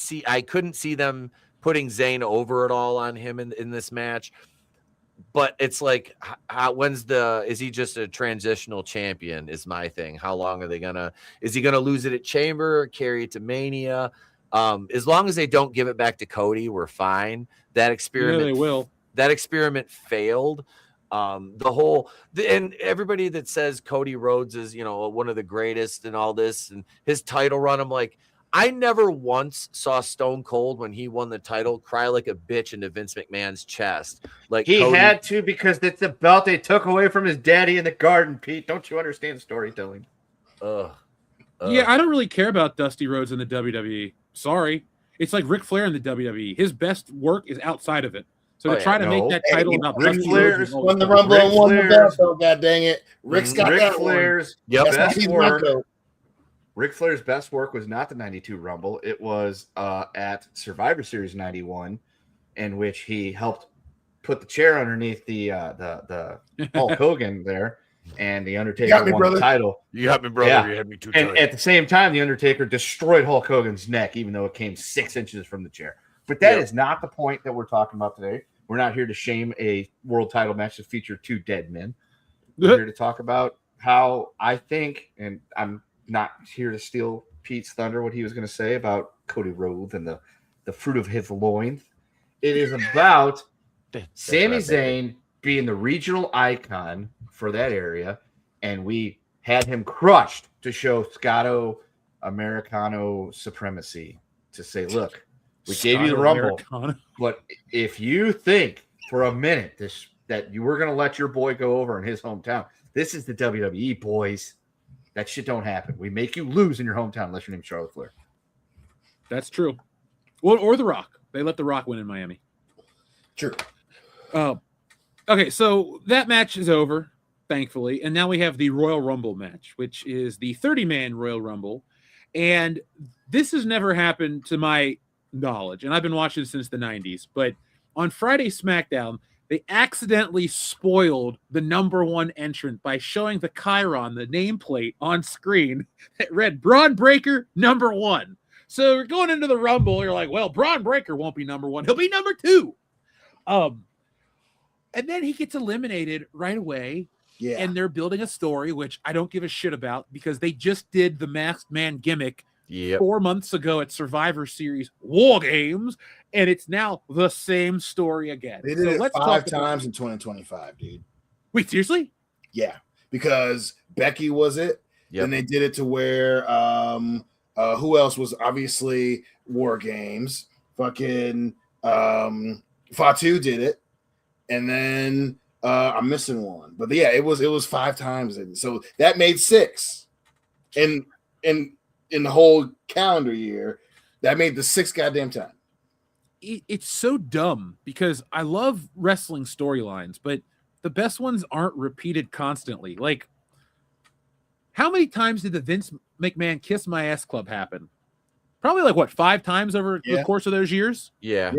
see them putting Zayn over at all on him in this match. But it's like, is he just a transitional champion is my thing. How long are they is he going to lose it at Chamber or carry it to Mania? As long as they don't give it back to Cody, we're fine. That experiment, they will. That experiment failed. And everybody that says Cody Rhodes is, one of the greatest and all this and his title run, I'm like, I never once saw Stone Cold when he won the title cry like a bitch into Vince McMahon's chest. Like he had to, because it's the belt they took away from his daddy in the garden, Pete. Don't you understand storytelling? Yeah, I don't really care about Dusty Rhodes in the WWE. Sorry. It's like Ric Flair in the WWE. His best work is outside of it. So make that title about Ric Flair's won the Rumble and won the belt, though, god dang it. Rick's got Ric that Flair's best work. Ric Flair's best work was not the 92 Rumble. It was at Survivor Series 91, in which he helped put the chair underneath the Hulk Hogan there, and the Undertaker won the title. You got me, brother. Yeah. You had me too. And at the same time, the Undertaker destroyed Hulk Hogan's neck, even though it came 6 inches from the chair. But that is not the point that we're talking about today. We're not here to shame a world title match that featured 2 dead men. We're here to talk about how I think, and I'm not here to steal Pete's thunder, what he was going to say about Cody Rhodes and the fruit of his loins. It is about Sami Zayn being the regional icon for that area, and we had him crushed to show Scotto Americano supremacy, to say, look, we gave you the Rumble, but if you think for a minute that you were going to let your boy go over in his hometown, this is the WWE, boys. That shit don't happen. We make you lose in your hometown unless your name's Charlotte Flair. That's true. Well, or The Rock. They let The Rock win in Miami. True. Okay, so that match is over, thankfully. And now we have the Royal Rumble match, which is the 30-man Royal Rumble. And this has never happened to my knowledge. And I've been watching since the 90s. But on Friday SmackDown, they accidentally spoiled the number one entrant by showing the Chiron, the nameplate on screen that read Braun Breaker number 1. So you're going into the Rumble, you're like, well, Braun Breaker won't be number 1. He'll be number 2. And then he gets eliminated right away. Yeah. And they're building a story, which I don't give a shit about because they just did the Masked Man gimmick 4 months ago at Survivor Series War Games, and it's now the same story again. They did it 5 times in 2025, dude. Wait, seriously? Yeah, because Becky was it. Then they did it to where who else was obviously War Games? Fucking Fatu did it, and then I'm missing one. But yeah, it was 5 times, so that made 6. In the whole calendar year, that made the 6th goddamn time. It's so dumb because I love wrestling storylines, but the best ones aren't repeated constantly. Like, how many times did the Vince McMahon Kiss My Ass Club happen? Probably like, what, 5 times over the course of those years? Yeah.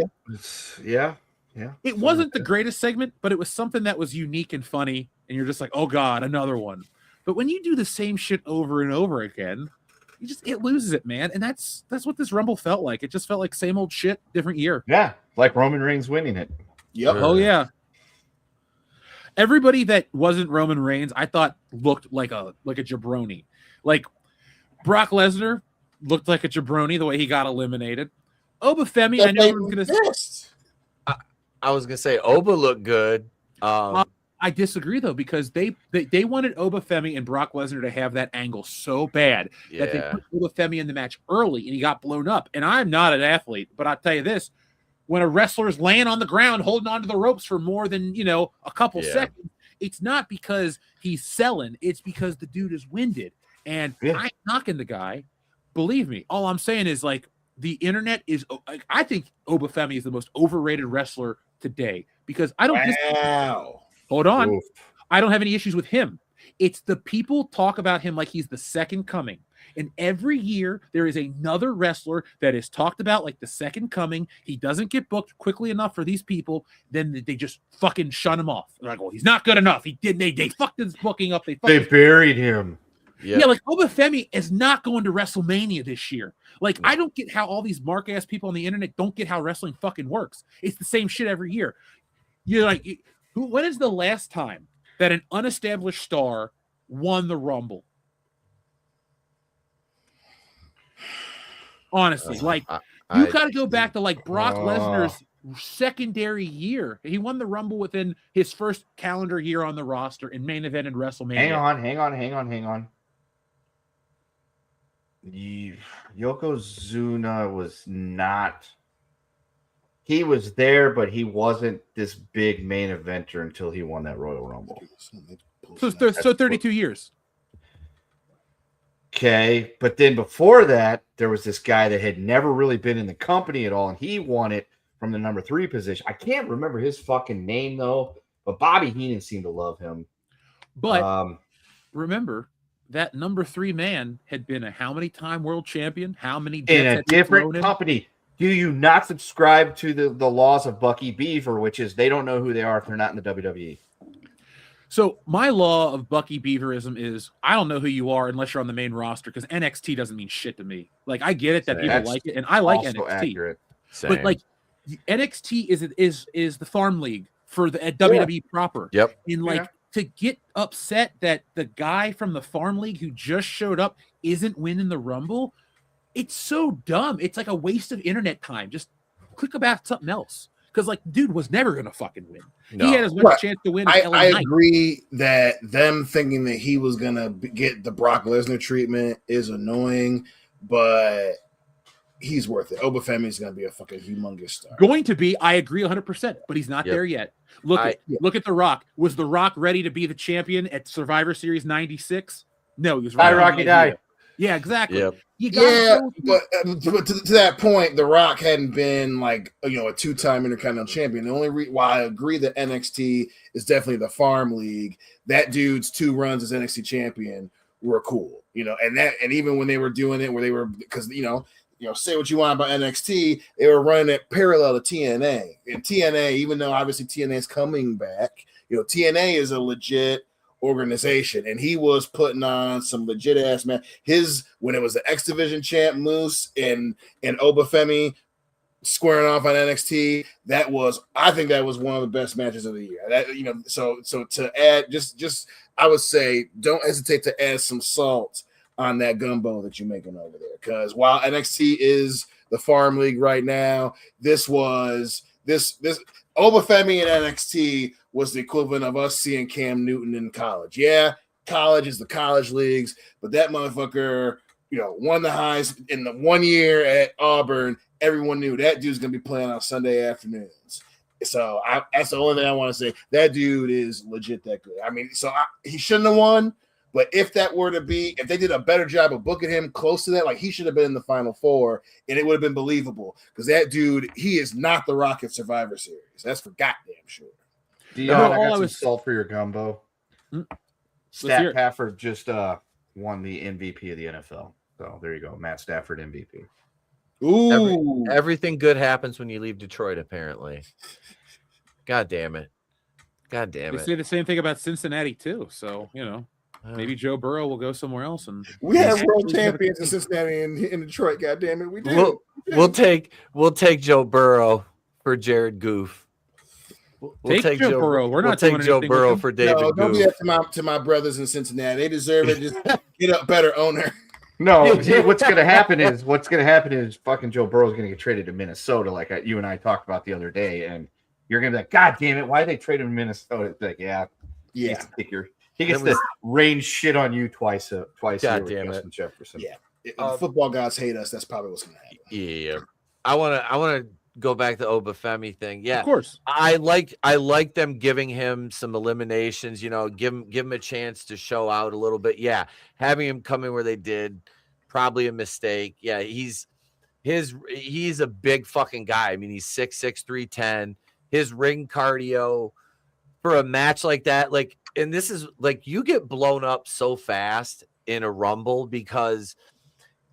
It wasn't the greatest segment, but it was something that was unique and funny, and you're just like, oh God, another one. But when you do the same shit over and over again, it loses it, man. And that's what this Rumble felt like. It just felt like same old shit, different year. Yeah, like Roman Reigns winning it. Yep. Oh yeah. Everybody that wasn't Roman Reigns, I thought looked like a jabroni. Like Brock Lesnar looked like a jabroni the way he got eliminated. Oba Femi, I know everyone's gonna. I was gonna say Oba looked good. I disagree though because they wanted Oba Femi and Brock Lesnar to have that angle so bad that they put Oba Femi in the match early and he got blown up. And I'm not an athlete, but I'll tell you this: when a wrestler's laying on the ground holding onto the ropes for more than a couple seconds, it's not because he's selling; it's because the dude is winded. And I'm knocking the guy. Believe me, all I'm saying is like the internet is. I think Oba Femi is the most overrated wrestler today because I don't. Wow. Hold on. Oof. I don't have any issues with him. It's the people talk about him like he's the second coming. And every year there is another wrestler that is talked about like the second coming. He doesn't get booked quickly enough for these people. Then they just fucking shun him off. They're like, well, he's not good enough. He did. They fucked his booking up. They buried him. Yeah, like Oba Femi is not going to WrestleMania this year. Like, I don't get how all these mark-ass people on the internet don't get how wrestling fucking works. It's the same shit every year. You're like... When is the last time that an unestablished star won the Rumble? Honestly, like you got to go back to like Brock Lesnar's secondary year. He won the Rumble within his first calendar year on the roster in main event in WrestleMania. Hang on. Yokozuna was not. He was there, but he wasn't this big main eventer until he won that Royal Rumble. So 32 years. Okay, but then before that, there was this guy that had never really been in the company at all, and he won it from the number 3 position. I can't remember his fucking name, though, but Bobby Heenan seemed to love him. But remember, that number 3 man had been a how many time world champion? How many in a different company? Do you not subscribe to the laws of Bucky Beaver, which is they don't know who they are if they're not in the WWE? So my law of Bucky Beaverism is I don't know who you are unless you're on the main roster because NXT doesn't mean shit to me. Like I get it that people like it, and I like NXT. Accurate. But like NXT is the farm league for the at WWE proper. Yep. And like to get upset that the guy from the farm league who just showed up isn't winning the Rumble. It's so dumb. It's like a waste of internet time. Just click about something else. Because, like, dude was never going to fucking win. No. He had as much chance to win as LA I Knight. agree that them thinking that he was going to get the Brock Lesnar treatment is annoying, but he's worth it. Oba Femi is going to be a fucking humongous star. Going to be, I agree 100%, but he's not there yet. Look at The Rock. Was The Rock ready to be the champion at Survivor Series 96? No, he was ready. Rocky died. Yeah, exactly. Yep. But to that point, The Rock hadn't been like a 2-time Intercontinental Champion. The only while I agree that NXT is definitely the farm league, that dude's 2 runs as NXT champion were cool, and even when they were doing it, where they were because say what you want about NXT, they were running it parallel to TNA. And TNA, even though obviously TNA is coming back, TNA is a legit organization, and he was putting on some legit ass man. When it was the X Division champ Moose and Obafemi squaring off on NXT, I think that was one of the best matches of the year. So to add, just I would say don't hesitate to add some salt on that gumbo that you're making over there, because while NXT is the farm league right now, this Obafemi and NXT was the equivalent of us seeing Cam Newton in college. Yeah, college is the college leagues, but that motherfucker, won the highs in the 1 year at Auburn. Everyone knew that dude's gonna be playing on Sunday afternoons. So that's the only thing I want to say. That dude is legit that good. I mean, he shouldn't have won, but if they did a better job of booking him close to that, like he should have been in the Final Four, and it would have been believable, because that dude, he is not the Rocket Survivor Series. That's for goddamn sure. Dion, I got some salt for your gumbo. Stat Pafford just won the MVP of the NFL. So there you go, Matt Stafford MVP. Ooh, everything good happens when you leave Detroit, apparently. God damn it. They say the same thing about Cincinnati too. So, maybe Joe Burrow will go somewhere else. And we have world champions in Cincinnati and in Detroit. God damn it, we do. We'll take Joe Burrow for Jared Goof. We'll take Joe Burrow. We're not take Joe Burrow for David Goof. Don't be that to my brothers in Cincinnati. They deserve it. Just get a better owner. No, what's going to happen is fucking Joe Burrow is going to get traded to Minnesota, like you and I talked about the other day, and you're going to be like, God damn it, why did they trade him to Minnesota? It's like, yeah. He gets to rain shit on you twice a God year damn with it. Justin Jefferson. Yeah. If football gods hate us, that's probably what's going to happen. Yeah. I want to go back to the Obafemi thing. Yeah. Of course. I like them giving him some eliminations, give him a chance to show out a little bit. Yeah. Having him come in where they did, probably a mistake. Yeah, he's a big fucking guy. I mean, he's 6'6", 310. His ring cardio for a match like that, and this is you get blown up so fast in a Rumble, because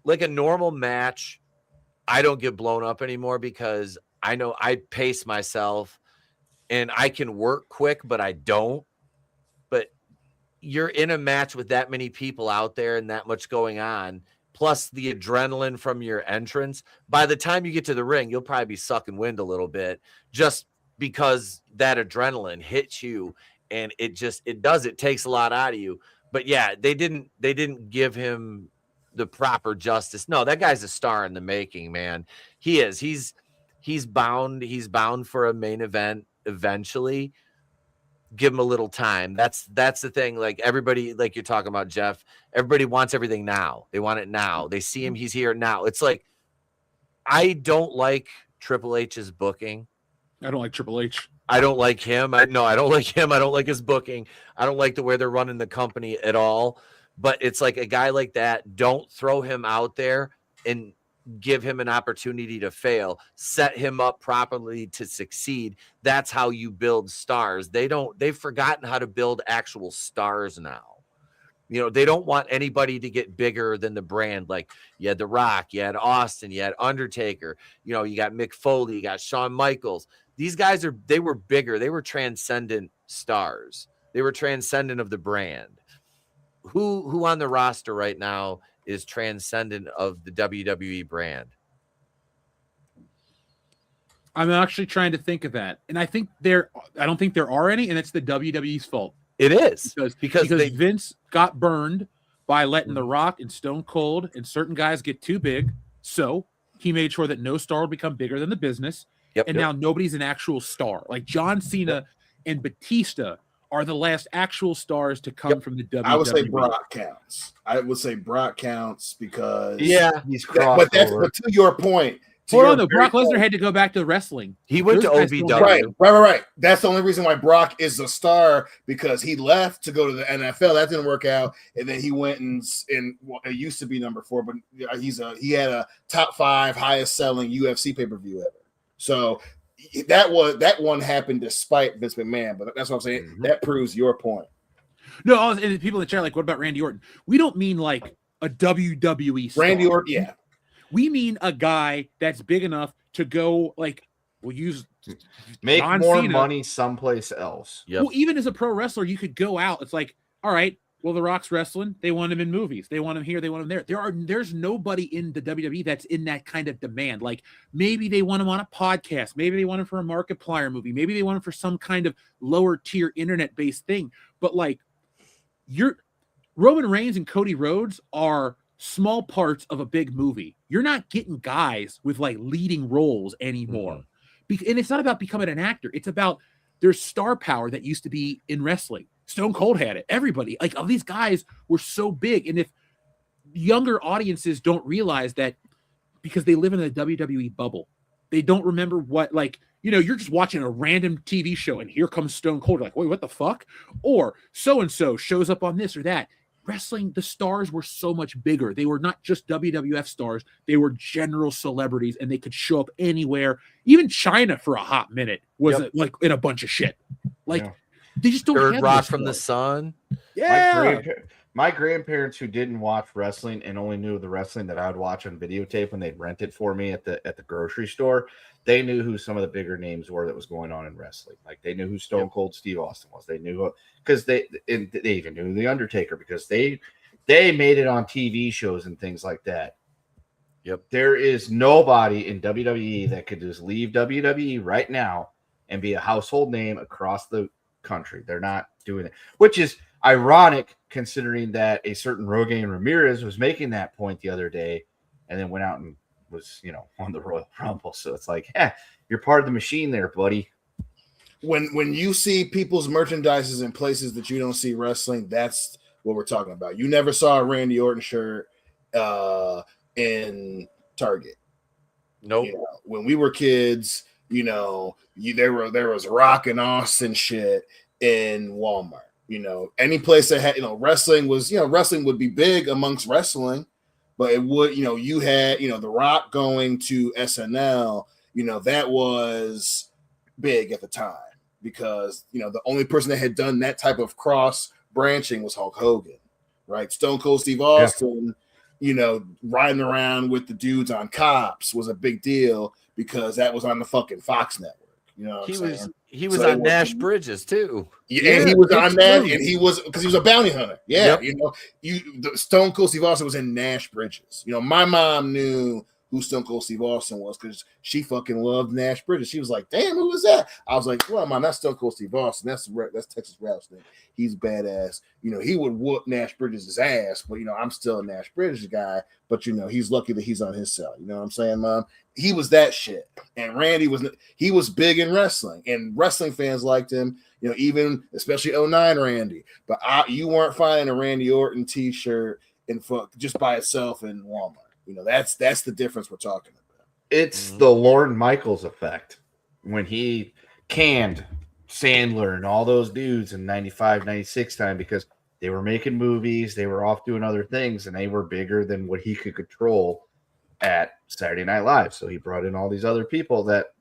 like a normal match, I don't get blown up anymore because I know I pace myself and I can work quick, but I don't. But you're in a match with that many people out there and that much going on, plus the adrenaline from your entrance. By the time you get to the ring, you'll probably be sucking wind a little bit, just because that adrenaline hits you, and it takes a lot out of you. But yeah, they didn't give him the proper justice. No, that guy's a star in the making, man. He is. He's bound for a main event eventually. Give him a little time. That's the thing. Like everybody, like you're talking about, Jeff, everybody wants everything now. They want it now. They see him, he's here now. It's like, I don't like Triple H's booking. I don't like Triple H. I don't like him. I don't like him. I don't like his booking. I don't like the way they're running the company at all. But it's like a guy like that, don't throw him out there and give him an opportunity to fail. Set him up properly to succeed. That's how you build stars. They've forgotten how to build actual stars now. They don't want anybody to get bigger than the brand. Like you had The Rock, you had Austin, you had Undertaker, you got Mick Foley, you got Shawn Michaels. These guys they were bigger. They were transcendent stars. They were transcendent of the brand. Who on the roster right now is transcendent of the WWE brand? I'm actually trying to think of that. And I don't think there are any, and it's the WWE's fault. It is. Because Vince got burned by letting The Rock and Stone Cold and certain guys get too big. So he made sure that no star would become bigger than the business. Now nobody's an actual star. Like John Cena and Batista are the last actual stars to come from the WWE. I would say Brock counts. Because he's crossed over. But to your point, hold on, though. Brock Lesnar had to go back to wrestling. He went to OVW. Right. That's the only reason why Brock is a star, because he left to go to the NFL. That didn't work out, and then he went and it used to be number 4, but he had a top 5 highest selling UFC pay-per-view ever. So that one happened despite Vince McMahon. But that's what I'm saying. Mm-hmm. That proves your point. No, and people in the chat are like, what about Randy Orton? We don't mean like a WWE star. Randy Orton, yeah. We mean a guy that's big enough to go like we'll use Make John more Cena. money someplace else. Yep. Well, even as a pro wrestler, you could go out. It's like, all right, well, The Rock's wrestling. They want him in movies. They want him here. They want him there. There's nobody in the WWE that's in that kind of demand. Like maybe they want him on a podcast. Maybe they want him for a Markiplier movie. Maybe they want him for some kind of lower tier internet based thing. But like, Roman Reigns and Cody Rhodes are small parts of a big movie. You're not getting guys with like leading roles anymore. And it's not about becoming an actor. It's about there's star power that used to be in wrestling. Stone Cold had it. Everybody, like all these guys were so big. And if younger audiences don't realize that because they live in a WWE bubble, they don't remember what, like, you know, you're just watching a random TV show and here comes Stone Cold. You're like, wait, what the fuck? Or so-and-so shows up on this or that. Wrestling, the stars were so much bigger. They were not just WWF stars. They were general celebrities and they could show up anywhere. Even China for a hot minute was like in a bunch of shit. Like they just don't Third have Rock this from the stuff. Sun. Yeah. My grandparents who didn't watch wrestling and only knew the wrestling that I would watch on videotape when they'd rent it for me at the grocery store, they knew who some of the bigger names were that was going on in wrestling. Like they knew who Stone Cold Steve Austin was. They knew because they even knew the Undertaker because they made it on TV shows and things like that. Yep. There is nobody in WWE that could just leave WWE right now and be a household name across the country. They're not doing it, which is ironic considering that a certain Rogaine Ramirez was making that point the other day and then went out and was, you know, on the Royal Rumble. So it's like, you're part of the machine there, buddy. When you see people's merchandises in places that you don't see wrestling, that's what we're talking about. You never saw a Randy Orton shirt in Target. Nope. You know, when we were kids, you know, there was Rock and Austin shit in Walmart. You know, any place that had, you know, wrestling would be big amongst wrestling, but it would, you know, you had, you know, The Rock going to SNL, you know, that was big at the time because, you know, the only person that had done that type of cross branching was Hulk Hogan, right? Stone Cold Steve Austin, you know, riding around with the dudes on Cops was a big deal because that was on the fucking Fox network. You know what I'm saying? He was on Nash Bridges too. Yeah, and he was on that, and he was because he was a bounty hunter. Yeah, you know, the Stone Cold Steve Austin was in Nash Bridges. You know, my mom knew who Stone Cold Steve Austin was because she fucking loved Nash Bridges. She was like, "Damn, who was that?" I was like, "Well, man, that's Stone Cold Steve Austin. That's Texas Rattlesnake. He's badass. You know, he would whoop Nash Bridges' ass, but you know, I'm still a Nash Bridges guy. But you know, he's lucky that he's on his side. You know what I'm saying, Mom? He was that shit, and Randy was big in wrestling, and wrestling fans liked him. You know, even especially 09 Randy. But you weren't finding a Randy Orton T-shirt just by itself in Walmart. You know, that's the difference we're talking about. It's the Lorne Michaels effect when he canned Sandler and all those dudes in 95, 96 time because they were making movies, they were off doing other things, and they were bigger than what he could control at Saturday Night Live. So he brought in all these other people that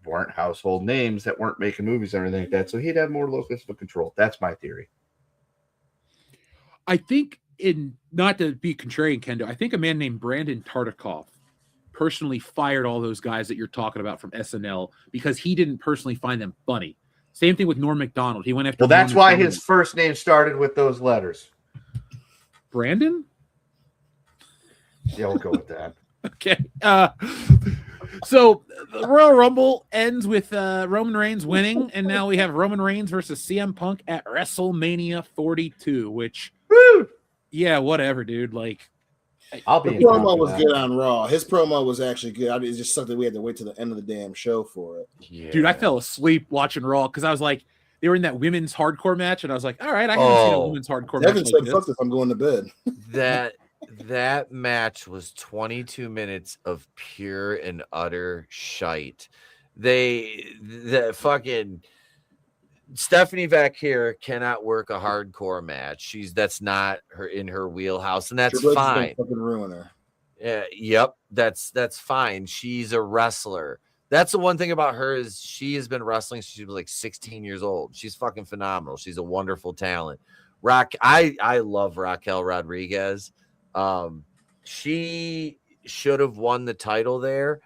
weren't household names, that weren't making movies and everything like that. So he'd have more locus of control. That's my theory. I think not to be contrarian, Kendo, I think a man named Brandon Tartikoff personally fired all those guys that you're talking about from SNL because he didn't personally find them funny. Same thing with Norm Macdonald. He went after. Well, that's why his first name started with those letters. Brandon? Yeah, we'll go with that. Okay. So the Royal Rumble ends with Roman Reigns winning, and now we have Roman Reigns versus CM Punk at WrestleMania 42, which, yeah, whatever, dude. Like, the promo was good on Raw. His promo was actually good. It just sucked that we had to wait to the end of the damn show for it. Yeah. Dude, I fell asleep watching Raw because I was like, they were in that women's hardcore match, and I was like, all right, I haven't seen a women's hardcore match. Devin said, "Fuck this, I'm going to bed." That match was 22 minutes of pure and utter shite. The fucking Stephanie Vaquer cannot work a hardcore match. That's not in her wheelhouse, and that's fine. Fucking ruin her. Yep, that's fine. She's a wrestler. That's the one thing about her is she has been wrestling since she was like 16 years old. She's fucking phenomenal. She's a wonderful talent. I love Raquel Rodriguez. She should have won the title there,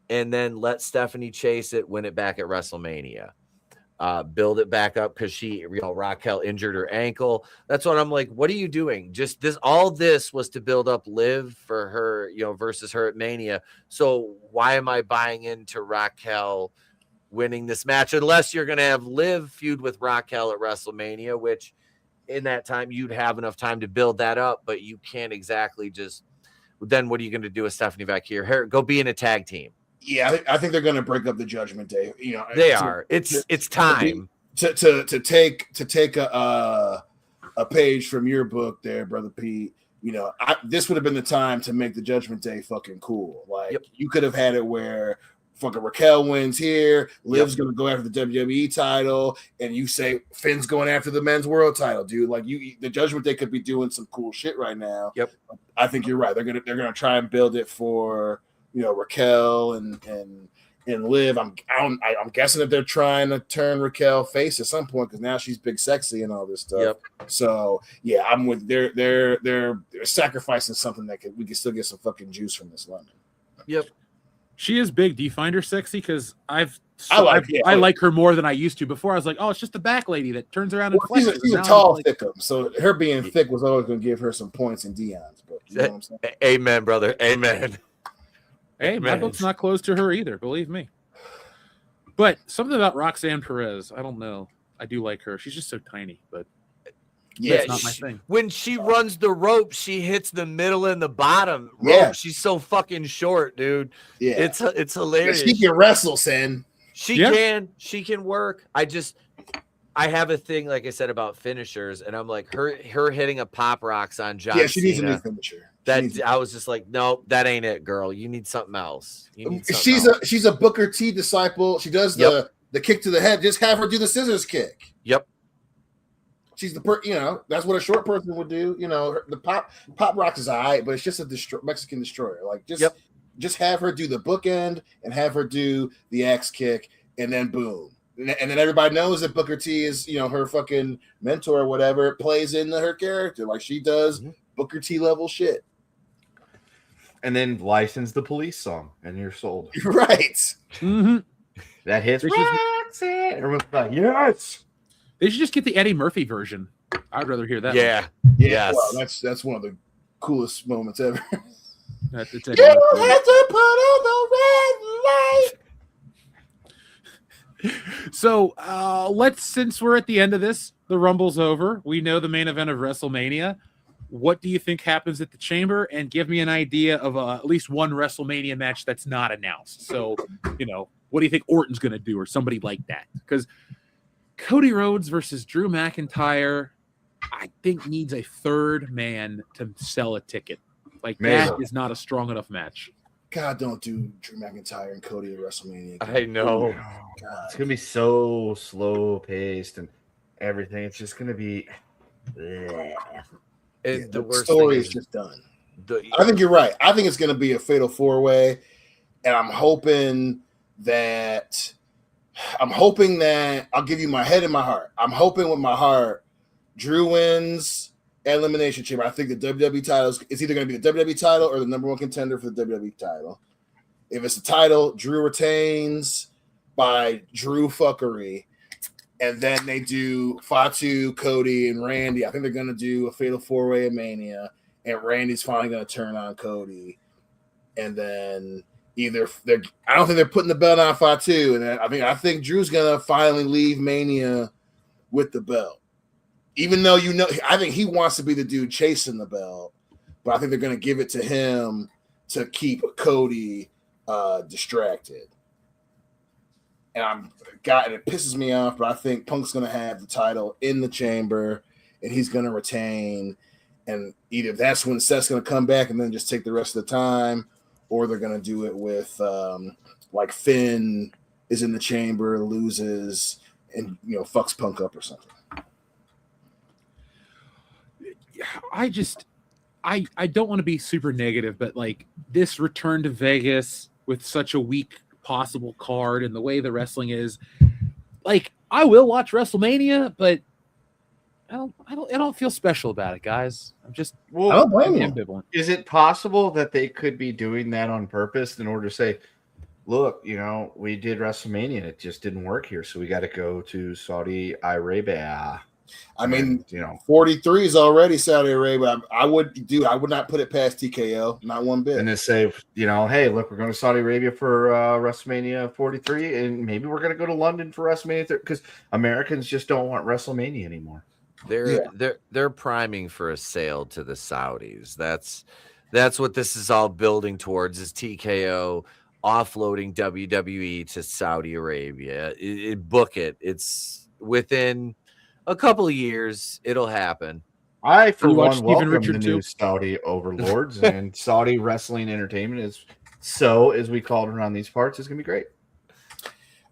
and then let Stephanie chase it, win it back at WrestleMania. Build it back up because Raquel injured her ankle. That's what I'm like. What are you doing? Just this, all this was to build up Liv for her, versus her at Mania. So why am I buying into Raquel winning this match? Unless you're going to have Liv feud with Raquel at WrestleMania, which in that time you'd have enough time to build that up, but you can't exactly just. Then what are you going to do with Stephanie back here? Go be in a tag team. Yeah, I think they're going to break up the Judgment Day. They are. It's time to take a page from your book there, brother Pete. This would have been the time to make the Judgment Day fucking cool. Like you could have had it where fucking Raquel wins here, Liv's going to go after the WWE title, and you say Finn's going after the men's world title, dude. Like the Judgment Day could be doing some cool shit right now. Yep. I think you're right. They're gonna try and build it for Raquel and Liv. I'm guessing that they're trying to turn Raquel face at some point because now she's big sexy and all this stuff. Yep. So yeah, I'm with they're sacrificing something that we can still get some fucking juice from this London. Yep. She is big. Do you find her sexy? Because I like her more than I used to. Before I was like, oh, it's just the back lady that turns around and flexes. She's a tall thickum, so her being thick was always going to give her some points in Dion's book. You know what I'm saying? Amen, brother. Amen. Hey, my book's not close to her either, believe me. But something about Roxanne Perez, I don't know. I do like her. She's just so tiny, but that's not my thing. When she runs the rope, she hits the middle and the bottom rope. Yeah. She's so fucking short, dude. Yeah. It's hilarious. She can wrestle, Sen. She can work. I have a thing, like I said, about finishers, and I'm like her hitting a pop rocks on John. Yeah, she needs a Cena. new finisher. I was just like, no, that ain't it, girl. You need something else. She's a Booker T disciple. She does the kick to the head. Just have her do the scissors kick. Yep. She's that's what a short person would do. The pop rocks is all right, but it's just a Mexican destroyer. Like just have her do the bookend and have her do the axe kick, and then boom. And then everybody knows that Booker T is, her fucking mentor or whatever. It plays into her character. Like she does Booker T level shit. And then license the Police song, and you're sold. Right. Mm-hmm. That hits. Everyone's like, yes. They should just get the Eddie Murphy version. I'd rather hear that. Yeah. Yes. Well, that's one of the coolest moments ever. It's you have to put on the red light. So since we're at the end of this, the Rumble's over. We know the main event of WrestleMania. What do you think happens at the Chamber? And give me an idea of at least one WrestleMania match that's not announced. So, what do you think Orton's going to do or somebody like that? Because Cody Rhodes versus Drew McIntyre, I think needs a third man to sell a ticket. Like that is not a strong enough match. God, don't do Drew McIntyre and Cody at WrestleMania. I know. God. It's gonna be so slow paced and everything. It's just gonna be. The story is just done. I think you're right. I think it's gonna be a fatal 4-way, and I'm hoping that I'll give you my head and my heart. I'm hoping with my heart, Drew wins Elimination Chamber. I think the WWE title is either going to be the WWE title or the number one contender for the WWE title. If it's the title, Drew retains by Drew fuckery, and then they do Fatu, Cody, and Randy. I think they're going to do a fatal 4-way at Mania, and Randy's finally going to turn on Cody, and then I don't think they're putting the belt on Fatu, and I think Drew's going to finally leave Mania with the belt. Even though I think he wants to be the dude chasing the belt, but I think they're going to give it to him to keep Cody distracted. And it pisses me off, but I think Punk's going to have the title in the Chamber, and he's going to retain. And either that's when Seth's going to come back and then just take the rest of the time, or they're going to do it with like Finn is in the Chamber, loses, and fucks Punk up or something. I don't want to be super negative, but like this return to Vegas with such a weak possible card and the way the wrestling is, like I will watch WrestleMania, but I don't feel special about it, guys. I'm just I don't blame you. ambivalent. Is it possible that they could be doing that on purpose in order to say, look, we did WrestleMania and it just didn't work here, so we got to go to Saudi Arabia. I mean, 43 is already Saudi Arabia. I would not put it past TKO, not one bit. And they say, hey, look, we're going to Saudi Arabia for WrestleMania 43, and maybe we're going to go to London for WrestleMania 30, because Americans just don't want WrestleMania anymore. They're priming for a sale to the Saudis. That's what this is all building towards, is TKO offloading WWE to Saudi Arabia. Book it. It's within a couple of years, it'll happen. I, for one, Steven welcome Richard the too? new Saudi overlords, and Saudi wrestling entertainment is, as we call it around these parts, is going to be great.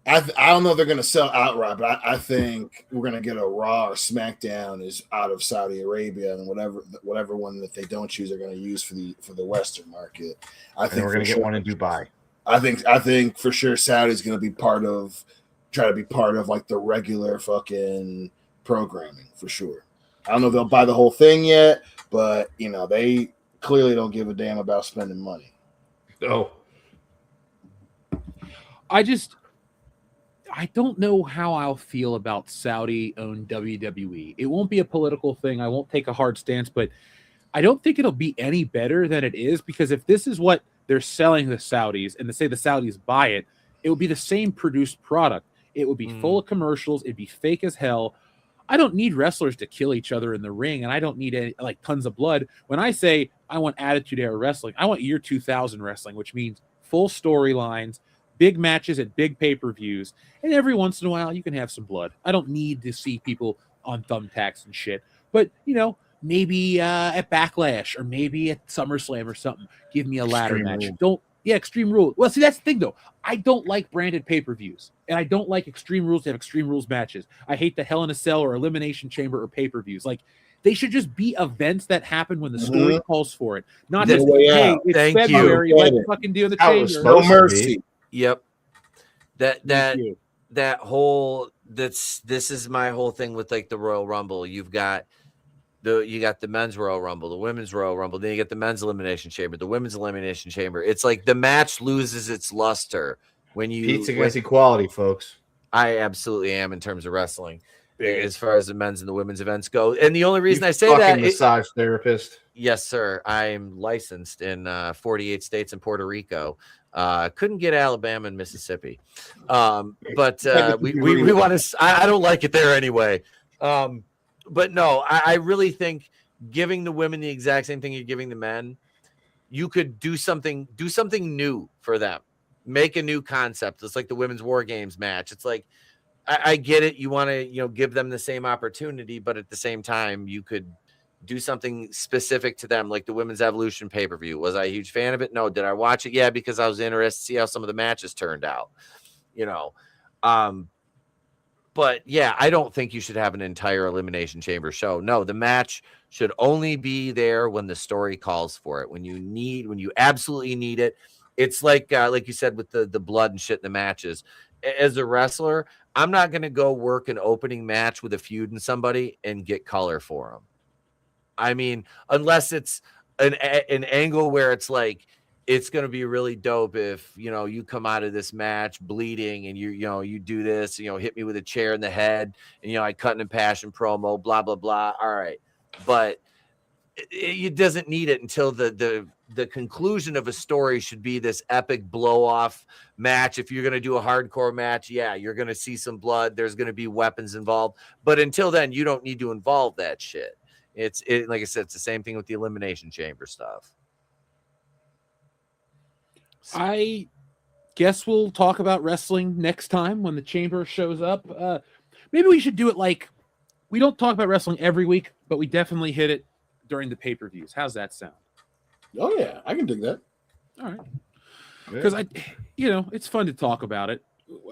I don't know if they're going to sell outright, but I think we're going to get a Raw or SmackDown is out of Saudi Arabia, and whatever one that they don't choose, they're going to use for the Western market. I think we're going to get one in Dubai. I think for sure Saudi's going to be try to be part of like the regular fucking programming for sure. I don't know if they'll buy the whole thing yet, but they clearly don't give a damn about spending money. Oh, I don't know how I'll feel about Saudi-owned WWE. It won't be a political thing. I won't take a hard stance, but I don't think it'll be any better than it is, because if this is what they're selling the Saudis and they say the Saudis buy it, it would be the same produced product. It would be full of commercials. It'd be fake as hell. I don't need wrestlers to kill each other in the ring, and I don't need tons of blood. When I say I want Attitude Era wrestling, I want year 2000 wrestling, which means full storylines, big matches at big pay-per-views, and every once in a while you can have some blood. I don't need to see people on thumbtacks and shit. But, maybe at Backlash or maybe at SummerSlam or something, give me a ladder match. Extreme Rules. Well, see, that's the thing, though. I don't like branded pay-per-views, and I don't like Extreme Rules to have Extreme Rules matches. I hate the Hell in a Cell or Elimination Chamber or pay-per-views. They should just be events that happen when the story calls for it. Not just, hey, it's February, let's fucking do the Chamber. No mercy. Yep. That whole this is my whole thing with the Royal Rumble. You got the men's Royal Rumble, the women's Royal Rumble, then you get the men's Elimination Chamber, the women's Elimination Chamber. It's like the match loses its luster when you Pete's against equality, folks. I absolutely am in terms of wrestling, as far as the men's and the women's events go. And the only reason I say that, massage therapist. Yes, sir. I'm licensed in 48 states and Puerto Rico. Couldn't get Alabama and Mississippi, but we want to. I don't like it there anyway. But no, I really think giving the women the exact same thing you're giving the men, you could do something new for them. Make a new concept. It's like the women's War Games match. It's like, I get it. You want to, give them the same opportunity, but at the same time, you could do something specific to them, like the Women's Evolution pay-per-view. Was I a huge fan of it? No. Did I watch it? Yeah, because I was interested to see how some of the matches turned out, But yeah, I don't think you should have an entire Elimination Chamber show. No, the match should only be there when the story calls for it. When you absolutely need it. It's like you said with the blood and shit in the matches. As a wrestler, I'm not going to go work an opening match with a feud and somebody and get color for them. I mean, unless it's an angle where it's like, it's going to be really dope if, you come out of this match bleeding and you do this, hit me with a chair in the head and, I cut an impassioned promo, blah, blah, blah. All right. But it doesn't need it until the conclusion of a story should be this epic blow off match. If you're going to do a hardcore match, yeah, you're going to see some blood. There's going to be weapons involved. But until then, you don't need to involve that shit. It's like I said, it's the same thing with the Elimination Chamber stuff. I guess we'll talk about wrestling next time when the Chamber shows up. Maybe we should do it like we don't talk about wrestling every week, but we definitely hit it during the pay-per-views. How's that sound? Oh yeah, I can dig that. All right. Because it's fun to talk about it.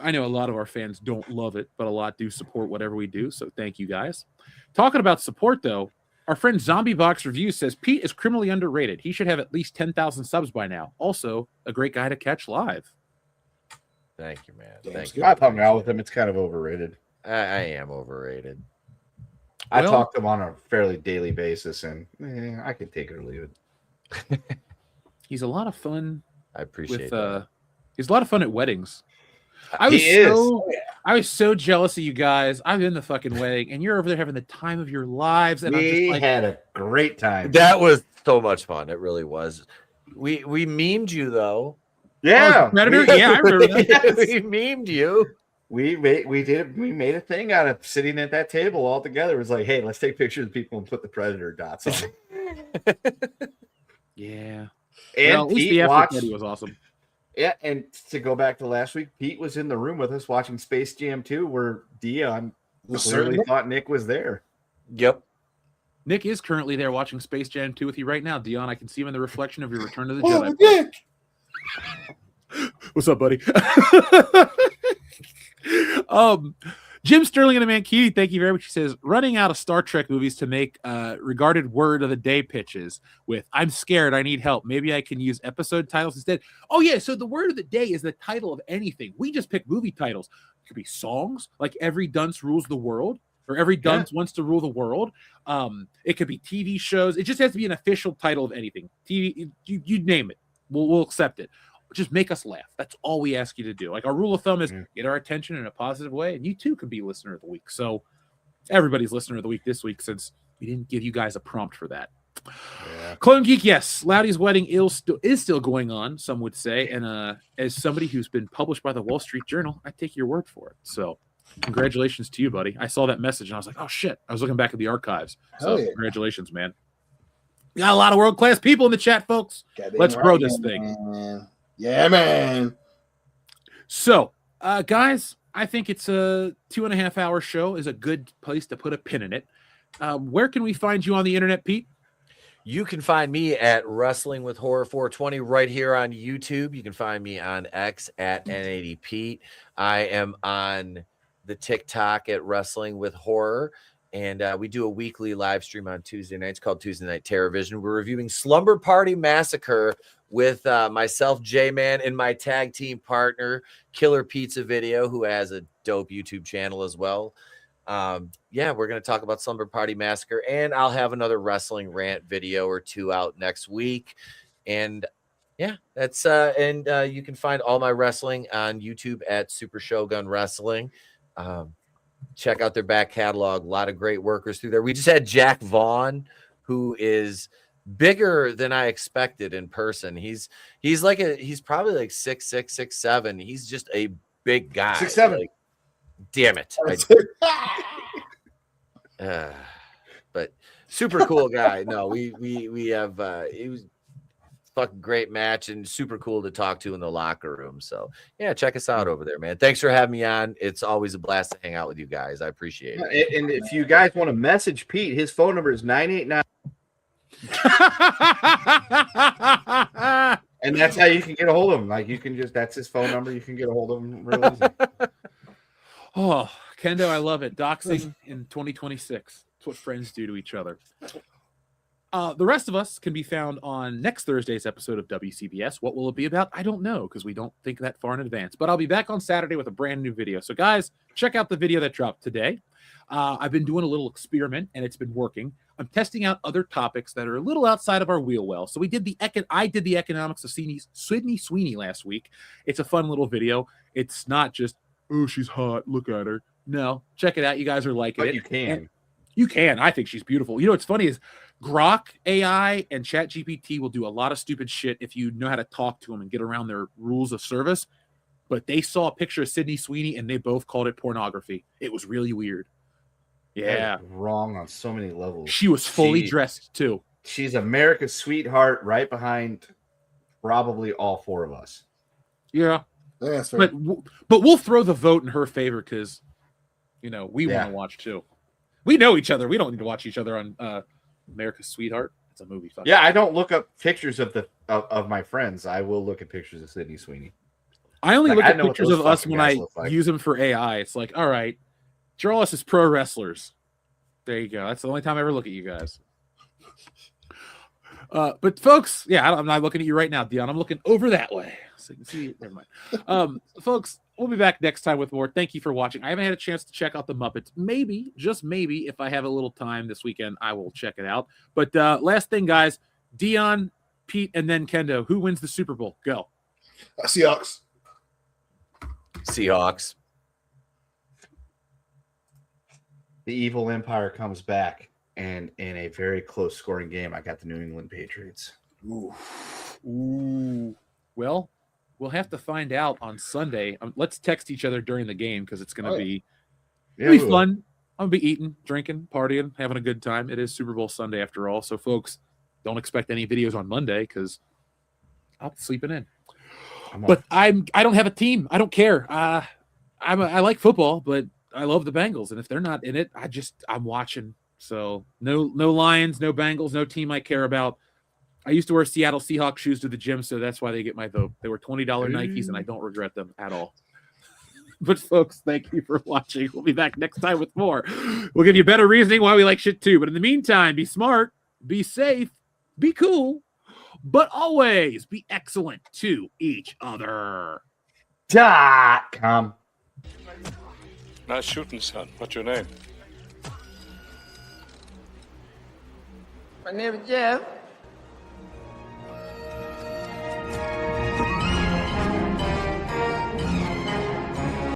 I know a lot of our fans don't love it, but a lot do support whatever we do. So thank you guys. Talking about support though, our friend Zombie Box Review says Pete is criminally underrated. He should have at least 10,000 subs by now. Also, a great guy to catch live. Thank you, man. Thank you. I've hung out with him. It's kind of overrated. I am overrated. I Well- talk to him on a fairly daily basis, and I can take it or leave it. He's a lot of fun. I appreciate With that. he's a lot of fun at weddings. He is. I was so jealous of you guys. I'm in the fucking wedding, and you're over there having the time of your lives, and I'm just We like, had a great time. That was so much fun. It really was. We memed you though. Yeah, Predator. Yeah, I remember that. We memed you. We made a thing out of sitting at that table all together. It was like, hey, let's take pictures of people and put the Predator dots on them. Yeah. And Well, at least Pete the effort watched. Daddy was awesome. Yeah, and to go back to last week, Pete was in the room with us watching Space Jam 2, where Dion clearly thought Nick was there. Yep. Nick is currently there watching Space Jam 2 with you right now, Dion. I can see him in the reflection of your Return to the Jedi. What's up, buddy? Jim Sterling and Amanda Keating, thank you very much. He says, running out of Star Trek movies to make regarded word of the day pitches with, I'm scared, I need help. Maybe I can use episode titles instead. Oh, yeah. So the word of the day is the title of anything. We just pick movie titles. It could be songs, like Every Dunce Rules the World, or Every Dunce Wants to Rule the World. It could be TV shows. It just has to be an official title of anything. TV, you name it. We'll accept it. Just make us laugh. That's all we ask you to do. Like, our rule of thumb is get our attention in a positive way, and you too can be listener of the week. So everybody's listener of the week this week, since we didn't give you guys a prompt for that. Yeah. Clone Geek, yes, Loudy's wedding is still going on, some would say, and as somebody who's been published by the Wall Street Journal, I take your word for it. So congratulations to you, buddy. I saw that message and I was like, oh shit. I was looking back at the archives. So congratulations, man. We got a lot of world-class people in the chat, folks. Let's grow this thing. Man. Yeah, man. So, guys, I think it's a 2.5 hour show is a good place to put a pin in it. Where can we find you on the internet, Pete? You can find me at Wrestling with Horror 420 right here on YouTube. You can find me on X at N80Pete. I am on the TikTok at Wrestling with Horror. And we do a weekly live stream on Tuesday nights called Tuesday Night Terror Vision. We're reviewing Slumber Party Massacre with myself, J-Man, and my tag team partner, Killer Pizza Video, who has a dope YouTube channel as well. Yeah, we're going to talk about Slumber Party Massacre, and I'll have another wrestling rant video or two out next week. And yeah, that's you can find all my wrestling on YouTube at Super Shogun Wrestling. Check out their back catalog. A lot of great workers through there. We just had Jack Vaughn, who is bigger than I expected in person. He's probably like 6'6", 6'7". He's just a big guy. 6'7". Like, damn it. But super cool guy. No, we have it was fucking great match and super cool to talk to in the locker room. So yeah, check us out over there, man. Thanks for having me on. It's always a blast to hang out with you guys. I appreciate it. And if you guys want to message Pete, his phone number is 989. And that's how you can get a hold of him. Like, you can just, that's his phone number. You can get a hold of him real easy. Oh, Kendo, I love it. Doxing in 2026. That's what friends do to each other. The rest of us can be found on next Thursday's episode of WCBS. What will it be about? I don't know, because we don't think that far in advance. But I'll be back on Saturday with a brand new video. So, guys, check out the video that dropped today. I've been doing a little experiment, and it's been working. I'm testing out other topics that are a little outside of our wheel well. So I did the economics of Sydney Sweeney last week. It's a fun little video. It's not just, oh, she's hot, look at her. No, check it out. You guys are liking it. You can. And you can. I think she's beautiful. You know what's funny is Grok AI and ChatGPT will do a lot of stupid shit if you know how to talk to them and get around their rules of service. But they saw a picture of Sydney Sweeney and they both called it pornography. It was really weird. Yeah. Wrong on so many levels. She was fully dressed too. She's America's sweetheart, right behind probably all four of us. Yeah. That's fair. But we'll throw the vote in her favor because, we want to watch too. We know each other. We don't need to watch each other on America's Sweetheart. It's a movie. Yeah, I don't look up pictures of my friends. I will look at pictures of Sydney Sweeney. I only look at pictures of us when I use them for AI. It's like, all right, draw us as pro wrestlers. There you go. That's the only time I ever look at you guys. But folks, yeah, I'm not looking at you right now, Dion. I'm looking over that way. So you can see, never mind. Folks, We'll be back next time with more. Thank you for watching. I haven't had a chance to check out the Muppets. Maybe, just maybe, if I have a little time this weekend, I will check it out. But last thing, guys, Dion, Pete, and then Kendo. Who wins the Super Bowl? Go. Seahawks. Seahawks. The evil empire comes back, and in a very close scoring game, I got the New England Patriots. Ooh. Well, we'll have to find out on Sunday. Let's text each other during the game because it's going to be fun. I'm going to be eating, drinking, partying, having a good time. It is Super Bowl Sunday after all. So, folks, don't expect any videos on Monday because I'll be sleeping in. But I don't have a team. I don't care. I like football, but I love the Bengals, and if they're not in it, I'm watching. So no Lions, no Bengals, no team I care about. I used to wear Seattle Seahawks shoes to the gym, so that's why they get my vote. They were $20 Nikes, and I don't regret them at all. But folks, thank you for watching. We'll be back next time with more. We'll give you better reasoning why we like shit too. But in the meantime, be smart, be safe, be cool, but always be excellent to each other. .com. Nice shooting, son. What's your name? My name is Jeff.